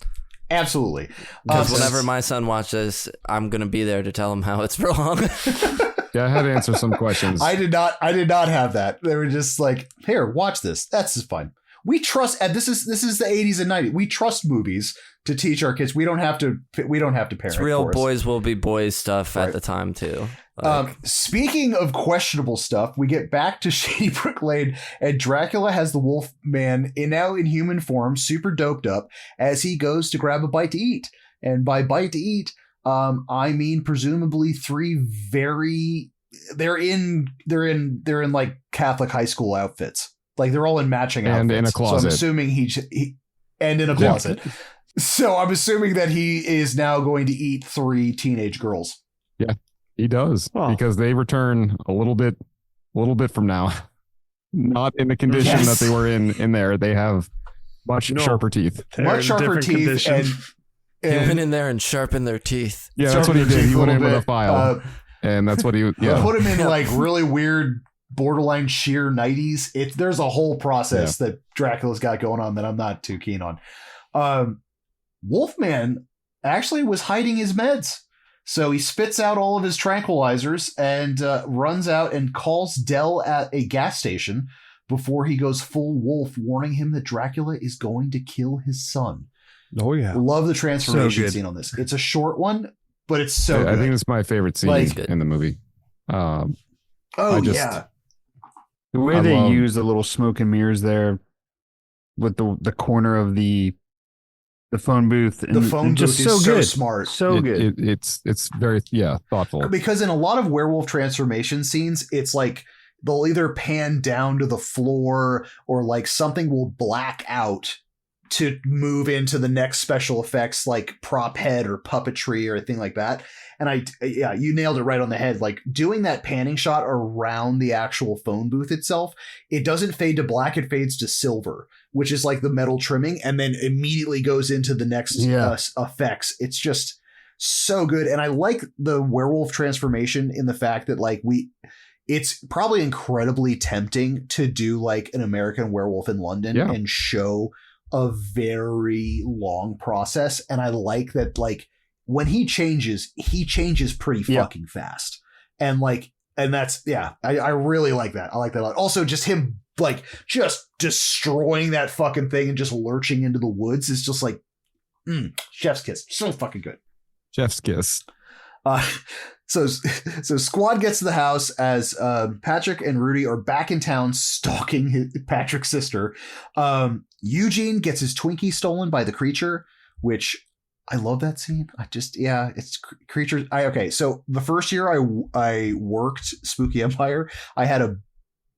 [SPEAKER 3] Absolutely.
[SPEAKER 1] Because whenever my son watches, I'm going to be there to tell him how it's wrong.
[SPEAKER 4] Yeah, I had to answer some questions.
[SPEAKER 3] I did not have that. They were just like, here, watch this. That's just fun. We trust, and this is the 80s and 90s. We trust movies to teach our kids. We don't have to parent.
[SPEAKER 1] It's real boys will be boys stuff at the time too.
[SPEAKER 3] Speaking of questionable stuff, we get back to Shady Brook Lane, and Dracula has the Wolf Man now in human form, super doped up, as he goes to grab a bite to eat. And by bite to eat, I mean presumably three they're in like Catholic high school outfits. Like they're all in matching outfits.
[SPEAKER 4] And in a closet.
[SPEAKER 3] So I'm assuming he and in a closet. Yeah. So I'm assuming that he is now going to eat three teenage girls.
[SPEAKER 4] Yeah, he does. Because they return a little bit from now. Not in the condition that they were in there. They have much sharper teeth.
[SPEAKER 3] Much sharper teeth. And
[SPEAKER 1] he went in there and sharpened their teeth.
[SPEAKER 4] Yeah, that's what he did. He went in with a file. And that's what he
[SPEAKER 3] put him in like really weird borderline sheer 90s. There's a whole process that Dracula's got going on that I'm not too keen on. Wolfman actually was hiding his meds. So he spits out all of his tranquilizers and runs out and calls Dell at a gas station before he goes full wolf, warning him that Dracula is going to kill his son.
[SPEAKER 2] Oh, yeah.
[SPEAKER 3] Love the transformation scene on this. It's a short one, but it's so good.
[SPEAKER 4] I think it's my favorite scene in the movie.
[SPEAKER 5] The way they use the little smoke and mirrors there with the corner of the phone booth. And
[SPEAKER 3] the phone booth is so smart.
[SPEAKER 5] So good.
[SPEAKER 4] It's very thoughtful.
[SPEAKER 3] Because in a lot of werewolf transformation scenes, it's like they'll either pan down to the floor or like something will black out to move into the next special effects like prop head or puppetry or a thing like that. And you nailed it right on the head. Like doing that panning shot around the actual phone booth itself, it doesn't fade to black, it fades to silver, which is like the metal trimming, and then immediately goes into the next effects. It's just so good. And I like the werewolf transformation in the fact that like it's probably incredibly tempting to do like an American Werewolf in London and show a very long process. And I like that, like, when he changes pretty fucking fast. And like, and that's, I really like that. I like that a lot. Also, just him like just destroying that fucking thing and just lurching into the woods is just like, chef's kiss. So fucking good.
[SPEAKER 4] Chef's kiss.
[SPEAKER 3] So Squad gets to the house as Patrick and Rudy are back in town stalking Patrick's sister. Eugene gets his Twinkie stolen by the creature, which I love that scene. It's creatures. So the first year I worked Spooky Empire, I had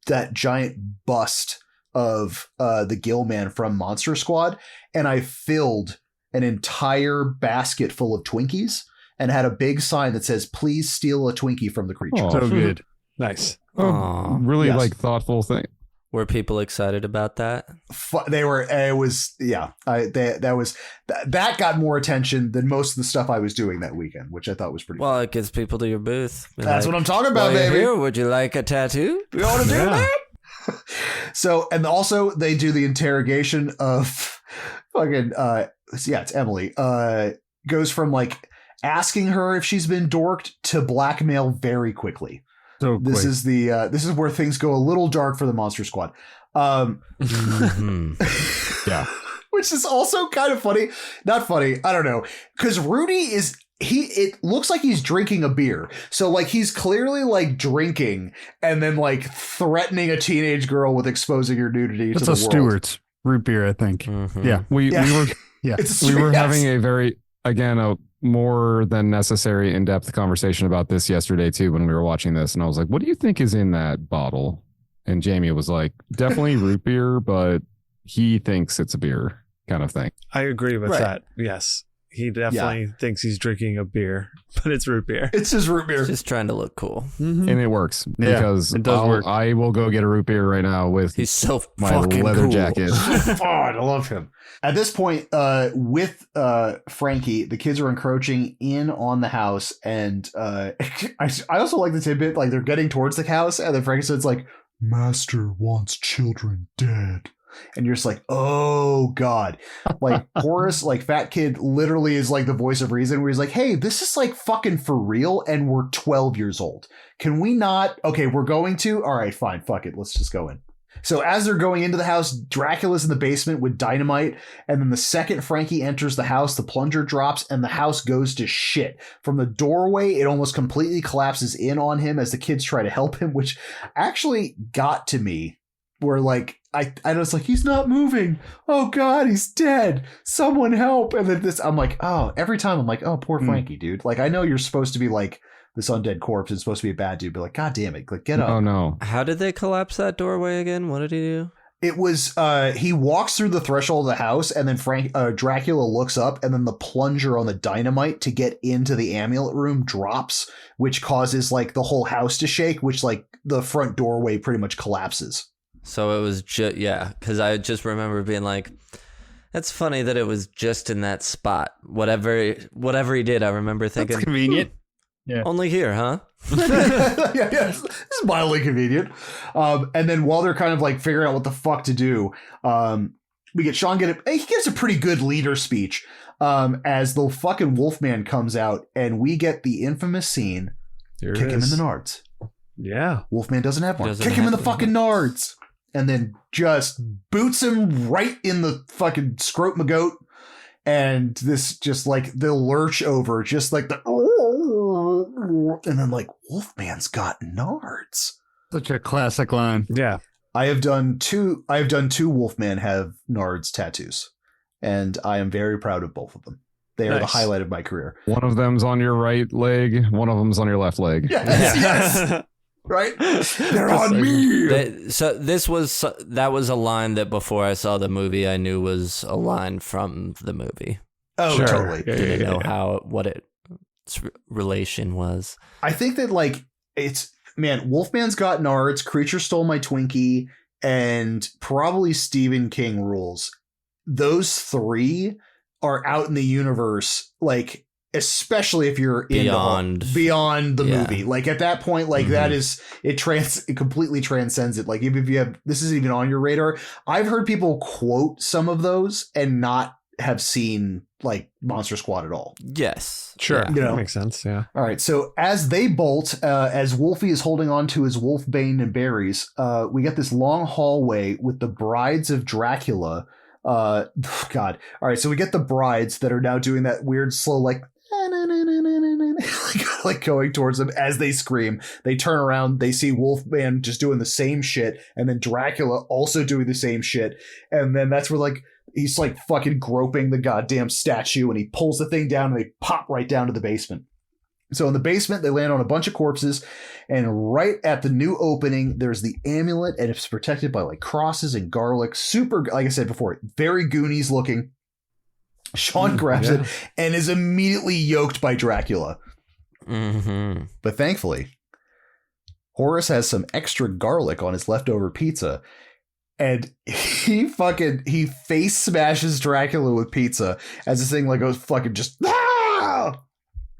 [SPEAKER 3] that giant bust of the Gill Man from Monster Squad, and I filled an entire basket full of Twinkies. and had a big sign that says, "Please steal a Twinkie from the creature."
[SPEAKER 4] Oh,
[SPEAKER 5] So good.
[SPEAKER 2] Nice.
[SPEAKER 4] Really
[SPEAKER 3] Yes.
[SPEAKER 4] like thoughtful thing.
[SPEAKER 1] Were people excited about that?
[SPEAKER 3] They were. It was that got more attention than most of the stuff I was doing that weekend, which I thought was pretty.
[SPEAKER 1] Well, it gets people to your booth.
[SPEAKER 3] That's what I'm talking about,
[SPEAKER 1] "While you're
[SPEAKER 3] baby.
[SPEAKER 1] here, would you like a tattoo?
[SPEAKER 3] You want to do
[SPEAKER 2] Yeah.
[SPEAKER 3] that? So, and also they do the interrogation of fucking it's Emily. Goes from like asking her if she's been dorked to blackmail very quickly.
[SPEAKER 5] So quick.
[SPEAKER 3] This is where things go a little dark for the Monster Squad.
[SPEAKER 4] Yeah.
[SPEAKER 3] Which is also kind of funny. Not funny. I don't know. Because Rudy it looks like he's drinking a beer. So like he's clearly like drinking and then like threatening a teenage girl with exposing her nudity
[SPEAKER 5] That's
[SPEAKER 3] to
[SPEAKER 5] a
[SPEAKER 3] the world.
[SPEAKER 5] Stewart's root beer, I think.
[SPEAKER 1] Mhm.
[SPEAKER 5] Yeah.
[SPEAKER 4] We were
[SPEAKER 3] It's
[SPEAKER 4] we were
[SPEAKER 3] yes.
[SPEAKER 4] having a more than necessary in-depth conversation about this yesterday too when we were watching this, and I was like, what do you think is in that bottle? And Jamie was like, definitely root beer, but he thinks it's a beer kind of thing.
[SPEAKER 2] I agree with
[SPEAKER 3] Right.
[SPEAKER 2] that. Yes. He definitely thinks he's drinking a beer, but it's root beer.
[SPEAKER 3] It's just root beer.
[SPEAKER 1] Just trying to look cool.
[SPEAKER 2] Mm-hmm.
[SPEAKER 4] And it works
[SPEAKER 5] Yeah,
[SPEAKER 4] because
[SPEAKER 5] it does work.
[SPEAKER 4] I will go get a root beer right now with
[SPEAKER 1] He's so
[SPEAKER 4] my
[SPEAKER 1] fucking
[SPEAKER 4] leather
[SPEAKER 1] cool.
[SPEAKER 4] jacket.
[SPEAKER 3] Fun. I love him. At this point, with Frankie, the kids are encroaching in on the house, and I also like the tidbit, like they're getting towards the house, and then Frankie says like, "Master wants children dead." And you're just like, oh God. Like Horace, like fat kid, literally is like the voice of reason, where he's like, hey, this is like fucking for real, and we're 12 years old. Can we not? Okay, we're going to. All right, fine, fuck it. Let's just go in. So as they're going into the house, Dracula's in the basement with dynamite, and then the second Frankie enters the house, the plunger drops, and the house goes to shit. From the doorway, it almost completely collapses in on him as the kids try to help him, which actually got to me, where like, I was like, he's not moving. Oh God, he's dead. Someone help. And then I'm like, oh, every time I'm like, oh, poor Frankie, dude. Like, I know you're supposed to be like this undead corpse and supposed to be a bad dude, but like, God damn it. Like, get up.
[SPEAKER 4] Oh no.
[SPEAKER 1] How did they collapse that doorway again? What did he do?
[SPEAKER 3] It was, he walks through the threshold of the house, and then Dracula looks up, and then the plunger on the dynamite to get into the amulet room drops, which causes like the whole house to shake, which like the front doorway pretty much collapses.
[SPEAKER 1] So it was just, because I just remember being like, that's funny that it was just in that spot. Whatever he did, I remember thinking,
[SPEAKER 5] That's convenient. Yeah.
[SPEAKER 1] only here, huh?
[SPEAKER 3] yeah, this is mildly convenient. And then while they're kind of like figuring out what the fuck to do, we get Sean he gives a pretty good leader speech as the fucking Wolfman comes out, and we get the infamous scene,
[SPEAKER 2] Here
[SPEAKER 3] kick
[SPEAKER 2] it
[SPEAKER 3] him in
[SPEAKER 2] is.
[SPEAKER 3] the nards.
[SPEAKER 2] Yeah.
[SPEAKER 3] Wolfman doesn't have one.
[SPEAKER 1] Doesn't
[SPEAKER 3] Kick him in the
[SPEAKER 1] have
[SPEAKER 3] fucking
[SPEAKER 1] one.
[SPEAKER 3] nards. And then just boots him right in the fucking scrotum goat. And this just like the lurch over, just like the, and then like, Wolfman's got nards.
[SPEAKER 5] Such a classic line.
[SPEAKER 2] Yeah.
[SPEAKER 3] I have done two Wolfman have nards tattoos, and I am very proud of both of them. They are the
[SPEAKER 2] Nice.
[SPEAKER 3] highlight of my career.
[SPEAKER 4] One of them's on your right leg, one of them's on your left leg.
[SPEAKER 3] Yes, yes. Right? They're on me.
[SPEAKER 1] That was a line that before I saw the movie, I knew was a line from the movie.
[SPEAKER 3] Oh,
[SPEAKER 2] Sure.
[SPEAKER 3] totally.
[SPEAKER 2] Yeah,
[SPEAKER 1] Didn't know
[SPEAKER 2] yeah.
[SPEAKER 1] what its relation was.
[SPEAKER 3] I think that like Wolfman's got nards, Creature Stole My Twinkie, and probably Stephen King Rules. Those three are out in the universe, like especially if you're beyond the movie. Like at that point, like that is it completely transcends it. Like if you have this isn't even on your radar. I've heard people quote some of those and not have seen like Monster Squad at all.
[SPEAKER 1] Yes.
[SPEAKER 2] Sure.
[SPEAKER 1] Yeah.
[SPEAKER 3] You know.
[SPEAKER 2] That makes sense. Yeah.
[SPEAKER 3] All right, so as they bolt, as Wolfie is holding on to his wolfbane and berries, we get this long hallway with the brides of Dracula. God. All right, so we get the brides that are now doing that weird slow like like going towards them as they scream. They turn around, they see Wolfman just doing the same shit, and then Dracula also doing the same shit. And then that's where like he's like fucking groping the goddamn statue, and he pulls the thing down, and they pop right down to the basement. So in the basement, they land on a bunch of corpses, and right at the new opening, there's the amulet, and it's protected by like crosses and garlic. Super, like I said before, very Goonies looking. Sean grabs it and is immediately yoked by Dracula.
[SPEAKER 1] Mm-hmm.
[SPEAKER 3] But thankfully, Horace has some extra garlic on his leftover pizza, and he face smashes Dracula with pizza as this thing like goes fucking just. Ah!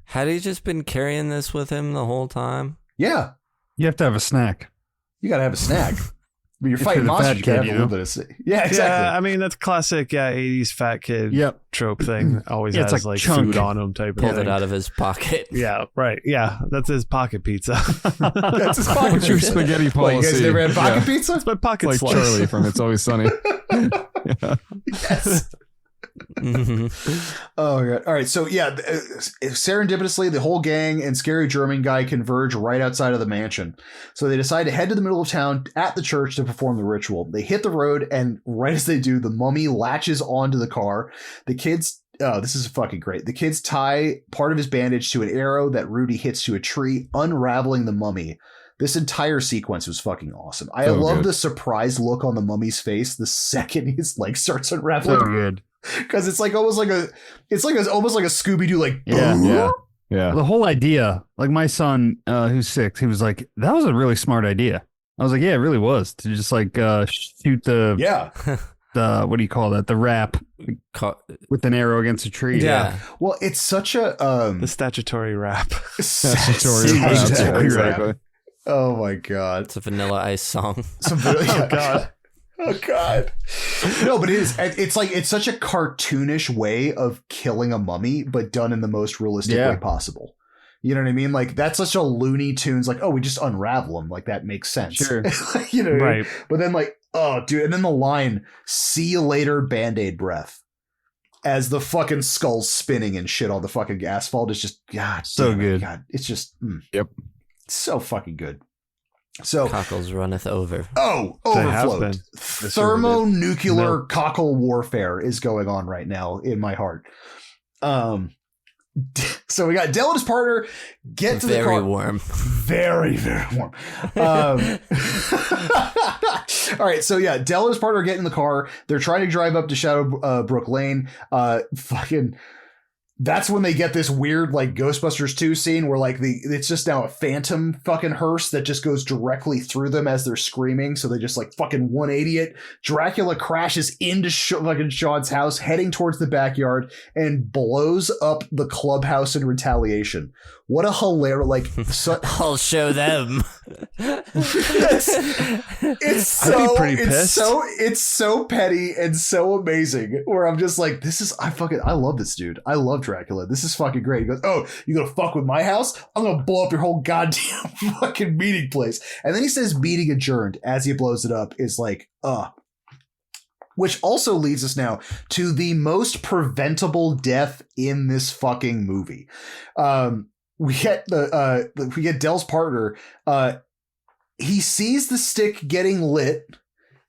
[SPEAKER 1] Had he just been carrying this with him the whole time?
[SPEAKER 3] Yeah,
[SPEAKER 5] You have to have a snack.
[SPEAKER 3] you gotta have a snack. When you're
[SPEAKER 5] If
[SPEAKER 3] fighting
[SPEAKER 5] you're the
[SPEAKER 3] monsters,
[SPEAKER 5] fat
[SPEAKER 3] you gotta
[SPEAKER 5] kid,
[SPEAKER 3] have a little bit of. Yeah, exactly.
[SPEAKER 2] Yeah, I mean that's classic. 80s fat kid trope thing. Always
[SPEAKER 5] Yeah, it's
[SPEAKER 2] has
[SPEAKER 5] like
[SPEAKER 2] like
[SPEAKER 5] chunk.
[SPEAKER 2] food on him type of
[SPEAKER 1] Pulled
[SPEAKER 2] thing.
[SPEAKER 1] it out of his pocket.
[SPEAKER 2] Yeah, right. Yeah, that's his pocket pizza.
[SPEAKER 3] That's his pocket
[SPEAKER 4] What's your
[SPEAKER 3] pizza.
[SPEAKER 4] spaghetti
[SPEAKER 3] What,
[SPEAKER 4] policy?
[SPEAKER 3] you guys never had pocket pizza?
[SPEAKER 2] It's my pocket
[SPEAKER 4] Like
[SPEAKER 2] slice.
[SPEAKER 4] Charlie from It's Always Sunny. Yeah.
[SPEAKER 3] Yes.
[SPEAKER 1] Mhm.
[SPEAKER 3] Oh my god! All right, so yeah, serendipitously, the whole gang and scary German guy converge right outside of the mansion. So they decide to head to the middle of town at the church to perform the ritual. They hit the road, and right as they do, the mummy latches onto the car. The kids. Oh, this is fucking great. The kids tie part of his bandage to an arrow that Rudy hits to a tree, unraveling the mummy. This entire sequence was fucking awesome. I love
[SPEAKER 4] good.
[SPEAKER 3] the surprised look on the mummy's face the second his leg starts unraveling.
[SPEAKER 5] So good.
[SPEAKER 3] Because it's like almost like almost like a Scooby-Doo like
[SPEAKER 4] Yeah.
[SPEAKER 5] The whole idea, like my son, who's 6, he was like, that was a really smart idea. I was like, yeah, it really was, to just like shoot the what do you call that? The wrap with an arrow against a tree.
[SPEAKER 1] Yeah.
[SPEAKER 3] Well, it's such a
[SPEAKER 2] The statutory rap.
[SPEAKER 4] Statutory rap.
[SPEAKER 3] Statutory rap.
[SPEAKER 4] Exactly.
[SPEAKER 3] Oh my god.
[SPEAKER 1] It's a Vanilla Ice song.
[SPEAKER 3] Oh god. Oh god. No, but it's such a cartoonish way of killing a mummy, but done in the most realistic way possible. You know what I mean? Like that's such a Looney Tunes, like, oh, we just unravel them. Like that makes sense.
[SPEAKER 5] Sure.
[SPEAKER 3] You know what I mean?
[SPEAKER 2] Right.
[SPEAKER 3] But then like, oh dude, and then the line, see you later, Band-Aid breath. As the fucking skull's spinning and shit on the fucking asphalt is just God.
[SPEAKER 5] So
[SPEAKER 3] damn it,
[SPEAKER 5] good.
[SPEAKER 3] God, it's just
[SPEAKER 4] Yep.
[SPEAKER 3] so fucking good. So
[SPEAKER 1] Cockles runneth over.
[SPEAKER 2] They have
[SPEAKER 3] overflowed.
[SPEAKER 2] been.
[SPEAKER 3] Thermonuclear
[SPEAKER 2] No.
[SPEAKER 3] cockle warfare is going on right now in my heart. So we got Dell and his partner get to the
[SPEAKER 1] Very
[SPEAKER 3] car.
[SPEAKER 1] warm.
[SPEAKER 3] Very, very warm. All right, so yeah, Dell and his partner get in the car. They're trying to drive up to Shadowbrook Lane. That's when they get this weird like Ghostbusters 2 scene where like it's just now a phantom fucking hearse that just goes directly through them as they're screaming. So they just like fucking 180 it. Dracula crashes into fucking Sean's house, heading towards the backyard, and blows up the clubhouse in retaliation. What a hilarious
[SPEAKER 1] I'll show them.
[SPEAKER 3] it's so petty and so amazing where I'm just like, I love this dude. I love Dracula. This is fucking great. He goes, oh, you gonna fuck with my house? I'm gonna blow up your whole goddamn fucking meeting place. And then he says meeting adjourned as he blows it up is like, which also leads us now to the most preventable death in this fucking movie. We get Dell's partner. He sees the stick getting lit,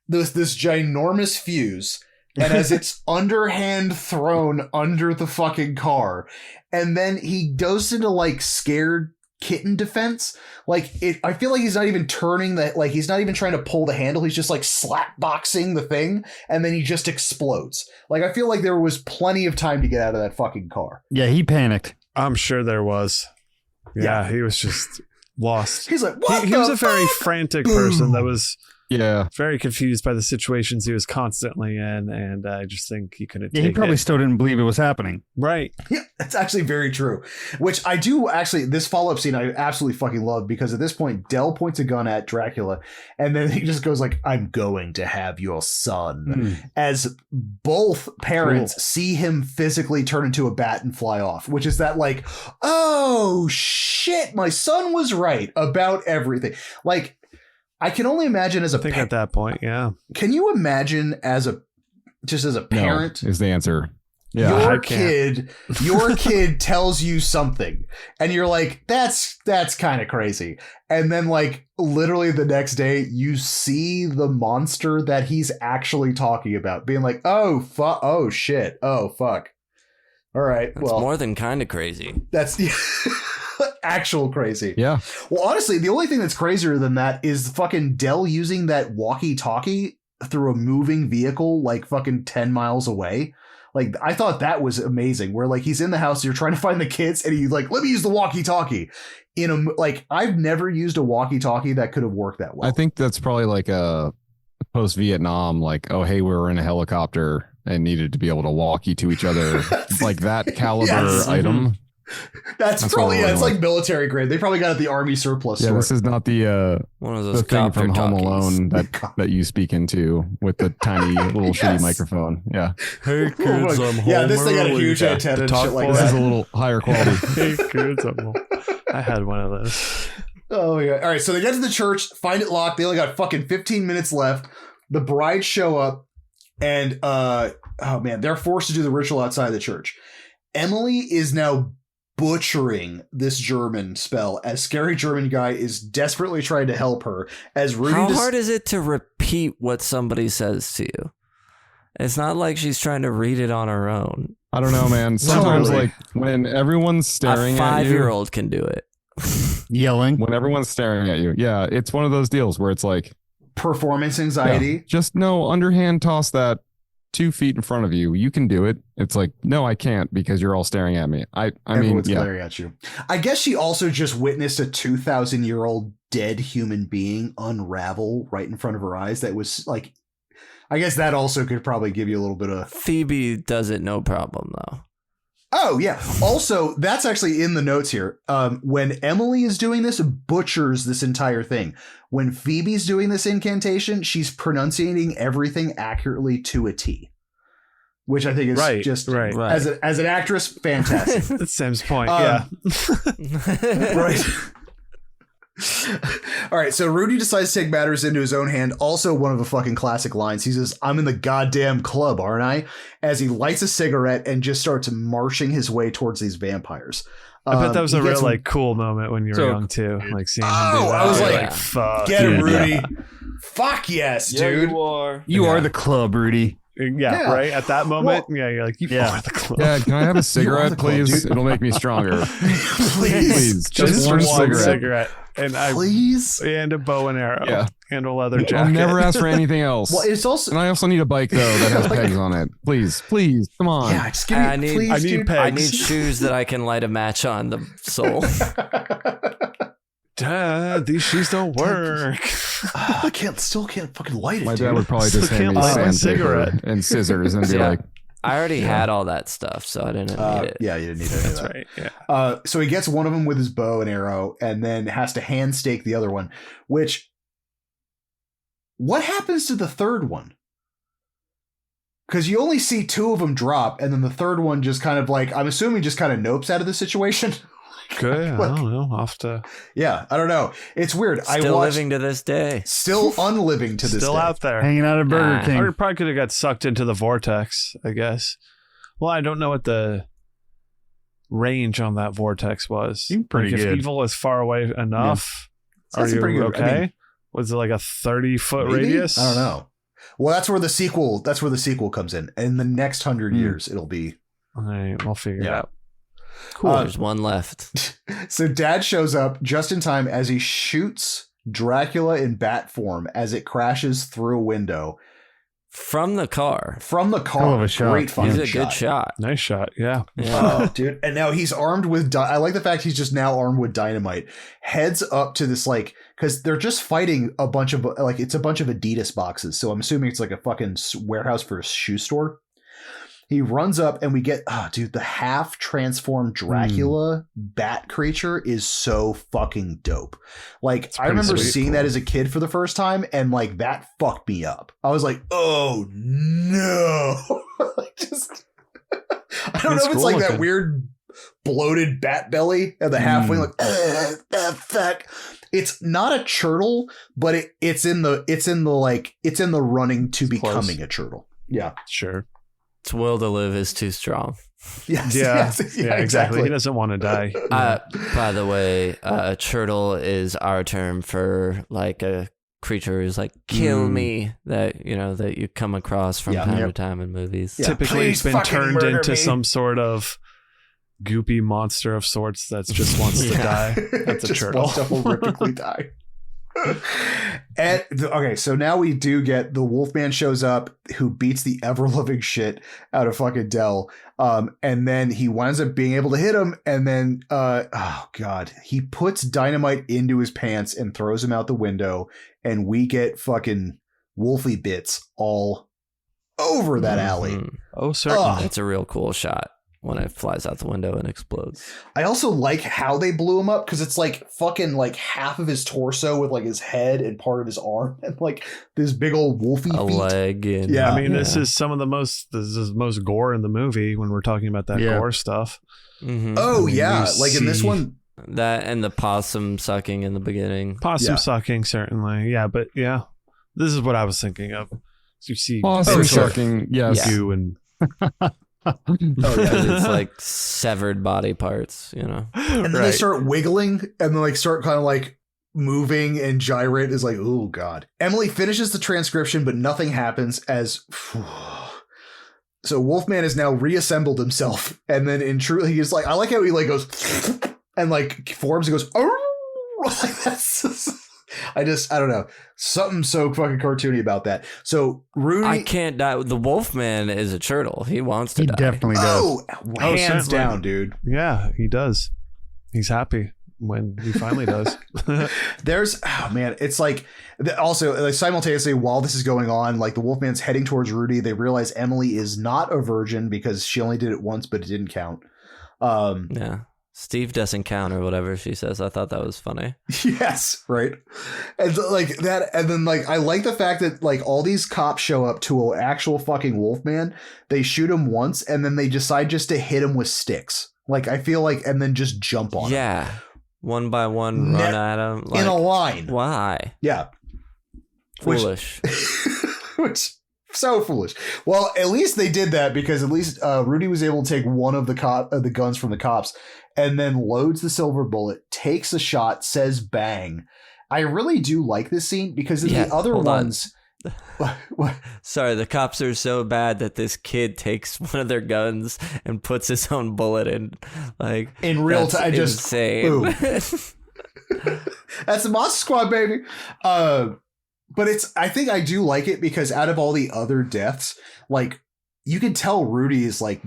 [SPEAKER 3] this ginormous fuse, and as it's underhand thrown under the fucking car, and then he goes into like scared kitten defense. I feel like he's not even turning that. Like he's not even trying to pull the handle. He's just like slap boxing the thing, and then he just explodes. Like I feel like there was plenty of time to get out of that fucking car.
[SPEAKER 5] Yeah, he panicked.
[SPEAKER 2] I'm sure there was. Yeah, he was just lost.
[SPEAKER 3] He's like, what?
[SPEAKER 2] He was a very frantic person that was
[SPEAKER 4] Yeah.
[SPEAKER 2] very confused by the situations he was constantly in, and I just think he couldn't.
[SPEAKER 5] Yeah, he
[SPEAKER 2] take
[SPEAKER 5] probably
[SPEAKER 2] it.
[SPEAKER 5] still didn't believe it was happening.
[SPEAKER 2] Right.
[SPEAKER 3] Yeah, that's actually very true. Which I do actually, this follow-up scene I absolutely fucking love, because at this point, Dell points a gun at Dracula, and then he just goes like, I'm going to have your son. As both parents see him physically turn into a bat and fly off, which is that like, oh shit, my son was right about everything. Like, I can only imagine as a
[SPEAKER 2] I think at that point, yeah.
[SPEAKER 3] Can you imagine as a parent?
[SPEAKER 4] No, is the answer. Yeah.
[SPEAKER 3] Your kid tells you something and you're like, that's kind of crazy. And then like literally the next day you see the monster that he's actually talking about being like, oh shit. Oh fuck. All right.
[SPEAKER 1] It's more than kind of crazy.
[SPEAKER 3] That's actual crazy.
[SPEAKER 4] Yeah.
[SPEAKER 3] Well, honestly, the only thing that's crazier than that is fucking Dell using that walkie-talkie through a moving vehicle like fucking 10 miles away. Like, I thought that was amazing, where like he's in the house, you're trying to find the kids, and he's like, let me use the walkie-talkie. I've never used a walkie-talkie that could have worked that well.
[SPEAKER 4] I think that's probably like a post-Vietnam, like, oh, hey, we were in a helicopter and needed to be able to walkie to each other. Like that caliber item.
[SPEAKER 3] That's probably, it's like military grade. They probably got it at the Army surplus store.
[SPEAKER 4] This is not the
[SPEAKER 1] one of those
[SPEAKER 4] thing from Home
[SPEAKER 1] talkies.
[SPEAKER 4] Alone that you speak into with the tiny little shitty microphone. Yeah.
[SPEAKER 1] Hey kids, I'm home.
[SPEAKER 3] Yeah, this thing got a huge antenna and shit like
[SPEAKER 4] This
[SPEAKER 3] that.
[SPEAKER 4] is a little higher quality.
[SPEAKER 2] Hey, kids, I had one of those.
[SPEAKER 3] Oh yeah. All right, so they get to the church, find it locked. They only got fucking 15 minutes left. The brides show up, and they're forced to do the ritual outside the church. Emily is now butchering this German spell as scary German guy is desperately trying to help her. As Rudy,
[SPEAKER 1] how hard is it to repeat what somebody says to you? It's not like she's trying to read it on her own.
[SPEAKER 4] I don't know, man. Sometimes like when everyone's staring at you,
[SPEAKER 1] 5-year-old can do it.
[SPEAKER 5] Yelling
[SPEAKER 4] when everyone's staring at you. Yeah, it's one of those deals where it's like
[SPEAKER 3] performance anxiety.
[SPEAKER 4] Just underhand toss that 2 feet in front of you. You can do it. It's like, no, I can't because you're all staring at me. Everyone's
[SPEAKER 3] glaring at you. I guess she also just witnessed a 2,000-year-old dead human being unravel right in front of her eyes. That was like, I guess that also could probably give you a little bit of.
[SPEAKER 1] Phoebe does it no problem though.
[SPEAKER 3] Oh yeah. Also, that's actually in the notes here. When Emily is doing this, butchers this entire thing. When Phoebe's doing this incantation, she's pronunciating everything accurately to a T, which I think is just as an actress, fantastic.
[SPEAKER 2] That's Sam's point. Yeah.
[SPEAKER 3] Right. All right, so Rudy decides to take matters into his own hand. Also, one of the fucking classic lines. He says, "I'm in the goddamn club, aren't I?" As he lights a cigarette and just starts marching his way towards these vampires.
[SPEAKER 2] I bet that was a real like cool moment when you were young too. Like seeing him do that.
[SPEAKER 3] I was like,
[SPEAKER 2] fuck,
[SPEAKER 3] get him, Rudy. Yeah. Fuck yes, dude.
[SPEAKER 5] You are the club, Rudy.
[SPEAKER 2] Yeah, right. At that moment, you're like, you are the club.
[SPEAKER 4] Yeah, can I have a cigarette, please? It'll make me stronger. Please, just one cigarette.
[SPEAKER 2] And
[SPEAKER 3] please,
[SPEAKER 2] and a bow and arrow, and a leather jacket.
[SPEAKER 4] I'll never ask for anything else.
[SPEAKER 3] Well, it's also,
[SPEAKER 4] and I also need a bike though that has pegs on it. Please, come on.
[SPEAKER 3] Yeah, just give me,
[SPEAKER 1] I need
[SPEAKER 3] pegs.
[SPEAKER 1] I need shoes that I can light a match on the sole.
[SPEAKER 2] Dad, these shoes don't work.
[SPEAKER 3] I still can't fucking light it.
[SPEAKER 4] My dad would probably just hand me a cigarette and scissors and be like,
[SPEAKER 1] I already had all that stuff, so I didn't need it.
[SPEAKER 3] Yeah, you didn't need it.
[SPEAKER 2] That's right. Yeah.
[SPEAKER 3] So he gets one of them with his bow and arrow, and then has to hand stake the other one. Which, what happens to the third one? Because you only see 2 of them drop, and then the third one just kind of like, I'm assuming just kind of nopes out of the situation.
[SPEAKER 2] Good. I don't know. Off to.
[SPEAKER 3] Yeah, I don't know. It's weird.
[SPEAKER 1] Still living to this day.
[SPEAKER 3] Still unliving to this day.
[SPEAKER 2] Still out there.
[SPEAKER 5] Hanging out at Burger King.
[SPEAKER 2] Or probably could have got sucked into the vortex, I guess. Well, I don't know what the range on that vortex was.
[SPEAKER 5] Pretty
[SPEAKER 2] like
[SPEAKER 5] good.
[SPEAKER 2] If evil is far away enough, are you okay?
[SPEAKER 3] I mean,
[SPEAKER 2] was it like a 30-foot
[SPEAKER 3] maybe?
[SPEAKER 2] radius?
[SPEAKER 3] I don't know. Well, that's where the sequel comes in. In the next 100 years, it'll be.
[SPEAKER 2] All right, we'll figure it out.
[SPEAKER 1] Cool. There's one left.
[SPEAKER 3] So Dad shows up just in time as he shoots Dracula in bat form as it crashes through a window.
[SPEAKER 1] From the car.
[SPEAKER 5] Hell of a shot.
[SPEAKER 3] Great fucking
[SPEAKER 1] He's a good shot.
[SPEAKER 2] Nice shot. Yeah.
[SPEAKER 3] Oh, dude. And now he's armed with... I like the fact he's just now armed with dynamite. Heads up to this, like... Because they're just fighting a bunch of... Like, it's a bunch of Adidas boxes. So I'm assuming it's like a fucking warehouse for a shoe store. He runs up and we get, the half transformed Dracula bat creature is so fucking dope. Like, I remember seeing that as a kid for the first time, and like that fucked me up. I was like, oh no. I don't know if it's like that weird bloated bat belly and the halfway like, fuck. It's not a churtle, but it's in the running to becoming a churtle. Yeah.
[SPEAKER 2] Sure.
[SPEAKER 1] Its will to live is too strong.
[SPEAKER 3] Yes,
[SPEAKER 2] yeah, exactly. He doesn't want to die.
[SPEAKER 1] By the way, a churtle is our term for like a creature who's like, kill me, that you come across from time to time in movies.
[SPEAKER 2] Yeah. Typically, it's been turned into some sort of goopy monster of sorts that just wants to die. That's a churtle.
[SPEAKER 3] Wants to horrifically die. Okay, so now we do get the Wolfman shows up, who beats the ever-loving shit out of fucking Dell, and then he winds up being able to hit him, and then oh god, he puts dynamite into his pants and throws him out the window, and we get fucking Wolfie bits all over that alley.
[SPEAKER 2] Oh, certainly.
[SPEAKER 1] That's a real cool shot when it flies out the window and explodes.
[SPEAKER 3] I also like how they blew him up, because it's like fucking like half of his torso with like his head and part of his arm and like this big old wolfie feet.
[SPEAKER 1] Leg. And,
[SPEAKER 2] Yeah, I mean, this is the most gore in the movie when we're talking about that gore stuff.
[SPEAKER 1] Mm-hmm.
[SPEAKER 3] Oh, yeah. Like in this one.
[SPEAKER 1] That and the possum sucking in the beginning.
[SPEAKER 2] Possum sucking, certainly. Yeah, but yeah, this is what I was thinking of. So you see
[SPEAKER 4] possum sucking, yes.
[SPEAKER 2] Goo and...
[SPEAKER 1] Oh yeah, it's like severed body parts, you know.
[SPEAKER 3] And then they start wiggling and then like start kind of like moving and gyrate. Is like, oh god. Emily finishes the transcription, but nothing happens as so Wolfman has now reassembled himself, and then in true he's like, I like how he like goes and like forms and goes like that's I don't know. Something so fucking cartoony about that. So Rudy,
[SPEAKER 1] I can't die. The Wolfman is a turtle. He wants to die.
[SPEAKER 5] He definitely does.
[SPEAKER 3] Hands down, dude.
[SPEAKER 2] Yeah, he does. He's happy when he finally does.
[SPEAKER 3] There's, oh man, it's like also like simultaneously while this is going on, like the Wolfman's heading towards Rudy. They realize Emily is not a virgin because she only did it once, but it didn't count.
[SPEAKER 1] Yeah. Steve doesn't count or whatever she says. I thought that was funny.
[SPEAKER 3] Yes, right. And like that, and then like I like the fact that like all these cops show up to an actual fucking Wolfman. They shoot him once, and then they decide just to hit him with sticks. Like I feel like, and then just jump on him.
[SPEAKER 1] Yeah, one by one, run at him like,
[SPEAKER 3] in a line.
[SPEAKER 1] Why?
[SPEAKER 3] Yeah,
[SPEAKER 1] Foolish.
[SPEAKER 3] Which so foolish. Well, at least they did that because at least Rudy was able to take one of the guns from the cops, and then loads the silver bullet, takes a shot, says bang. I really do like this scene because in the other ones...
[SPEAKER 1] Sorry, the cops are so bad that this kid takes one of their guns and puts his own bullet in. Like
[SPEAKER 3] in real time, just
[SPEAKER 1] insane.
[SPEAKER 3] Boom. That's the Monster Squad, baby. But I think I do like it because out of all the other deaths, like you can tell Rudy is like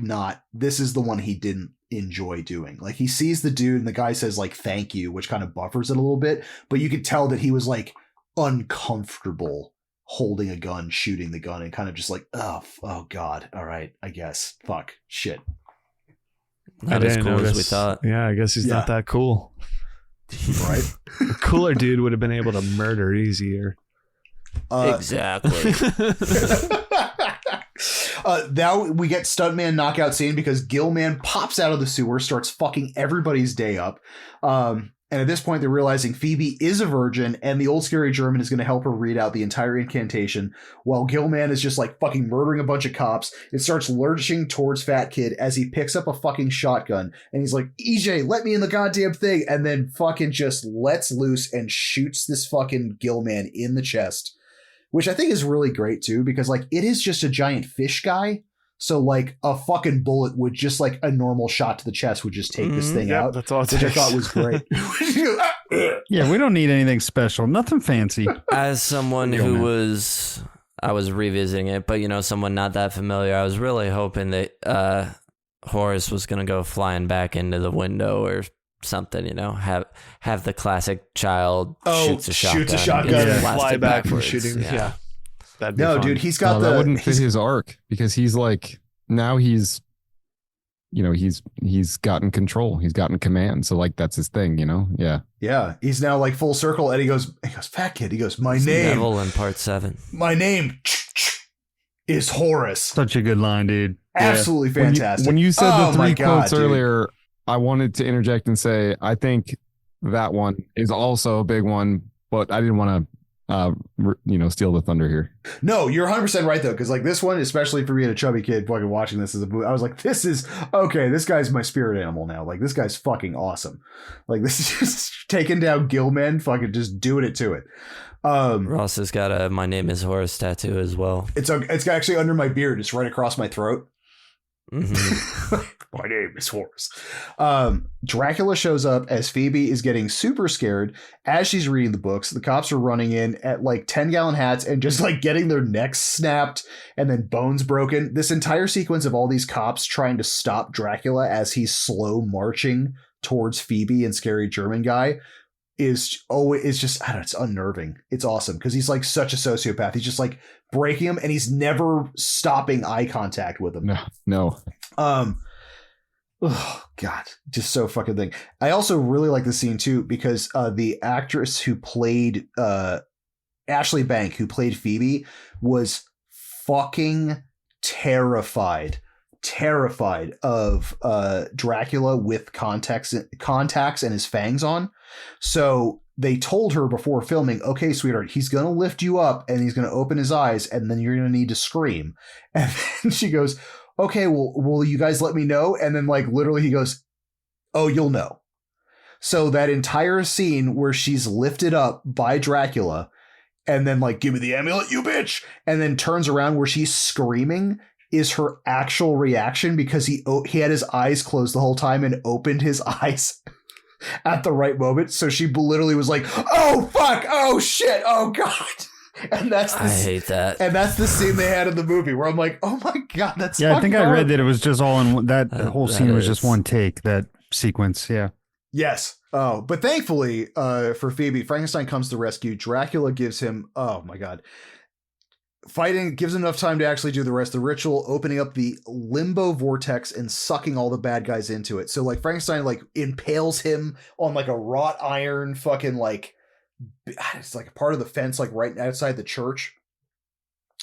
[SPEAKER 3] this is the one he didn't enjoy doing. Like he sees the dude and the guy says like thank you, which kind of buffers it a little bit, but you could tell that he was like uncomfortable holding a gun, shooting the gun, and kind of just like oh god, all right, I guess, fuck, shit.
[SPEAKER 1] Not as cool as we thought.
[SPEAKER 2] Yeah, I guess he's not that cool.
[SPEAKER 3] Right?
[SPEAKER 2] A cooler dude would have been able to murder easier.
[SPEAKER 1] Exactly.
[SPEAKER 3] Now we get stuntman knockout scene because Gillman pops out of the sewer, starts fucking everybody's day up. And at this point, they're realizing Phoebe is a virgin, and the old scary German is going to help her read out the entire incantation, while Gillman is just like fucking murdering a bunch of cops. It starts lurching towards Fat Kid as he picks up a fucking shotgun, and he's like, EJ, let me in the goddamn thing, and then fucking just lets loose and shoots this fucking Gillman in the chest, which I think is really great too, because like it is just a giant fish guy. So like a fucking bullet would just like a normal shot to the chest would just take this thing out.
[SPEAKER 2] That's all it
[SPEAKER 3] which
[SPEAKER 2] takes.
[SPEAKER 3] I thought was great.
[SPEAKER 5] Yeah, we don't need anything special. Nothing fancy.
[SPEAKER 1] As someone I was revisiting it, but someone not that familiar, I was really hoping that Horace was going to go flying back into the window or something, have the classic child shoots a shotgun
[SPEAKER 2] and
[SPEAKER 1] blast
[SPEAKER 2] fly
[SPEAKER 1] it
[SPEAKER 2] back from
[SPEAKER 1] backwards.
[SPEAKER 2] shooting. Yeah. That'd be
[SPEAKER 3] No,
[SPEAKER 2] fun.
[SPEAKER 3] dude, he's got
[SPEAKER 4] that wouldn't fit his arc because he's like now he's gotten control, he's gotten command, so like that's his thing, yeah
[SPEAKER 3] he's now like full circle, and he goes Fat Kid, he goes, my name
[SPEAKER 1] Neville in part 7,
[SPEAKER 3] my name is Horace.
[SPEAKER 5] Such a good line, dude.
[SPEAKER 3] Absolutely fantastic.
[SPEAKER 4] When you said the three quotes
[SPEAKER 3] dude.
[SPEAKER 4] earlier, I wanted to interject and say I think that one is also a big one, but I didn't want to steal the thunder here.
[SPEAKER 3] No, you're 100% right though, because like this one, especially for being a chubby kid fucking watching this as a movie, I was like, this is okay, this guy's my spirit animal now. Like this guy's fucking awesome. Like this is just taking down Gillman, fucking just doing it to it.
[SPEAKER 1] Ross has got a "My name is Horace" tattoo as well.
[SPEAKER 3] It's actually under my beard. It's right across my throat. My name is Horace. Dracula shows up as Phoebe is getting super scared as she's reading the books. The cops are running in at like 10-gallon hats and just like getting their necks snapped and then bones broken. This entire sequence of all these cops trying to stop Dracula as he's slow marching towards Phoebe and scary German guy it's just, I don't know, it's unnerving. It's awesome because he's like such a sociopath. He's just like breaking him and he's never stopping eye contact with him.
[SPEAKER 4] No.
[SPEAKER 3] Oh God, just so fucking thing. I also really like the scene too because the actress who played Ashley Bank, who played Phoebe, was fucking terrified of Dracula with contacts and his fangs on. So they told her before filming, okay, sweetheart, he's going to lift you up and he's going to open his eyes and then you're going to need to scream. And then she goes, okay, well, will you guys let me know? And then like literally he goes, oh, you'll know. So that entire scene where she's lifted up by Dracula and then like, give me the amulet, you bitch. And then turns around where she's screaming is her actual reaction because he had his eyes closed the whole time and opened his eyes at the right moment. So she literally was like, oh, fuck. Oh, shit. Oh, God. And I
[SPEAKER 1] hate that.
[SPEAKER 3] And that's the scene they had in the movie where I'm like, oh, my God. That's
[SPEAKER 5] I think I read that it was just all in that whole scene was
[SPEAKER 1] is.
[SPEAKER 5] just one take, that sequence. Yeah.
[SPEAKER 3] Yes. Oh, but thankfully for Phoebe, Frankenstein comes to the rescue. Dracula gives him, oh, my God. Fighting gives him enough time to actually do the rest of the ritual, opening up the limbo vortex and sucking all the bad guys into it. So like Frankenstein like impales him on like a wrought iron fucking like, it's like a part of the fence like right outside the church.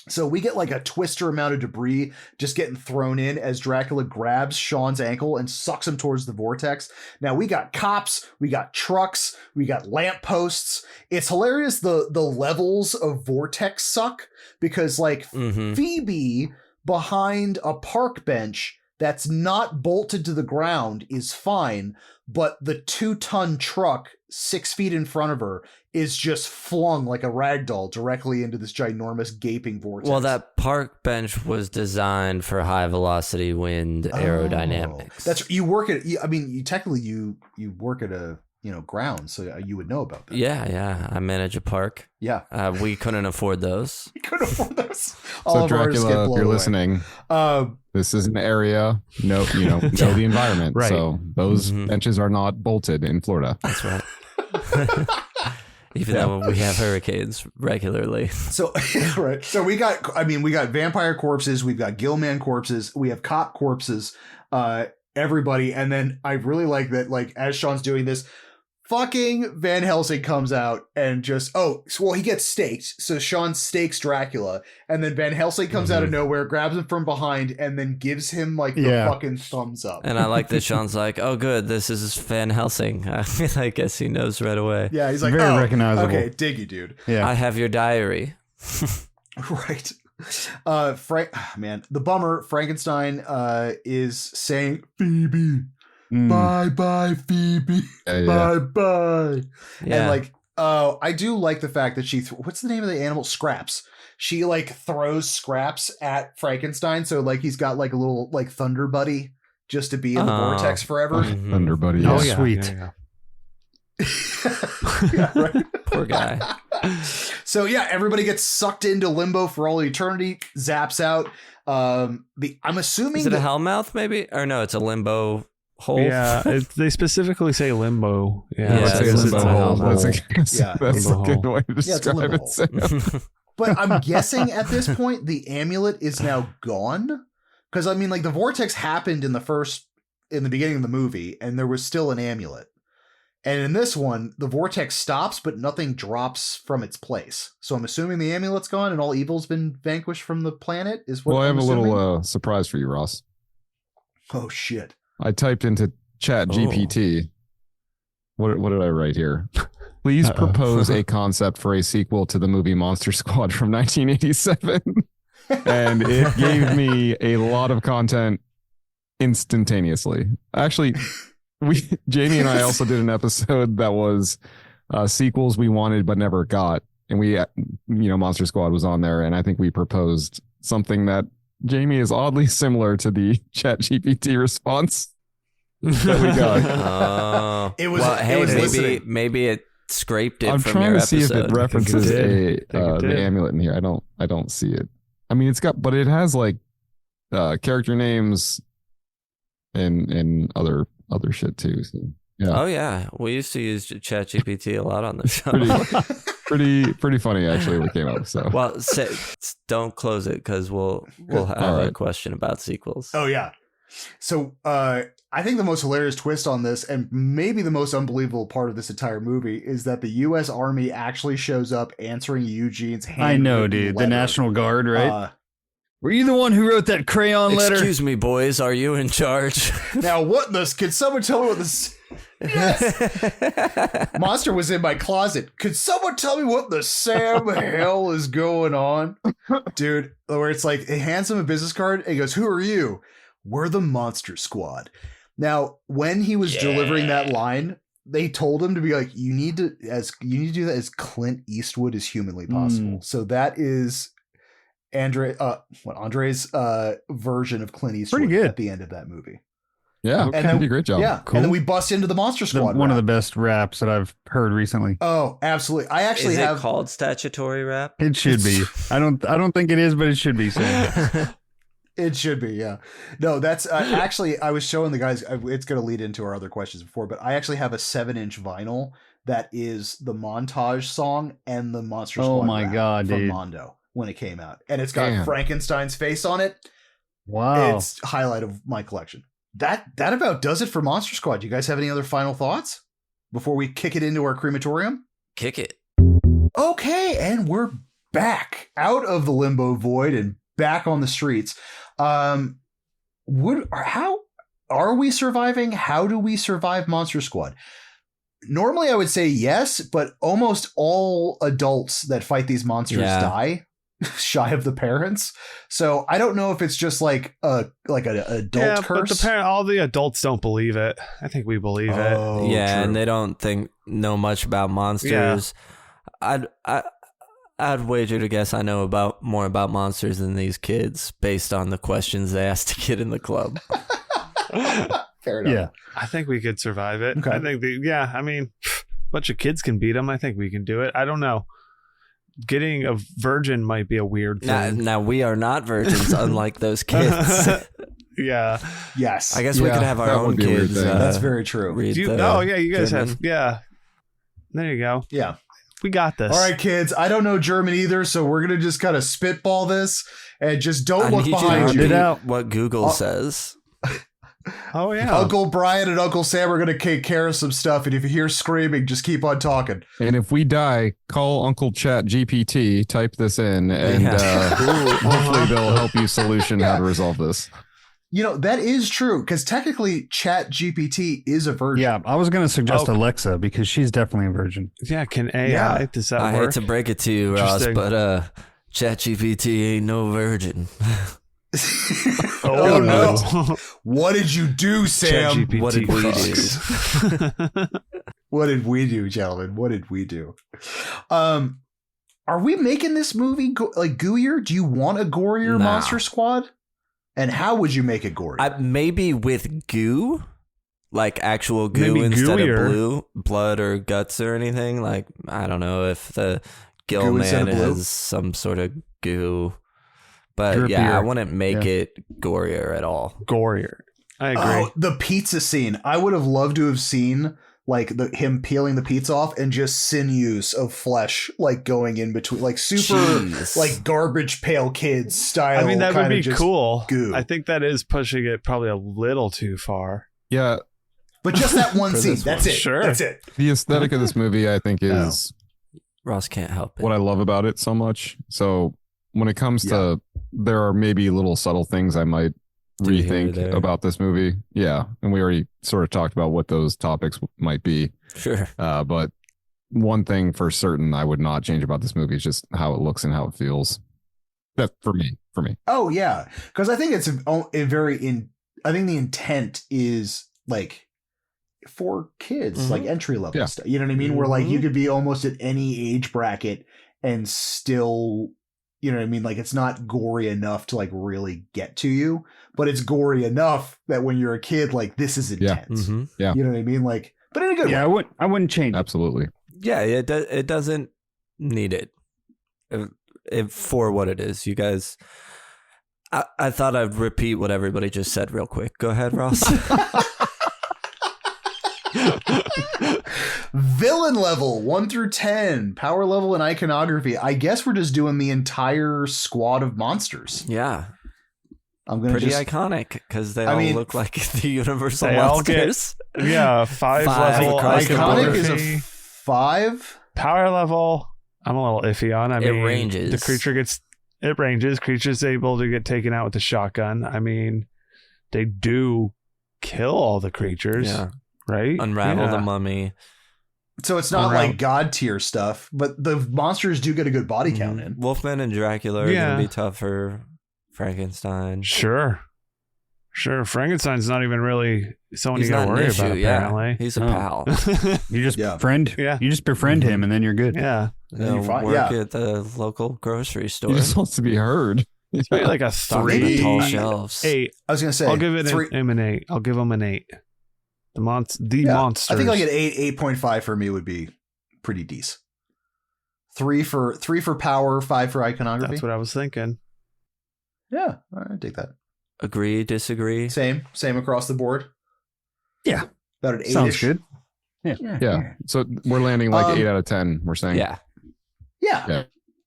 [SPEAKER 3] So we get like a twister amount of debris just getting thrown in as Dracula grabs Sean's ankle and sucks him towards the vortex. Now we got cops, we got trucks, we got lampposts. It's hilarious the levels of vortex suck because like Phoebe behind a park bench that's not bolted to the ground is fine, but the 2-ton truck 6 feet in front of her is just flung like a rag doll directly into this ginormous gaping vortex.
[SPEAKER 1] Well, that park bench was designed for high velocity wind aerodynamics.
[SPEAKER 3] That's you work at. I mean, you work at a ground, so you would know about that.
[SPEAKER 1] Yeah. I manage a park.
[SPEAKER 3] Yeah,
[SPEAKER 1] we couldn't afford those.
[SPEAKER 3] We couldn't afford those.
[SPEAKER 4] So Dracula, if you're listening, this is an area. Know the environment.
[SPEAKER 5] Right.
[SPEAKER 4] So those benches are not bolted in Florida.
[SPEAKER 1] That's right. Even though we have hurricanes regularly.
[SPEAKER 3] So right. So we got vampire corpses, we've got Gillman corpses, we have cop corpses, everybody, and then I really like that like as Sean's doing this, fucking Van Helsing comes out and just he gets staked. So Sean stakes Dracula, and then Van Helsing comes out of nowhere, grabs him from behind, and then gives him like the fucking thumbs up.
[SPEAKER 1] And I like that Sean's like, oh good, this is Van Helsing. I guess he knows right away.
[SPEAKER 3] Yeah, he's like,
[SPEAKER 5] very recognizable.
[SPEAKER 3] Okay, dig you, dude.
[SPEAKER 5] Yeah.
[SPEAKER 1] I have your diary.
[SPEAKER 3] Right. The bummer, Frankenstein is saying, Phoebe, bye Phoebe, bye.
[SPEAKER 1] Yeah.
[SPEAKER 3] And like, I do like the fact that what's the name of the animal? Scraps. She like throws Scraps at Frankenstein, so like he's got like a little like thunder buddy just to be in the vortex forever.
[SPEAKER 4] Thunder buddy.
[SPEAKER 5] Oh,
[SPEAKER 4] Yeah.
[SPEAKER 5] sweet.
[SPEAKER 3] Yeah, right.
[SPEAKER 1] Poor guy.
[SPEAKER 3] So yeah, everybody gets sucked into limbo for all eternity. Zaps out. I'm assuming
[SPEAKER 1] Is it a hellmouth maybe? Or no, it's a limbo hole.
[SPEAKER 2] Yeah, they specifically say limbo. Yeah,
[SPEAKER 1] Yeah,
[SPEAKER 4] Say
[SPEAKER 1] it's
[SPEAKER 4] limbo
[SPEAKER 1] a
[SPEAKER 4] hole.
[SPEAKER 1] hole.
[SPEAKER 4] That's
[SPEAKER 3] Yeah.
[SPEAKER 4] a
[SPEAKER 2] Limbo
[SPEAKER 4] good
[SPEAKER 2] hole.
[SPEAKER 4] way to
[SPEAKER 3] Yeah, it's a
[SPEAKER 4] describe
[SPEAKER 3] limbo
[SPEAKER 4] it. Sam.
[SPEAKER 3] But I'm guessing at this point the amulet is now gone. Because I mean, like the vortex happened in the beginning of the movie, and there was still an amulet. And in this one, the vortex stops, but nothing drops from its place. So I'm assuming the amulet's gone and all evil's been vanquished from the planet. Is what
[SPEAKER 4] Well, I
[SPEAKER 3] I'm
[SPEAKER 4] have a
[SPEAKER 3] assuming?
[SPEAKER 4] little surprise for you, Ross.
[SPEAKER 3] Oh shit!
[SPEAKER 4] I typed into Chat GPT. What did I write here? Please propose a concept for a sequel to the movie Monster Squad from 1987. And it gave me a lot of content instantaneously. Actually, Jamie and I also did an episode that was sequels we wanted but never got. And we, Monster Squad was on there. And I think we proposed something that Jamie is oddly similar to the ChatGPT response that we got.
[SPEAKER 3] It was.
[SPEAKER 1] Well,
[SPEAKER 3] it
[SPEAKER 1] hey,
[SPEAKER 3] was
[SPEAKER 1] maybe it scraped it
[SPEAKER 4] I'm
[SPEAKER 1] from
[SPEAKER 4] trying
[SPEAKER 1] your
[SPEAKER 4] to see if
[SPEAKER 1] episode.
[SPEAKER 4] it references
[SPEAKER 2] did.
[SPEAKER 4] the amulet in here. I don't see it. I mean, but it has like character names and other shit too. So, yeah.
[SPEAKER 1] Oh yeah, we used to use ChatGPT a lot on the show.
[SPEAKER 4] Pretty funny actually. What came up. So
[SPEAKER 1] Well, don't close it because we'll have a question about sequels.
[SPEAKER 3] Oh yeah. So I think the most hilarious twist on this, and maybe the most unbelievable part of this entire movie, is that the U.S. Army actually shows up answering Eugene's hand.
[SPEAKER 5] I know, dude.
[SPEAKER 3] Letter.
[SPEAKER 5] The National Guard, right? Were you the one who wrote that crayon letter?
[SPEAKER 1] Excuse me, boys. Are you in charge?
[SPEAKER 3] Now, what this? Can someone tell me what this? Yes. Monster was in my closet. Could someone tell me what the Sam hell is going on, dude? Where it's like, he hands him a business card and he goes, "Who are you?" "We're the Monster Squad." Now, when he was delivering that line, they told him to be like, you need to do that as Clint Eastwood as humanly possible. So that is Andre's version of Clint Eastwood
[SPEAKER 5] Pretty good
[SPEAKER 3] at the end of that movie.
[SPEAKER 4] yeah,
[SPEAKER 3] And then,
[SPEAKER 4] did a great job.
[SPEAKER 3] Yeah,
[SPEAKER 5] Cool.
[SPEAKER 3] and then we bust into the Monster Squad.
[SPEAKER 5] one of the
[SPEAKER 3] rap.
[SPEAKER 5] best raps that I've heard recently.
[SPEAKER 3] Oh, absolutely! I actually
[SPEAKER 1] Is
[SPEAKER 3] have.
[SPEAKER 1] it called statutory rap?
[SPEAKER 5] It should be. I don't think it is, but it should be. Sam.
[SPEAKER 3] It should be, yeah. No, that's actually, I was showing the guys, it's going to lead into our other questions before, but I actually have a 7-inch vinyl that is the montage song and the Monster Squad
[SPEAKER 5] Oh my
[SPEAKER 3] rap
[SPEAKER 5] God,
[SPEAKER 3] from
[SPEAKER 5] dude.
[SPEAKER 3] Mondo when it came out. And it's got
[SPEAKER 4] Damn.
[SPEAKER 3] Frankenstein's face on it.
[SPEAKER 5] Wow.
[SPEAKER 3] It's highlight of my collection. That about does it for Monster Squad. You guys have any other final thoughts before we kick it into our crematorium?
[SPEAKER 1] Kick it.
[SPEAKER 3] Okay, and we're back out of the limbo void and back on the streets. How are we surviving? How do we survive Monster Squad? Normally I would say yes, but almost all adults that fight these monsters die shy of the parents. So I don't know if it's just like an adult curse.
[SPEAKER 2] But all the adults don't believe it. I think we believe it.
[SPEAKER 1] Yeah,
[SPEAKER 3] true.
[SPEAKER 1] and they don't know much about monsters. I'd wager to guess I know more about monsters than these kids based on the questions they asked to get in the club.
[SPEAKER 3] Fair enough.
[SPEAKER 5] Yeah.
[SPEAKER 2] I think we could survive it.
[SPEAKER 3] Okay.
[SPEAKER 2] I think, I mean, a bunch of kids can beat them. I think we can do it. I don't know. Getting a virgin might be a weird thing.
[SPEAKER 1] Now we are not virgins, unlike those kids.
[SPEAKER 2] Yeah.
[SPEAKER 3] Yes.
[SPEAKER 1] I guess we could have our
[SPEAKER 4] that
[SPEAKER 1] own
[SPEAKER 4] would be a weird
[SPEAKER 1] kids.
[SPEAKER 4] thing.
[SPEAKER 3] That's very true.
[SPEAKER 1] Read
[SPEAKER 2] You
[SPEAKER 1] the
[SPEAKER 2] guys
[SPEAKER 1] German.
[SPEAKER 2] have. Yeah. There you go.
[SPEAKER 3] Yeah.
[SPEAKER 2] We got this.
[SPEAKER 3] All right, kids. I don't know German either, so we're gonna just kind of spitball this and just don't
[SPEAKER 1] I
[SPEAKER 3] look
[SPEAKER 1] need you to
[SPEAKER 3] behind you.
[SPEAKER 1] repeat
[SPEAKER 5] out.
[SPEAKER 1] what Google says.
[SPEAKER 2] Oh, yeah.
[SPEAKER 3] Uncle Brian and Uncle Sam are gonna take care of some stuff, and if you hear screaming, just keep on talking.
[SPEAKER 4] And if we die, call Uncle Chat GPT, type this in, and hopefully they'll help you solution how to resolve this.
[SPEAKER 3] You know, that is true, because technically Chat GPT is a virgin.
[SPEAKER 5] Yeah, I was going to suggest
[SPEAKER 2] Oh.
[SPEAKER 5] Alexa because she's definitely a virgin.
[SPEAKER 2] Yeah, can AI,
[SPEAKER 3] Yeah.
[SPEAKER 2] does that
[SPEAKER 1] I
[SPEAKER 2] work?
[SPEAKER 1] hate to break it to you, Ross,
[SPEAKER 2] Interesting.
[SPEAKER 1] but ChatGPT ain't no virgin.
[SPEAKER 3] Oh, no. What did you do, Sam?
[SPEAKER 2] ChatGPT
[SPEAKER 1] What did we
[SPEAKER 2] fucks.
[SPEAKER 3] What did we do, gentlemen? What did we do? Are we making this movie gooier? Do you want a gorier
[SPEAKER 1] Nah.
[SPEAKER 3] Monster Squad? And how would you make it gory?
[SPEAKER 1] Maybe with goo, like actual goo
[SPEAKER 2] Maybe
[SPEAKER 1] instead
[SPEAKER 2] gooier.
[SPEAKER 1] of blood or guts or anything. Like, I don't know if the Gill
[SPEAKER 3] Goo instead
[SPEAKER 1] Man
[SPEAKER 3] of blue?
[SPEAKER 1] has some sort of goo. But
[SPEAKER 5] Drippier.
[SPEAKER 1] yeah, I wouldn't make
[SPEAKER 5] Yeah.
[SPEAKER 1] it gorier at all.
[SPEAKER 2] Gorier. I agree.
[SPEAKER 3] Oh, the pizza scene. I would have loved to have seen like him peeling the pizza off and just sinews of flesh like going in between, like super
[SPEAKER 1] Jeez.
[SPEAKER 3] like Garbage Pail Kids style.
[SPEAKER 2] I mean, that would
[SPEAKER 3] kinda
[SPEAKER 2] be
[SPEAKER 3] just
[SPEAKER 2] cool.
[SPEAKER 3] goo.
[SPEAKER 2] I think that is pushing it probably a little too far.
[SPEAKER 4] Yeah,
[SPEAKER 3] But just that one
[SPEAKER 1] For
[SPEAKER 3] scene.
[SPEAKER 1] this
[SPEAKER 3] That's
[SPEAKER 1] one.
[SPEAKER 3] it.
[SPEAKER 2] Sure.
[SPEAKER 3] That's it.
[SPEAKER 4] the aesthetic of this movie, I think, is
[SPEAKER 1] Ross can't help it.
[SPEAKER 4] what I love about it so much. So when it comes to, there are maybe little subtle things I might
[SPEAKER 1] Do here or
[SPEAKER 4] rethink
[SPEAKER 1] there.
[SPEAKER 4] about this movie. Yeah, and we already sort of talked about what those topics might be.
[SPEAKER 1] Sure.
[SPEAKER 4] But one thing for certain I would not change about this movie is just how it looks and how it feels. That for me.
[SPEAKER 3] Oh yeah, because I think it's I think the intent is like for kids,
[SPEAKER 1] Mhm.
[SPEAKER 3] like entry level
[SPEAKER 4] Yeah.
[SPEAKER 3] stuff. You know what I mean? Where like you could be almost at any age bracket and still, You know what I mean? Like, it's not gory enough to like really get to you, but it's gory enough that when you're a kid, like, this is intense.
[SPEAKER 4] Yeah.
[SPEAKER 3] You know what I mean? Like, but in a good way.
[SPEAKER 5] I wouldn't change it.
[SPEAKER 4] Absolutely.
[SPEAKER 1] Yeah, it doesn't need it. For what it is. You guys, I thought I'd repeat what everybody just said real quick. Go ahead, Ross.
[SPEAKER 3] Villain level 1 through 10, power level and iconography. I guess we're just doing the entire squad of monsters.
[SPEAKER 1] Yeah.
[SPEAKER 3] I'm gonna
[SPEAKER 1] pretty iconic because they all look like the Universal
[SPEAKER 2] they
[SPEAKER 1] monsters.
[SPEAKER 2] All get, 5 level.
[SPEAKER 3] Iconic is a 5.
[SPEAKER 2] Power level, I'm a little iffy on. I mean,
[SPEAKER 1] it ranges.
[SPEAKER 2] The creature it ranges. Creature's able to get taken out with a shotgun. I mean, they do kill all the creatures.
[SPEAKER 1] Yeah.
[SPEAKER 2] Right?
[SPEAKER 1] Unravel the mummy.
[SPEAKER 3] So it's not like God tier stuff, but the monsters do get a good body count in.
[SPEAKER 1] Wolfman and Dracula are going to be tough for Frankenstein.
[SPEAKER 2] Sure. Frankenstein's not even really someone you got to worry about, apparently.
[SPEAKER 1] Yeah. He's a pal.
[SPEAKER 5] You just befriend. Yeah. You just befriend him and then you're good.
[SPEAKER 2] Yeah.
[SPEAKER 1] Work at the local grocery store.
[SPEAKER 4] He just wants to be heard.
[SPEAKER 2] It's maybe like a 3.
[SPEAKER 1] Tall shelves.
[SPEAKER 2] 8.
[SPEAKER 3] I was going to say.
[SPEAKER 2] I'll give him an 8. I'll give him an 8. The monsters.
[SPEAKER 3] I think like an 8.5 for me would be pretty decent. 3 for power, 5 for iconography.
[SPEAKER 2] That's what I was thinking.
[SPEAKER 3] Yeah, I dig that.
[SPEAKER 1] Agree, disagree.
[SPEAKER 3] Same across the board.
[SPEAKER 5] Yeah,
[SPEAKER 3] about an 8.
[SPEAKER 5] Sounds good.
[SPEAKER 4] Yeah. So we're landing like 8 out of 10. We're saying.
[SPEAKER 3] Yeah.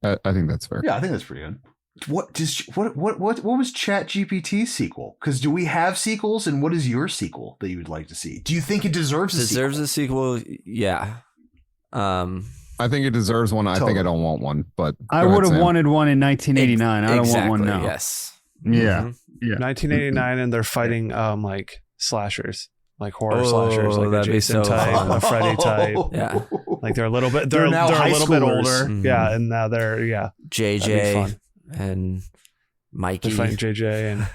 [SPEAKER 4] I think that's fair.
[SPEAKER 3] Yeah, I think that's pretty good. What was ChatGPT's sequel? Because do we have sequels, and what is your sequel that you would like to see? Do you think it deserves a sequel?
[SPEAKER 1] Deserves a sequel? Yeah.
[SPEAKER 4] I think it deserves one. I think I don't want one, but
[SPEAKER 5] I would have wanted one in 1989. I don't want one now.
[SPEAKER 1] Yes.
[SPEAKER 5] Yeah.
[SPEAKER 2] Yeah. 1989, and they're fighting like slashers, like horror slashers, like a Jason type, a Freddy type.
[SPEAKER 1] Yeah.
[SPEAKER 2] Like they're a little bit. They're a little bit older.
[SPEAKER 1] Mm-hmm.
[SPEAKER 2] Yeah, and now they're
[SPEAKER 1] JJ and Mikey.
[SPEAKER 2] They're fighting JJ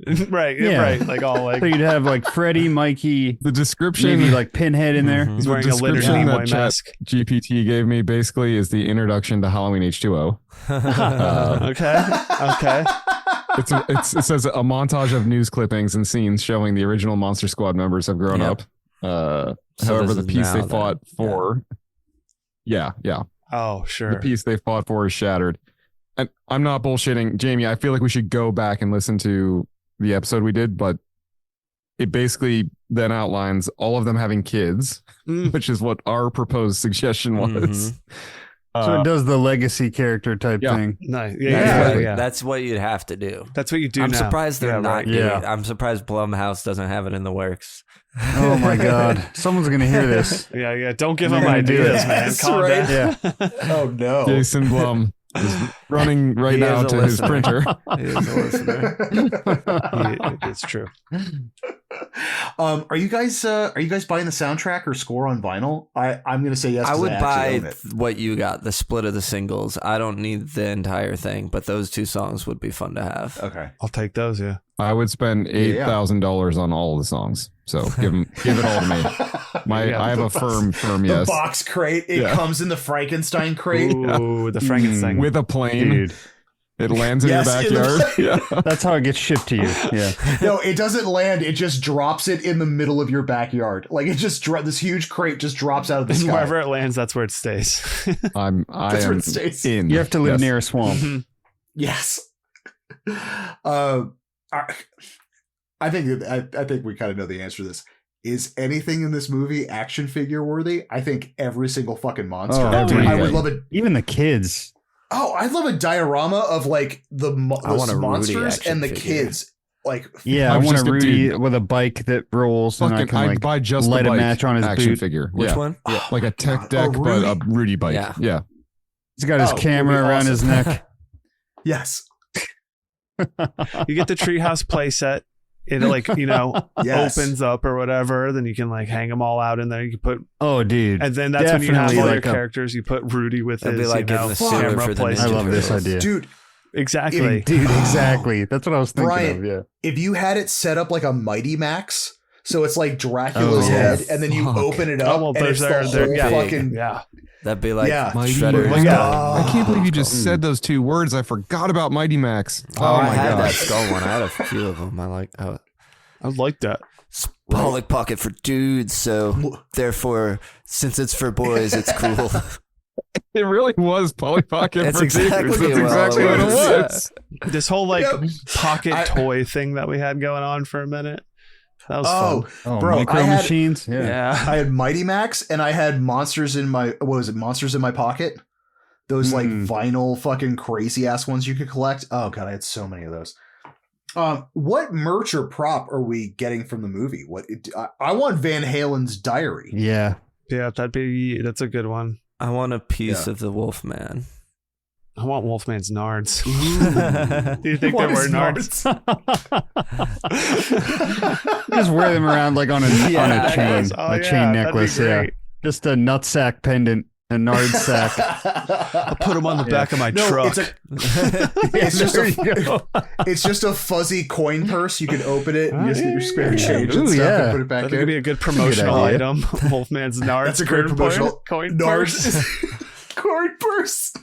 [SPEAKER 2] and right. Like all like.
[SPEAKER 5] So you'd have like Freddy, Mikey.
[SPEAKER 4] The description,
[SPEAKER 5] maybe like Pinhead in there.
[SPEAKER 2] He's wearing a littered Nimoy mask.
[SPEAKER 4] GPT gave me basically is the introduction to Halloween H2O.
[SPEAKER 2] Okay.
[SPEAKER 4] It says a montage of news clippings and scenes showing the original Monster Squad members have grown up. However, the piece they fought for. Yeah.
[SPEAKER 2] Oh, sure.
[SPEAKER 4] The piece they fought for is shattered. And I'm not bullshitting, Jamie. I feel like we should go back and listen to the episode we did, but it basically then outlines all of them having kids, which is what our proposed suggestion was.
[SPEAKER 5] So it does the legacy character type thing.
[SPEAKER 2] Nice.
[SPEAKER 1] That's what you'd have to do.
[SPEAKER 2] That's what you do.
[SPEAKER 1] I'm
[SPEAKER 2] now.
[SPEAKER 1] surprised they're not.
[SPEAKER 5] Yeah.
[SPEAKER 1] I'm surprised Blumhouse doesn't have it in the works.
[SPEAKER 5] Oh my God! Someone's gonna hear this.
[SPEAKER 2] Yeah. Don't give them ideas, man. Calm down.
[SPEAKER 5] Yeah.
[SPEAKER 3] Oh no.
[SPEAKER 4] Jason Blum is running right now to his printer.
[SPEAKER 1] He is a listener.
[SPEAKER 2] It's true.
[SPEAKER 3] Are you guys buying the soundtrack or score on vinyl? I'm gonna say yes.
[SPEAKER 1] I would buy what you got, the split of the singles. I don't need the entire thing, but those 2 songs would be fun to have.
[SPEAKER 3] Okay,
[SPEAKER 2] I'll take those. Yeah.
[SPEAKER 4] I would spend $8,000 on all of the songs. So give it all to me. I have a firm yes.
[SPEAKER 3] The box crate. It comes in the Frankenstein crate.
[SPEAKER 2] Ooh, the Frankenstein
[SPEAKER 4] with a plane.
[SPEAKER 5] Dude.
[SPEAKER 4] It lands in your backyard.
[SPEAKER 5] That's how it gets shipped to you. Yeah.
[SPEAKER 3] No, it doesn't land. It just drops it in the middle of your backyard. Like it just this huge crate just drops out of the sky.
[SPEAKER 2] Wherever it lands, that's where it stays.
[SPEAKER 3] That's where it stays.
[SPEAKER 4] In.
[SPEAKER 5] You have to live near a swamp.
[SPEAKER 2] Mm-hmm.
[SPEAKER 3] Yes. I think we kind of know the answer to this. Is anything in this movie action figure worthy? I think every single fucking monster. I would love it.
[SPEAKER 5] Even the kids.
[SPEAKER 3] Oh, I'd love a diorama of like the monsters and the kids. Like,
[SPEAKER 5] I want a Rudy with a bike that rolls, and I can like
[SPEAKER 4] buy just
[SPEAKER 5] light
[SPEAKER 4] the
[SPEAKER 5] a match on his
[SPEAKER 4] action
[SPEAKER 5] boot.
[SPEAKER 4] Figure.
[SPEAKER 1] Which one?
[SPEAKER 4] Like a tech deck, but a Rudy bike. Yeah.
[SPEAKER 5] He's got his camera around his neck.
[SPEAKER 3] Yes.
[SPEAKER 2] You get the treehouse playset. It opens up or whatever. Then you can like hang them all out in there. You can put and then that's when you have all your characters. You put Rudy with his camera playset.
[SPEAKER 5] I love this idea,
[SPEAKER 2] dude. Exactly,
[SPEAKER 5] exactly. That's what I was thinking
[SPEAKER 3] Brian,
[SPEAKER 5] of. Yeah.
[SPEAKER 3] If you had it set up like a Mighty Max, so it's like Dracula's head, and then you open it up, and it's the whole fucking
[SPEAKER 1] That'd be like
[SPEAKER 4] Mighty
[SPEAKER 1] Shredder.
[SPEAKER 4] Max. I can't believe you just said those 2 words. I forgot about Mighty Max.
[SPEAKER 1] Oh
[SPEAKER 4] my
[SPEAKER 1] I had
[SPEAKER 4] god.
[SPEAKER 1] that skull one. I had a few of them. I like.
[SPEAKER 2] I like that.
[SPEAKER 1] Pollock Pocket for dudes, so therefore, since it's for boys, it's cool.
[SPEAKER 4] It really was Polly Pocket
[SPEAKER 1] That's
[SPEAKER 4] for
[SPEAKER 1] exactly
[SPEAKER 4] dudes.
[SPEAKER 1] what
[SPEAKER 4] That's exactly what it was.
[SPEAKER 2] This whole pocket toy thing that we had going on for a minute. That was fun.
[SPEAKER 5] Oh,
[SPEAKER 3] bro,
[SPEAKER 5] micro machines. Yeah.
[SPEAKER 2] Yeah.
[SPEAKER 3] I had Mighty Max and I had Monsters in my Pocket. Those like vinyl fucking crazy ass ones you could collect. Oh god, I had so many of those. What merch or prop are we getting from the movie? I want Van Halen's diary.
[SPEAKER 5] Yeah.
[SPEAKER 2] Yeah, that's a good one.
[SPEAKER 1] I want a piece of the Wolfman.
[SPEAKER 2] I want Wolfman's nards. Do you think
[SPEAKER 3] What
[SPEAKER 2] they were
[SPEAKER 3] is
[SPEAKER 2] nards?
[SPEAKER 5] Just wear them around like on a chain, chain necklace. Yeah. Just a nutsack pendant, a nard sack.
[SPEAKER 2] I'll put them on the back of my truck.
[SPEAKER 3] It's just a fuzzy coin purse. You can open it and just get your spare change and stuff and put it back
[SPEAKER 2] That
[SPEAKER 3] in.
[SPEAKER 2] could be a good promotional item. Wolfman's nards.
[SPEAKER 3] That's a great promotional
[SPEAKER 2] coin
[SPEAKER 3] nards
[SPEAKER 2] purse.
[SPEAKER 3] coin purse.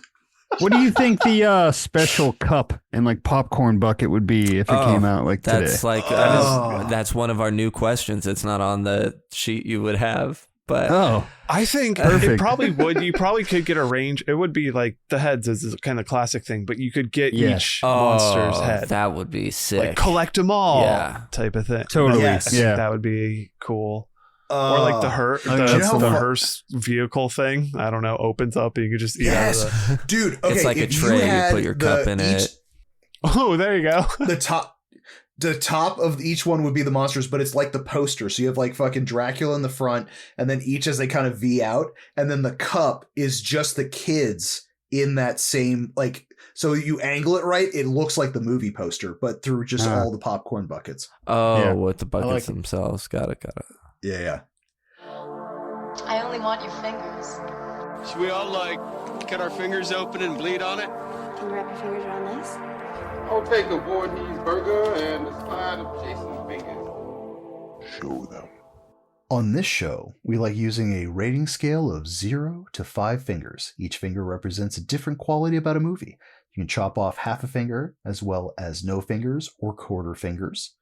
[SPEAKER 5] What do you think the special cup and like popcorn bucket would be if it came out like today?
[SPEAKER 1] That's like that's one of our new questions. It's not on the sheet you would have, but
[SPEAKER 2] I think it probably would. You probably could get a range. It would be like the heads is kind of classic thing, but you could get each monster's head.
[SPEAKER 1] That would be sick.
[SPEAKER 2] Like collect them all, type of thing.
[SPEAKER 5] Totally.
[SPEAKER 2] I think that would be cool. Or like the hearse vehicle thing. I don't know. Opens up and you could just eat out of the...
[SPEAKER 3] Dude. Okay,
[SPEAKER 1] it's like a tray. You put your cup in it.
[SPEAKER 2] Oh, there you go.
[SPEAKER 3] The top of each one would be the monsters, but it's like the poster. So you have like fucking Dracula in the front, and then each as they kind of V out, and then the cup is just the kids in that same like. So you angle it right, it looks like the movie poster, but through just all the popcorn buckets.
[SPEAKER 1] Oh, with the buckets themselves. Got it.
[SPEAKER 3] Yeah.
[SPEAKER 8] I only want your fingers.
[SPEAKER 9] Should we all cut our fingers open and bleed on it?
[SPEAKER 8] Can you wrap your fingers around this?
[SPEAKER 10] I'll take a Voorhees burger and a side of Jason's fingers.
[SPEAKER 7] Show them.
[SPEAKER 3] On this show, we like using a rating scale of 0 to 5 fingers. Each finger represents a different quality about a movie. You can chop off half a finger, as well as no fingers or quarter fingers.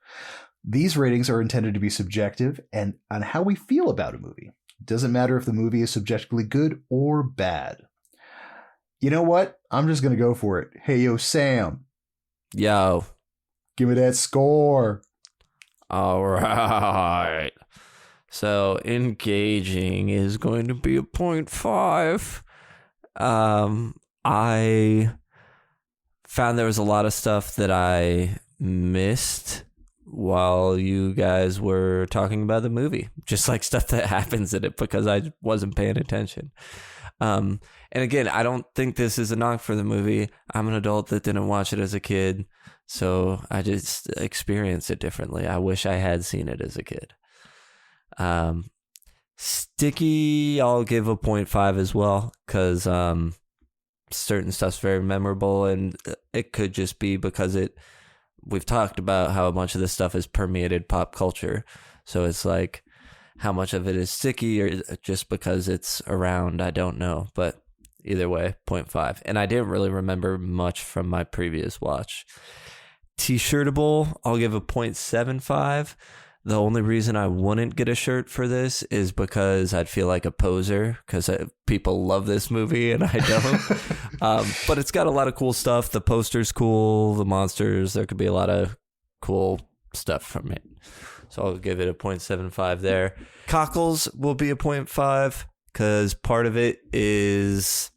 [SPEAKER 3] These ratings are intended to be subjective and on how we feel about a movie. It doesn't matter if the movie is subjectively good or bad. You know what? I'm just going to go for it. Hey, yo, Sam.
[SPEAKER 1] Yo.
[SPEAKER 3] Give me that score.
[SPEAKER 1] All right. So engaging is going to be a 0.5. I found there was a lot of stuff that I missed while you guys were talking about the movie, just like stuff that happens in it because I wasn't paying attention. And again, I don't think this is a knock for the movie. I'm an adult that didn't watch it as a kid, so I just experienced it differently. I wish I had seen it as a kid. Sticky, I'll give a 0.5 as well because certain stuff's very memorable, and it could just be because we've talked about how much of this stuff has permeated pop culture. So it's like how much of it is sticky or just because it's around, I don't know. But either way, 0.5. And I didn't really remember much from my previous watch. T-shirtable, I'll give a 0.75. The only reason I wouldn't get a shirt for this is because I'd feel like a poser because people love this movie and I don't. But it's got a lot of cool stuff. The poster's cool. The monsters, there could be a lot of cool stuff from it. So I'll give it a 0.75 there. Cockles will be a 0.5 because part of it is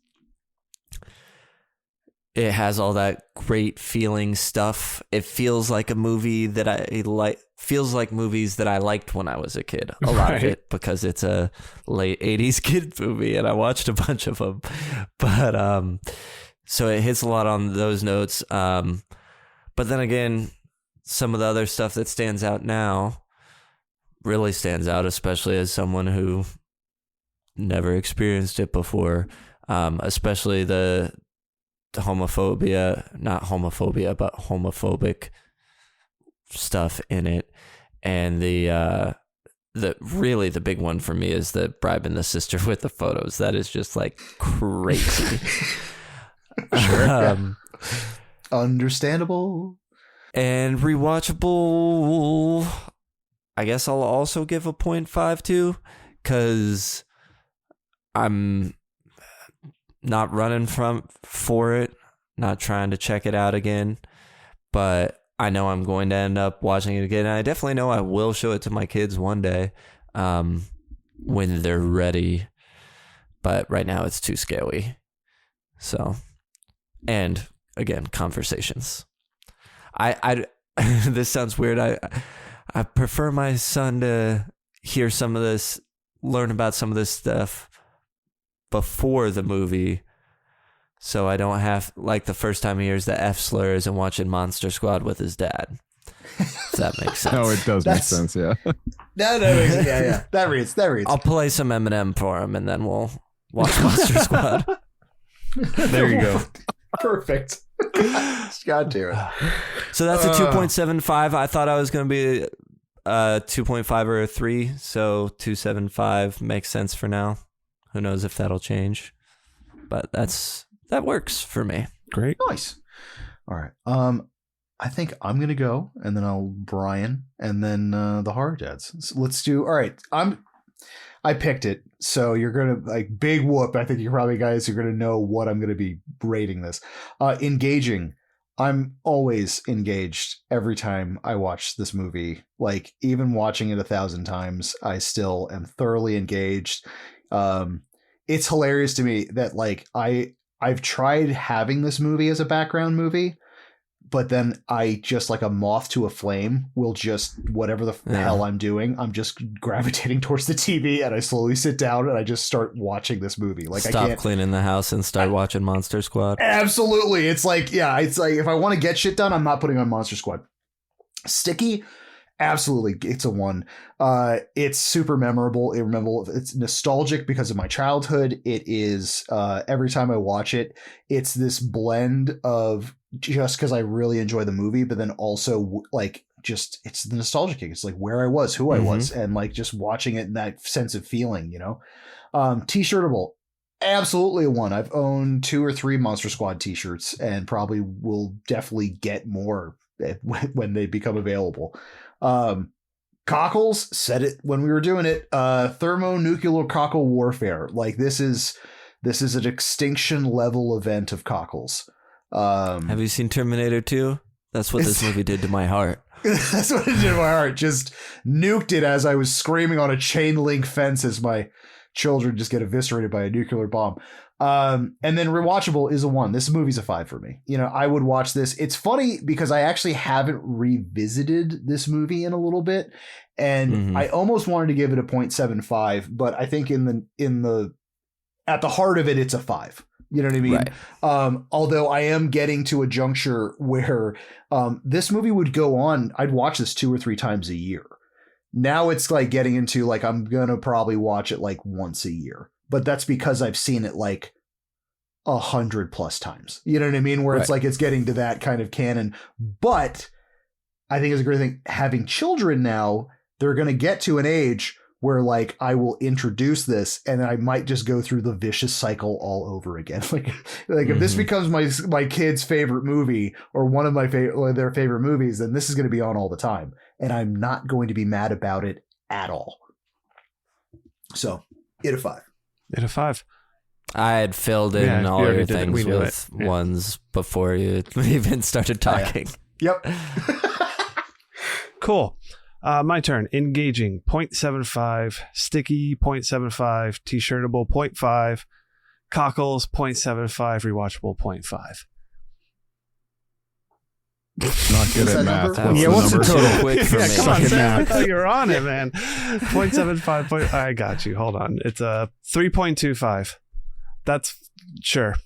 [SPEAKER 1] it has all that great feeling stuff. It feels like a movie that I like. Feels like movies that I liked when I was a kid. A lot of it because it's a late 80s kid movie and I watched a bunch of them. But so it hits a lot on those notes. But then again, some of the other stuff that stands out now really stands out, especially as someone who never experienced it before. Especially the homophobia, not homophobia, but homophobic stuff in it, and the the big one for me is the bribing the sister with the photos. That is just like crazy.
[SPEAKER 3] Understandable.
[SPEAKER 1] And rewatchable, I guess I'll also give a 0.5 to, because I'm not running for it, not trying to check it out again, but I know I'm going to end up watching it again. And I definitely know I will show it to my kids one day when they're ready. But right now it's too scary. So, and again, conversations. I this sounds weird. I prefer my son to hear some of this, learn about some of this stuff before the movie. So I don't have, like, the first time he hears the F slurs and watching Monster Squad with his dad. If that makes sense.
[SPEAKER 4] No, it does make sense, yeah.
[SPEAKER 3] Yeah. That reads.
[SPEAKER 1] I'll play some Eminem for him, and then we'll watch Monster Squad.
[SPEAKER 5] There you go.
[SPEAKER 3] Perfect. Got to it.
[SPEAKER 1] So that's a 2.75. I thought I was going to be a 2.5 or a 3, so 2.75 makes sense for now. Who knows if that'll change. But that works for me.
[SPEAKER 2] Great.
[SPEAKER 3] Nice. All right. I think I'm going to go, and then I'll Brian, and then the horror dads. So let's do. All right. I picked it, so you're going to, like, big whoop. I think you probably guys are going to know what I'm going to be rating this. Engaging. I'm always engaged every time I watch this movie. Like, even watching it 1,000 times, I still am thoroughly engaged. It's hilarious to me that, like, I've tried having this movie as a background movie, but then I just, like a moth to a flame, will just, whatever the hell I'm doing, I'm just gravitating towards the TV, and I slowly sit down and I just start watching this movie. Like,
[SPEAKER 1] Stop
[SPEAKER 3] I can't
[SPEAKER 1] cleaning the house and start watching Monster Squad.
[SPEAKER 3] Absolutely. It's like if I want to get shit done, I'm not putting on Monster Squad. Sticky. Absolutely, it's a 1. It's super memorable. It's nostalgic because of my childhood. It is every time I watch it, it's this blend of just because I really enjoy the movie, but then also, like, just it's the nostalgia kick. It's like where I was, who I was, and, like, just watching it in that sense of feeling, you know. T-shirtable. Absolutely a 1. I've owned 2 or 3 Monster Squad t-shirts, and probably will definitely get more when they become available. Cockles, said it when we were doing it, thermonuclear cockle warfare. Like, this is an extinction level event of cockles.
[SPEAKER 1] Have you seen Terminator 2? That's what this movie did to my heart.
[SPEAKER 3] That's what it did to my heart. Just nuked it as I was screaming on a chain link fence as my children just get eviscerated by a nuclear bomb. And then rewatchable is a 1. This movie's a 5 for me. You know, I would watch this. It's funny because I actually haven't revisited this movie in a little bit, and I almost wanted to give it a 0.75, but I think at the heart of it, it's a 5. You know what I mean? Right. Although I am getting to a juncture where this movie would go on. I'd watch this 2 or 3 times a year. Now it's like getting into, like, I'm going to probably watch it like once a year. But that's because I've seen it like 100+ times. You know what I mean? Where it's like it's getting to that kind of canon. But I think it's a great thing. Having children now, they're going to get to an age where, like, I will introduce this and I might just go through the vicious cycle all over again. Like if this becomes my kid's favorite movie or one of their favorite movies, then this is going to be on all the time. And I'm not going to be mad about it at all. So, it a 5.
[SPEAKER 2] It a 5.
[SPEAKER 1] I had filled in all your things with ones before you even started talking.
[SPEAKER 3] Yep.
[SPEAKER 2] Cool. My turn. Engaging 0.75, sticky 0.75, t-shirtable 0.5, cockles 0.75, rewatchable 0.5.
[SPEAKER 4] Not good at math.
[SPEAKER 5] What's the total?
[SPEAKER 1] Quick for me.
[SPEAKER 2] Come on, Sam. I thought you were on it, man. 0.75. I got you. Hold on. It's a 3.25. That's sure.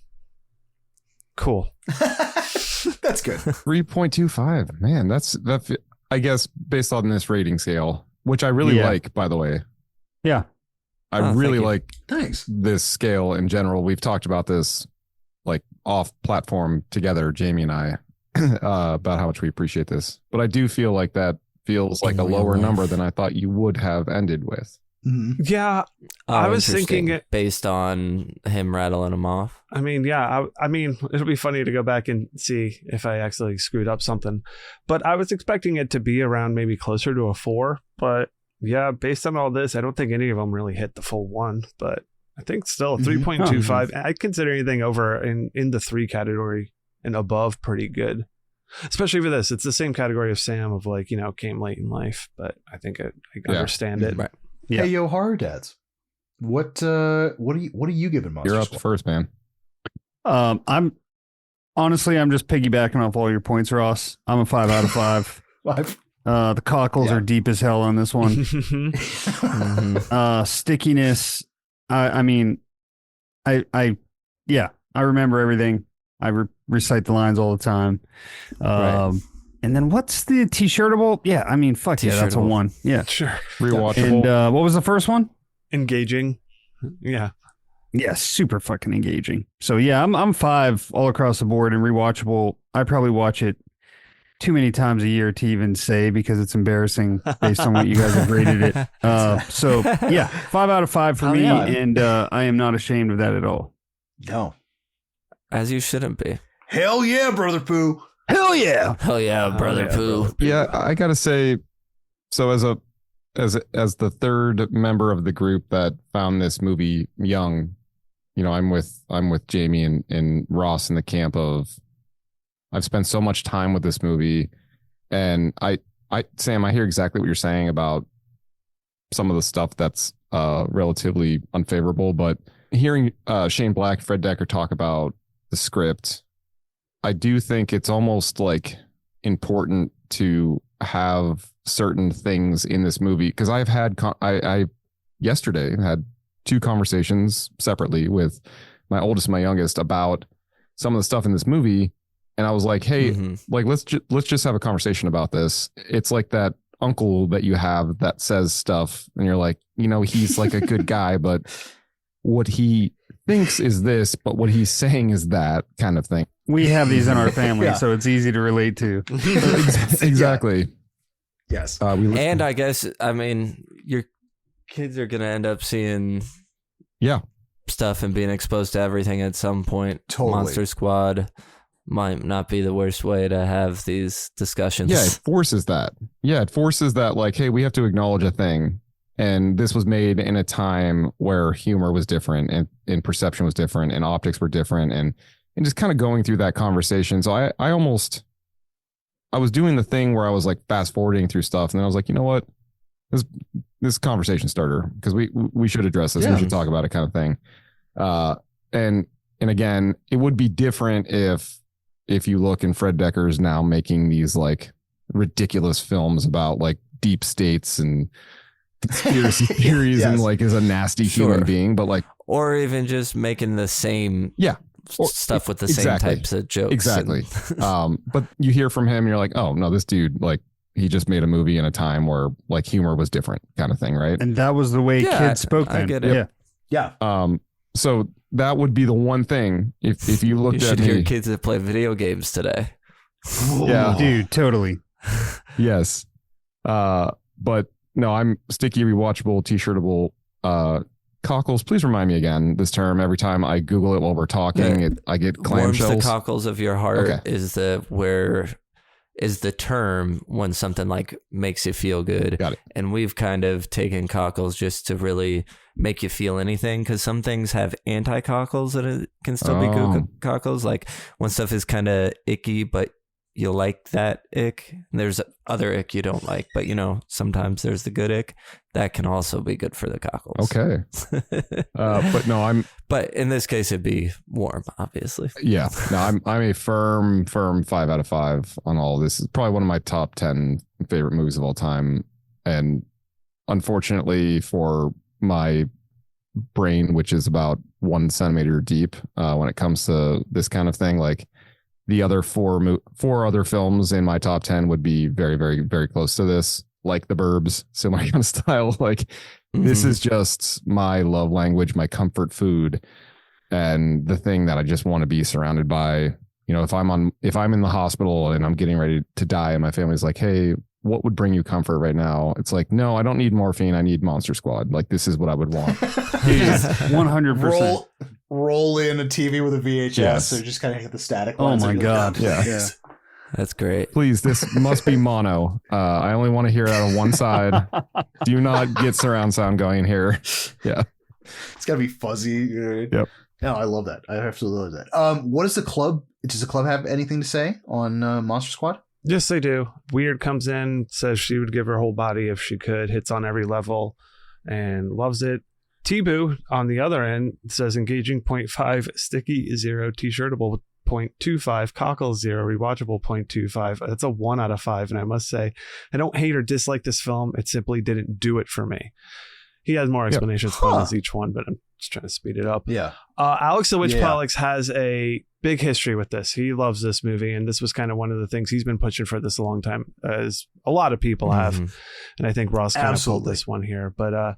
[SPEAKER 2] Cool.
[SPEAKER 3] That's good.
[SPEAKER 4] 3.25. Man, that's I guess based on this rating scale, which I really like, by the way.
[SPEAKER 5] Yeah.
[SPEAKER 4] I really like
[SPEAKER 3] Thanks.
[SPEAKER 4] This scale in general. We've talked about this, like, off platform together, Jamie and I, about how much we appreciate this. But I do feel like that feels like a lower number than I thought you would have ended with.
[SPEAKER 3] Mm-hmm.
[SPEAKER 2] Yeah, I was thinking it
[SPEAKER 1] based on him rattling them off.
[SPEAKER 2] I mean, yeah, I mean, it'll be funny to go back and see if I actually screwed up something. But I was expecting it to be around maybe closer to a 4. But yeah, based on all this, I don't think any of them really hit the full 1. But I think still 3.25. I consider anything over in the 3 category and above pretty good. Especially for this, it's the same category of Sam of like, came late in life, but I think I understand it.
[SPEAKER 1] Right.
[SPEAKER 2] Yeah.
[SPEAKER 3] Hey, yo, horror dads, what are you giving Monster
[SPEAKER 4] You're up
[SPEAKER 3] Squad?
[SPEAKER 4] first, man.
[SPEAKER 5] I'm just piggybacking off all your points, Ross. I'm a 5 out of 5.
[SPEAKER 3] 5.
[SPEAKER 5] The cockles are deep as hell on this one. Stickiness. I mean, I remember everything. I recite the lines all the time.
[SPEAKER 1] Right.
[SPEAKER 5] And then what's the t-shirtable? Yeah, I mean, fuck yeah, that's a 1. Yeah,
[SPEAKER 2] Sure.
[SPEAKER 4] Rewatchable.
[SPEAKER 5] And what was the first one?
[SPEAKER 2] Engaging. Yeah.
[SPEAKER 5] Yeah, super fucking engaging. So yeah, I'm 5 all across the board and rewatchable. I probably watch it too many times a year to even say because it's embarrassing based on what you guys have rated it. So yeah, 5 out of 5 for me, and I am not ashamed of that at all.
[SPEAKER 3] No.
[SPEAKER 1] As you shouldn't be.
[SPEAKER 3] Hell yeah, Brother Pooh.
[SPEAKER 5] Hell yeah.
[SPEAKER 1] Hell yeah, Brother Pooh.
[SPEAKER 4] Yeah, I gotta say, so as the third member of the group that found this movie young, I'm with Jamie and Ross in the camp of I've spent so much time with this movie, and Sam, I hear exactly what you're saying about some of the stuff that's relatively unfavorable, but hearing Shane Black, Fred Decker talk about the script, I do think it's almost like important to have certain things in this movie because I've had I yesterday had 2 conversations separately with my oldest and my youngest about some of the stuff in this movie, and I was like, hey, like let's just have a conversation about this. It's like that uncle that you have that says stuff and you're like, he's like a good guy, but what he thinks is this, but what he's saying is that kind of thing.
[SPEAKER 5] We have these in our family, so it's easy to relate to.
[SPEAKER 4] Exactly.
[SPEAKER 3] Yes.
[SPEAKER 1] And I guess, I mean, your kids are going to end up seeing stuff and being exposed to everything at some point.
[SPEAKER 3] Totally.
[SPEAKER 1] Monster Squad might not be the worst way to have these discussions.
[SPEAKER 4] Yeah, it forces that. Yeah, it forces that, like, hey, we have to acknowledge a thing. And this was made in a time where humor was different and perception was different and optics were different and just kind of going through that conversation. So I was doing the thing where I was like fast forwarding through stuff. And then I was like, you know what? This conversation starter, because we should address this. Yeah. We should talk about it kind of thing. And again, it would be different if you look and Fred Decker's now making these like ridiculous films about like deep states and conspiracy theories and like is a nasty human being, but like,
[SPEAKER 1] or even just making the same stuff with the same types of jokes.
[SPEAKER 4] Exactly. But you hear from him, you're like, oh no, this dude, like he just made a movie in a time where like humor was different kind of thing. Right.
[SPEAKER 5] And that was the way kids spoke then.
[SPEAKER 1] I get it.
[SPEAKER 3] Yeah.
[SPEAKER 4] So that would be the one thing if you looked at
[SPEAKER 1] hear kids that play video games today.
[SPEAKER 4] Yeah.
[SPEAKER 5] Dude, totally.
[SPEAKER 4] Yes. But no, I'm sticky, rewatchable, t-shirtable, cockles. Please remind me again this term every time I Google it while we're talking. I get clamshells.
[SPEAKER 1] Warms the cockles of your heart is the term when something like makes you feel good.
[SPEAKER 4] Got it.
[SPEAKER 1] And we've kind of taken cockles just to really make you feel anything, because some things have anti-cockles that it can still be good cockles. Like when stuff is kind of icky, but you like that ick. And there's other ick you don't like, but sometimes there's the good ick that can also be good for the cockles.
[SPEAKER 4] Okay. But no,
[SPEAKER 1] but in this case it'd be warm, obviously.
[SPEAKER 4] Yeah. No, I'm a firm 5 out of 5 on all of this. It's probably one of my top 10 favorite movies of all time. And unfortunately for my brain, which is about 1 centimeter deep, when it comes to this kind of thing, like the other four other films in my top 10 would be very, very, very close to this, like The Burbs, similar kind of style. Like this is just my love language, my comfort food, and the thing that I just want to be surrounded by. If I'm in the hospital and I'm getting ready to die and my family's like, hey, what would bring you comfort right now? It's like, no, I don't need morphine. I need Monster Squad. Like, this is what I would want.
[SPEAKER 5] 100%.
[SPEAKER 3] Roll in a TV with a VHS,
[SPEAKER 4] Yes.
[SPEAKER 3] so just kind of hit the static.
[SPEAKER 5] Oh my God.
[SPEAKER 4] Yeah.
[SPEAKER 1] That's great.
[SPEAKER 4] Please, this must be mono. I only want to hear it on one side. Do not get surround sound going here. Yeah.
[SPEAKER 3] It's got to be fuzzy.
[SPEAKER 4] Yep.
[SPEAKER 3] No, I love that. I absolutely love that. What is the club? Does the club have anything to say on Monster Squad?
[SPEAKER 2] Yes, they do. Weird comes in, says she would give her whole body if she could, hits on every level, and loves it. T-Boo, on the other end, says engaging 0.5, sticky 0, t-shirtable 0.25, cockle 0, rewatchable 0.25. That's a 1 out of 5, and I must say, I don't hate or dislike this film. It simply didn't do it for me. He has more explanations for each one, but I'm just trying to speed it up.
[SPEAKER 3] Yeah.
[SPEAKER 2] Alex the Witch Pollux has a big history with this. He loves this movie, and this was kind of one of the things he's been pushing for this a long time, as a lot of people have. And I think Ross kind of pulled this one here. But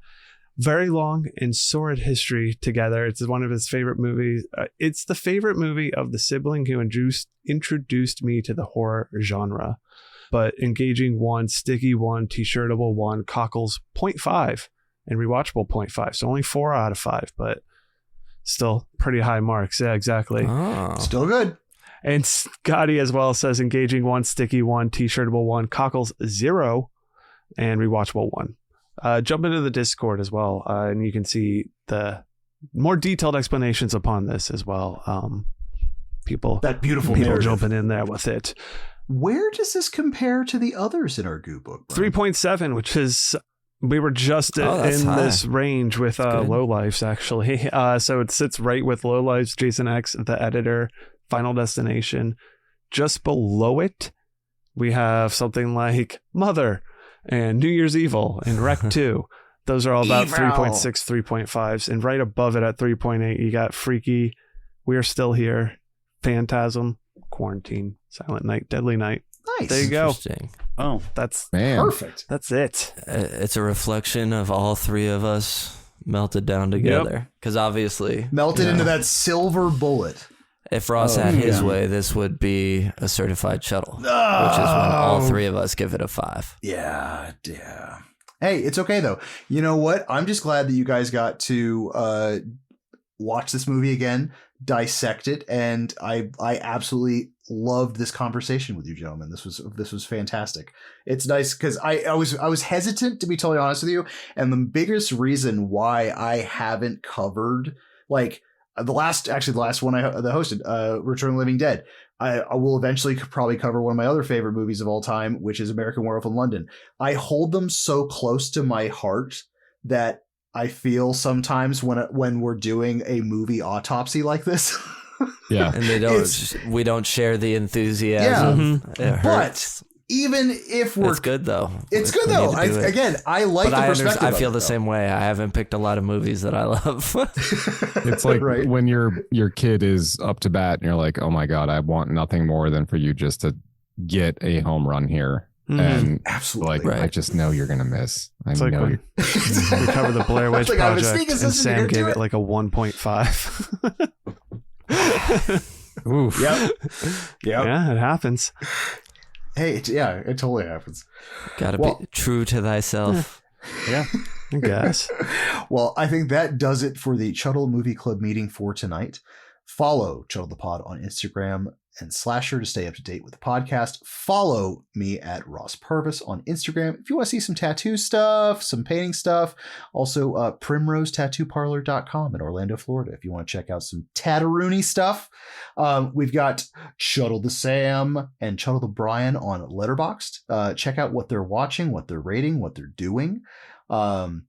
[SPEAKER 2] very long and sordid history together. It's one of his favorite movies. It's the favorite movie of the sibling who introduced me to the horror genre. But engaging 1, sticky 1, t-shirtable 1, cockles 0.5, and rewatchable 0.5. So only 4 out of 5, but still pretty high marks. Yeah, exactly.
[SPEAKER 1] Oh.
[SPEAKER 3] Still good.
[SPEAKER 2] And Scotty as well says engaging 1, sticky 1, t-shirtable 1, cockles 0, and rewatchable 1. Jump into the Discord as well, and you can see the more detailed explanations upon this as well. People jumping in there with it.
[SPEAKER 3] Where does this compare to the others in our Goo book?
[SPEAKER 2] 3.7, which is, we were just in
[SPEAKER 1] high.
[SPEAKER 2] this range with Low Lives, actually. So it sits right with Low Lives, Jason X, The Editor, Final Destination. Just below it, we have something like Mother and New Year's Evil and Rec 2. Those are all about 3.6, 3.5s. And right above it at 3.8, you got Freaky, We're Still Here, Phantasm, Quarantine, Silent Night, Deadly Night.
[SPEAKER 3] Nice.
[SPEAKER 2] There you go.
[SPEAKER 1] Interesting.
[SPEAKER 2] Oh, that's
[SPEAKER 3] perfect.
[SPEAKER 2] That's it.
[SPEAKER 1] It's a reflection of all three of us melted down together. Because obviously...
[SPEAKER 3] melted into that silver bullet.
[SPEAKER 1] If Ross had his way, this would be a certified Chuddle, which is when all three of us give it a 5.
[SPEAKER 3] Yeah. Hey, it's okay though. You know what? I'm just glad that you guys got to watch this movie again, dissect it, and I absolutely loved this conversation with you gentlemen. This was fantastic. It's nice because I was hesitant, to be totally honest with you, and the biggest reason why I haven't covered like the last one I hosted, Return of the Living Dead. I will eventually probably cover one of my other favorite movies of all time, which is American Werewolf in London. I hold them so close to my heart that I feel sometimes when we're doing a movie autopsy like this.
[SPEAKER 4] Yeah.
[SPEAKER 1] And we don't share the enthusiasm.
[SPEAKER 3] Yeah. But even if we're...
[SPEAKER 1] It's good though.
[SPEAKER 3] It's good though. I like the perspective.
[SPEAKER 1] I feel the same way. I haven't picked a lot of movies that I love.
[SPEAKER 4] It's like when your kid is up to bat and you're like, oh my God, I want nothing more than for you just to get a home run here. And
[SPEAKER 3] absolutely,
[SPEAKER 4] I just know you're gonna miss.
[SPEAKER 2] It's like when we covered the Blair Witch Project, and Sam gave it like a 1.5.
[SPEAKER 3] Oof. Yep.
[SPEAKER 2] Yeah, it happens.
[SPEAKER 3] Hey, it totally happens.
[SPEAKER 1] Gotta be true to thyself.
[SPEAKER 2] Yeah, I guess.
[SPEAKER 3] Well, I think that does it for the Chuddle Movie Club meeting for tonight. Follow Chuddle the Pod on Instagram and Slasher to stay up to date with the podcast. Follow me at Ross Purvis on Instagram if you want to see some tattoo stuff, some painting stuff. Also, primrosetattooparlor.com in Orlando, Florida, if you want to check out some Tatteroony stuff. We've got Chuddle the Sam and Chuddle the Brian on Letterboxd. Check out what they're watching, what they're rating, what they're doing. And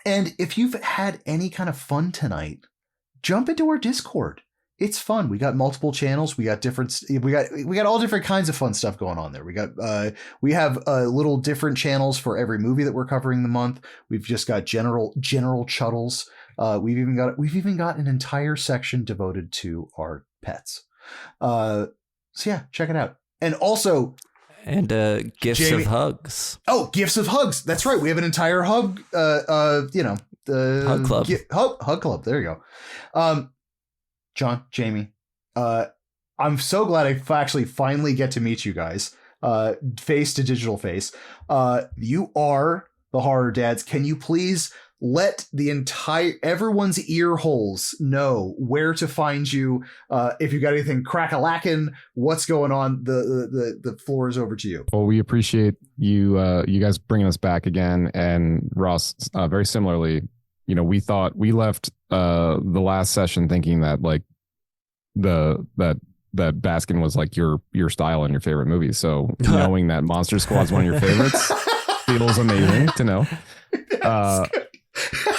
[SPEAKER 3] if you've had any kind of fun tonight, jump into our Discord. It's fun. We got multiple channels. We got all different kinds of fun stuff going on there. We have little different channels for every movie that we're covering the month. We've just got general Chuddles. We've even got an entire section devoted to our pets. So yeah, check it out. And also,
[SPEAKER 1] gifts of hugs.
[SPEAKER 3] Oh, gifts of hugs. That's right. We have an entire hug. The
[SPEAKER 1] hug club.
[SPEAKER 3] Hug club. There you go. John, Jamie, I'm so glad I actually finally get to meet you guys. face to digital face. You are the Horror Dads. Can you please let everyone's ear holes know where to find you? If you got anything crack-a-lackin', what's going on? The floor is over to you.
[SPEAKER 4] Well, we appreciate you guys bringing us back again. And Ross, very similarly, we thought we left the last session thinking that like that Baskin was like your style and your favorite movie. So knowing that Monster Squad's one of your favorites feels amazing to know.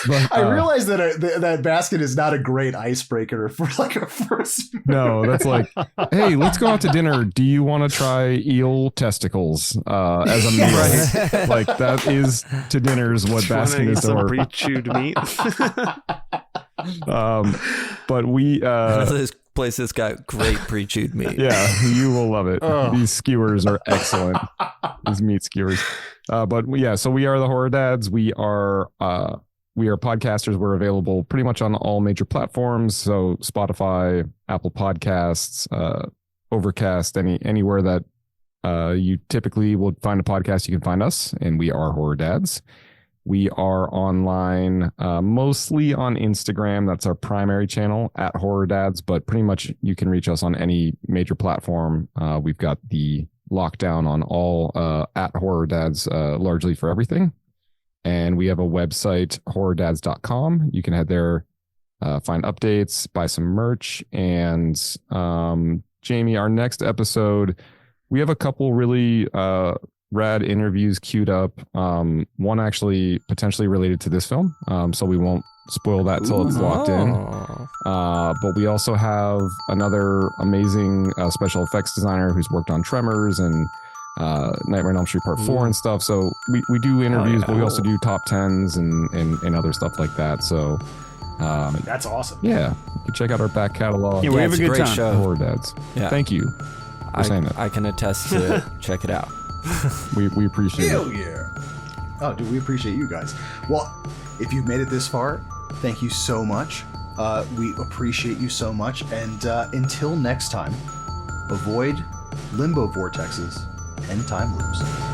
[SPEAKER 4] But,
[SPEAKER 3] I realize that Baskin is not a great icebreaker for like a first movie.
[SPEAKER 4] No, that's like, hey, let's go out to dinner. Do you want to try eel testicles as a meal? Right. Like that is to dinners what Baskin is to
[SPEAKER 2] pre-chewed meat.
[SPEAKER 4] But we
[SPEAKER 1] this place has got great pre-chewed meat.
[SPEAKER 4] Yeah, you will love it. These skewers are excellent. These meat skewers. But yeah, so we are the Horror Dads. We are podcasters. We're available pretty much on all major platforms. So Spotify, Apple Podcasts, Overcast, anywhere that you typically would find a podcast, you can find us, and we are Horror Dads. We are online, mostly on Instagram. That's our primary channel at Horror Dads, but pretty much you can reach us on any major platform. We've got the lockdown on all at Horror Dads, largely for everything. And we have a website, horrordads.com. You can head there, find updates, buy some merch. And Jamie, our next episode, we have a couple really rad interviews queued up. One actually potentially related to this film. So we won't spoil that till it's locked in. But we also have another amazing special effects designer who's worked on Tremors and Nightmare on Elm Street Part 4 and stuff. So we do interviews, but we also do top 10s and other stuff like that. So
[SPEAKER 3] that's awesome.
[SPEAKER 4] Yeah, you can check out our back catalog.
[SPEAKER 5] Yeah, we have a good time.
[SPEAKER 1] Show.
[SPEAKER 4] Horror Dads. Yeah. Thank you for saying that.
[SPEAKER 1] I can attest to it. Check it out.
[SPEAKER 4] We appreciate
[SPEAKER 3] Hell
[SPEAKER 4] it.
[SPEAKER 3] Yeah. Oh, dude, we appreciate you guys. Well, if you've made it this far, thank you so much. We appreciate you so much. And until next time, avoid limbo vortexes and time loops.